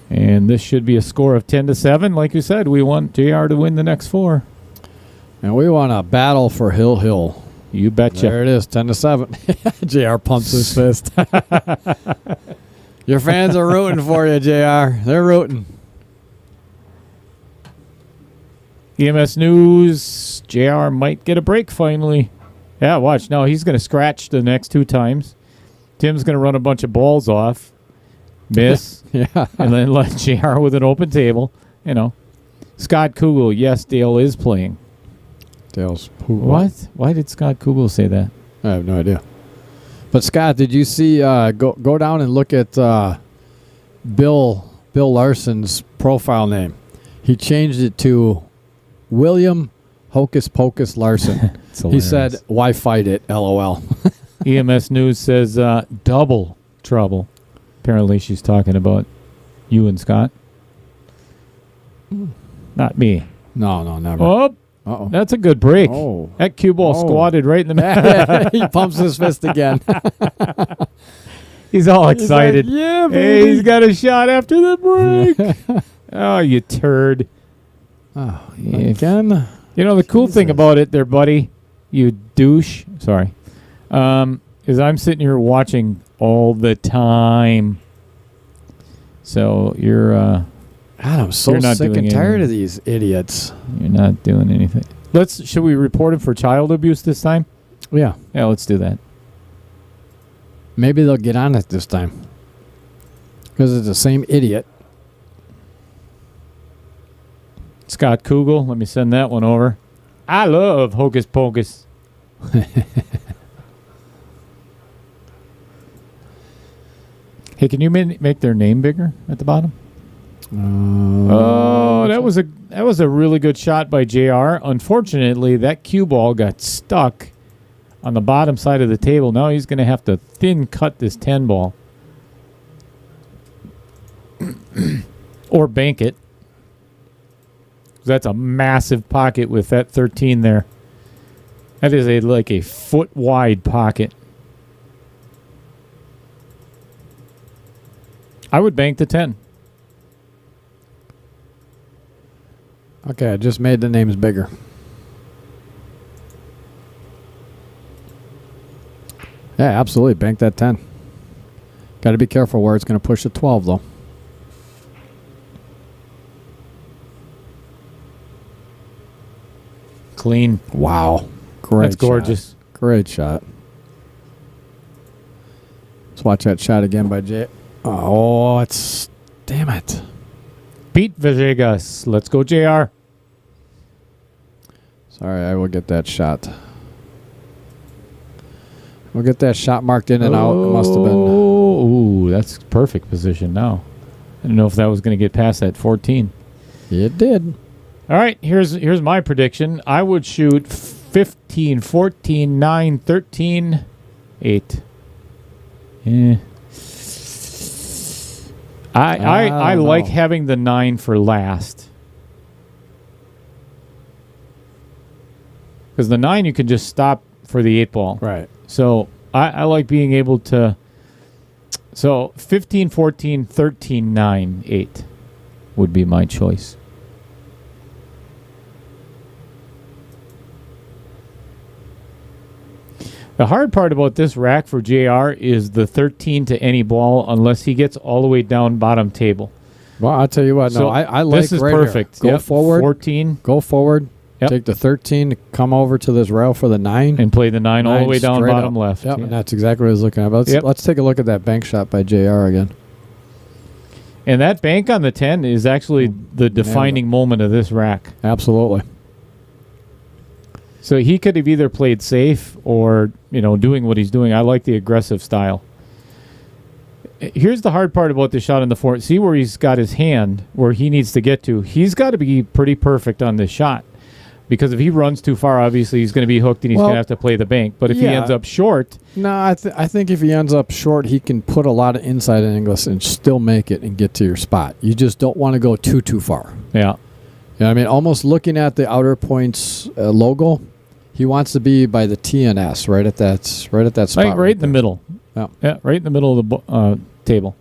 And this should be a score of 10-7. Like you said, we want JR to win the next 4.
And we want a battle for Hill.
You betcha.
There it is, 10-7. JR pumps his fist. Your fans are rooting for you, JR. They're rooting.
EMS News, JR might get a break finally. Yeah, watch. Now he's going to scratch the next 2 times. Tim's going to run a bunch of balls off, miss,
Yeah.
and then let JR with an open table. You know. Scott Kugel, yes, Dale is playing.
Dale's
What? Why did Scott Kugel say that?
I have no idea. But Scott, did you see? Go down and look at Bill Larson's profile name. He changed it to William Hocus Pocus Larson. He said, "Why fight it?" LOL.
EMS News says double trouble. Apparently, she's talking about you and Scott. Not me.
No, never.
Oh,
Uh-oh.
that's a good break.
Oh.
That cue ball
Oh.
squatted right in the middle.
He pumps his fist again.
He's all excited.
He's like, yeah,
Hey,
baby.
he's got a shot after the break. Oh, you turd.
Oh,
Yeah.
again.
You know, the cool thing
Jesus.
about it there, buddy, you douche, sorry, is I'm sitting here watching all the time. So you're
God, I'm so
You're not
sick
doing
and tired
anything.
of these idiots.
not doing anything. Should we report him for child abuse this time?
Yeah.
Yeah, let's do that.
Maybe they'll get on it this time. Because it's the same idiot.
Scott Kugel, let me send that one over. I love Hocus Pocus. Hey, can you make their name bigger at the bottom? Oh, that was a really good shot by JR. Unfortunately, that cue ball got stuck on the bottom side of the table. Now he's going to have to thin cut this 10 ball. Or bank it. That's a massive pocket with that 13 there. That is like a foot wide pocket. I would bank the 10.
Okay, I just made the names bigger. Yeah, absolutely. Bank that 10. Got to be careful where it's going to push the 12, though.
Clean.
Wow. Great
That's gorgeous.
shot. Great shot. Let's watch that shot again by Jay. Oh, it's... Damn it.
Beat Villegas. Let's go, JR.
Sorry, I will get that shot. We'll get that shot marked in and out. It must have been...
Oh, that's perfect position now. I don't know if that was going to get past that 14.
It did.
All right, here's my prediction. I would shoot 15, 14, 9, 13, 8. Yeah. I
don't
like
know.
having the 9 for last. Because the 9 you can just stop for the 8 ball.
Right.
So I like being able to... So 15, 14, 13, 9, 8 would be my choice. The hard part about this rack for JR is the 13 to any ball unless he gets all the way down bottom table.
Well, I'll tell you what.
So
No, I like
this is
right
perfect.
Here. Go
Yep,
forward.
14.
Go forward.
Yep.
Take the 13, come over to this rail for the 9.
And play the 9 all the way down
straight
bottom
up.
left.
Yep,
Yeah.
and that's exactly what I was looking at. But let's,
Yep.
let's take a look at that bank shot by JR again.
And that bank on the 10 is actually the defining moment of this rack.
Absolutely.
So he could have either played safe or, doing what he's doing. I like the aggressive style. Here's the hard part about the shot on the 4. See where he's got his hand, where he needs to get to. He's got to be pretty perfect on this shot. Because if he runs too far, obviously he's going to be hooked and he's going to have to play the bank. But if he
yeah.
ends up short...
No, I think if he ends up short, he can put a lot of inside angles and still make it and get to your spot. You just don't want to go too far.
Yeah.
Yeah, I mean, almost looking at the outer points logo, he wants to be by the TNS, right at that spot.
Like right in the middle.
Yeah.
Right in the middle of the table.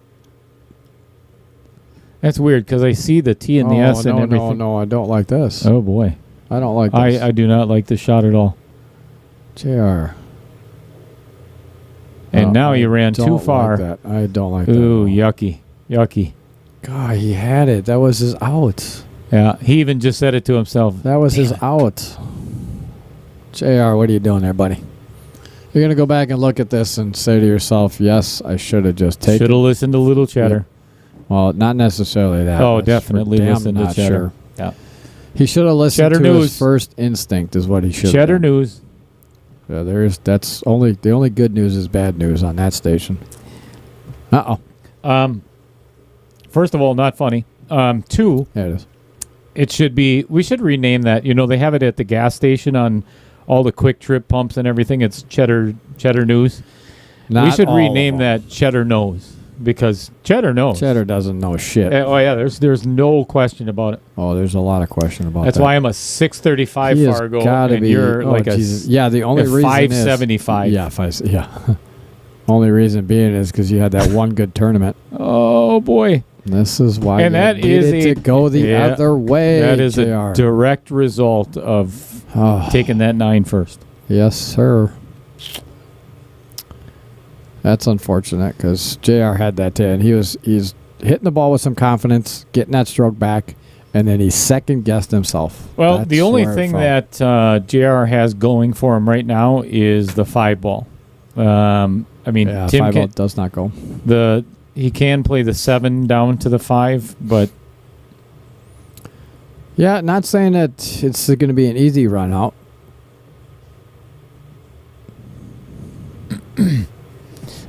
That's weird because I see the T and the S and everything.
No, I don't like this.
Oh, boy.
I don't like this.
I do not like this shot at all.
JR.
And now you ran too far.
Like that. I don't like
Ooh,
that.
yucky.
God, he had it. That was his out.
Yeah, he even just said it to himself.
That was his out. JR, what are you doing there, buddy? You're going to go back and look at this and say to yourself, yes, I should have just taken it.
Should have listened to Little Cheddar.
Yeah. Well, not necessarily that.
Oh, definitely listen to Cheddar.
Sure.
Yeah.
He should have listened
Cheddar
to
News.
his first instinct is what he should have
Cheddar
done.
News.
Yeah, the only good news is bad news on that station.
First of all, not funny. Two,
Yeah, it is.
it should be. We should rename that. You know, they have it at the gas station on all the Quick Trip pumps and everything. It's Cheddar News. We
Not
should
all
rename
of them.
that Cheddar Knows because Cheddar knows.
Cheddar doesn't know shit.
Oh yeah, there's no question about it.
Oh, there's a lot of question about
That's
that.
why I'm a 635
He has
Fargo,
gotta
and
be,
you're like
Jesus. Yeah, the only
a
reason
575.
is... Yeah. Only reason being is because you had that one good tournament.
Oh boy,
This is why
And
you
that
needed
is
to go the other way.
that is
JR.
a direct result of
Oh,
taking that 9 first.
yes, sir. That's unfortunate because JR had that 10. He's hitting the ball with some confidence, getting that stroke back, and then he second guessed himself.
Well,
That's
the only
where it
thing
fell.
that JR has going for him right now is the 5 ball. I mean,
Yeah,
Tim
5 does not go.
he can play the 7 down to the 5, but
Yeah, not saying that it's going to be an easy run out.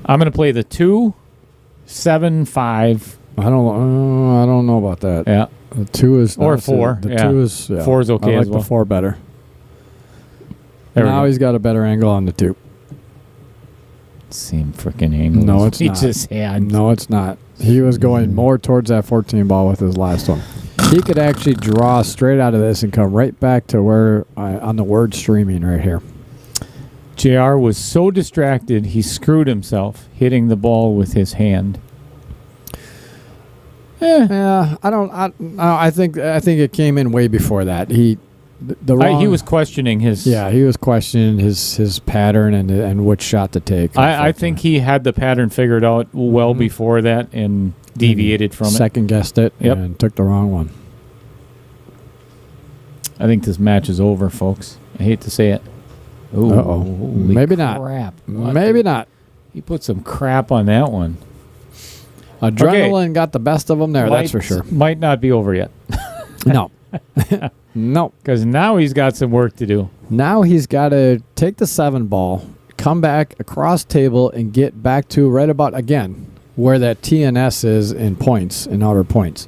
I'm going to play the 2, 7, 5.
I don't know about that.
Yeah,
The 2 is
Or
not-
4,
The
yeah.
2 is
4 is okay
I like
as well.
the 4 better.
There we
Now
go.
he's got a better angle on the 2.
Same freaking angle.
No,
as
it's
he
not.
just had.
No, it's not. He was going more towards that 14 ball with his last one. He could actually draw straight out of this and come right back to where on the word streaming right here.
JR was so distracted he screwed himself hitting the ball with his hand.
Yeah, I think it came in way before that. He
was questioning his.
Yeah, he was questioning his pattern and which shot to take.
I think he had the pattern figured out well before that and deviated from it.
Second guessed it
Yep.
and took the wrong one.
I think this match is over, folks. I hate to say it. Ooh,
Uh-oh.
holy
Maybe not.
crap. What
Maybe
the-
not.
He put some crap on that one.
Adrenaline got the best of him there, that's for sure.
Might not be over yet.
No. No.
Because now he's got some work to do.
Now he's got to take the 7 ball, come back across table, and get back to right about, again, where that TNS is in points, in outer points.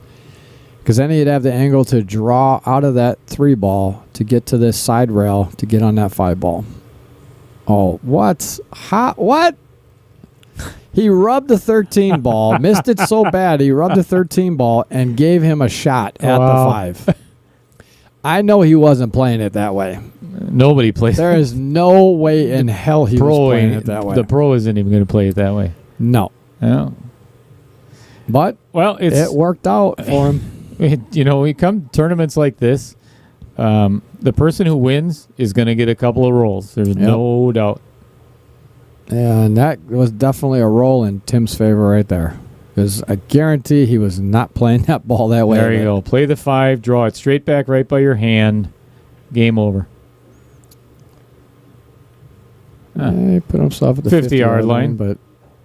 Because then he'd have the angle to draw out of that 3 ball to get to this side rail to get on that 5 ball. Oh, what? What? He rubbed the 13 ball, missed it so bad, he rubbed the 13 ball and gave him a shot at
Wow.
the 5. I know he wasn't playing it that way.
Nobody plays.
There is no way in hell he was playing it that way.
The pro isn't even going to play it that way.
No.
Yeah.
But
Well,
it worked out for him.
We come to tournaments like this. The person who wins is going to get a couple of rolls. There's no doubt.
And that was definitely a roll in Tim's favor right there. Because I guarantee he was not playing that ball that way.
There you go. Play the 5, draw it straight back right by your hand. Game over.
He put himself at the
50-yard line.
But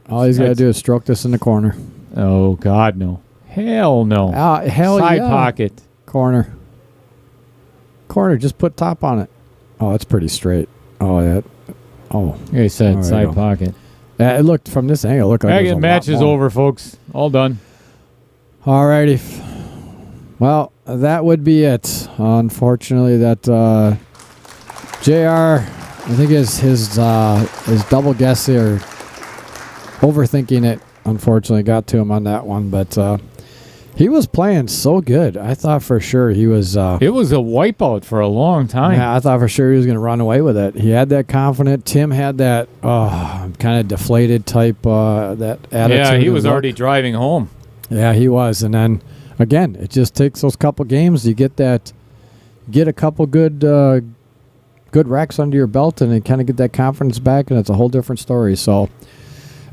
all he's got to do is stroke this in the corner.
Oh, God, no. Hell no.
Hell
Side
yeah.
pocket.
Corner. Just put top on it. Oh, that's pretty straight. Oh, that. Oh.
Like I said,
There you
side
go.
pocket.
It looked from this angle. It looked like
The match is over, folks. All done.
Alrighty. Well, that would be it. Unfortunately, that JR, I think his double guess or overthinking it, unfortunately, got to him on that one. But he was playing so good. I thought for sure he was.
It was a wipeout for a long time.
Yeah, I thought for sure he was going to run away with it. He had that confident. Tim had that kind of deflated type that attitude.
Yeah, he
and
was
look.
already driving home.
Yeah, he was. And then, again, it just takes those couple games. You get a couple good good wrecks under your belt and then kind of get that confidence back, and it's a whole different story. So, all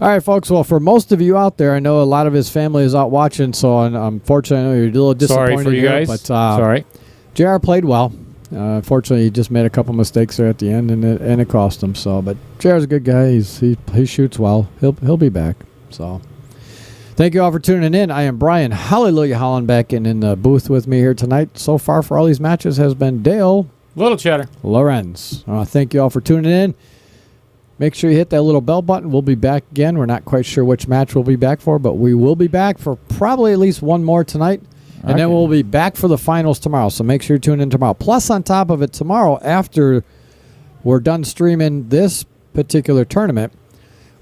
right, folks. Well, for most of you out there, I know a lot of his family is out watching, so unfortunately, I know you're a little disappointed.
Sorry for you
here,
guys.
But
Sorry.
JR played well. Unfortunately, he just made a couple mistakes there at the end, and it cost him. So, but JR's a good guy. He shoots well. He'll be back. So, thank you all for tuning in. I am Brian Hallelujah Hollenbeck, and in the booth with me here tonight so far for all these matches has been Dale
Little Cheddar
Lorenz. Thank you all for tuning in. Make sure you hit that little bell button. We'll be back again. We're not quite sure which match we'll be back for, but we will be back for probably at least one more tonight. And then we'll be back for the finals tomorrow. So make sure you tune in tomorrow. Plus, on top of it, tomorrow, after we're done streaming this particular tournament,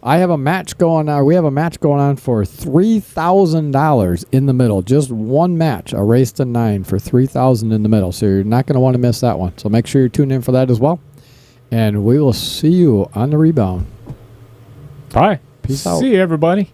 I have a match going on. We have a match going on for $3,000 in the middle. Just one match, a race to 9 for $3,000 in the middle. So you're not going to want to miss that one. So make sure you tune in for that as well. And we will see you on the rebound.
Bye.
Peace out.
See you, everybody.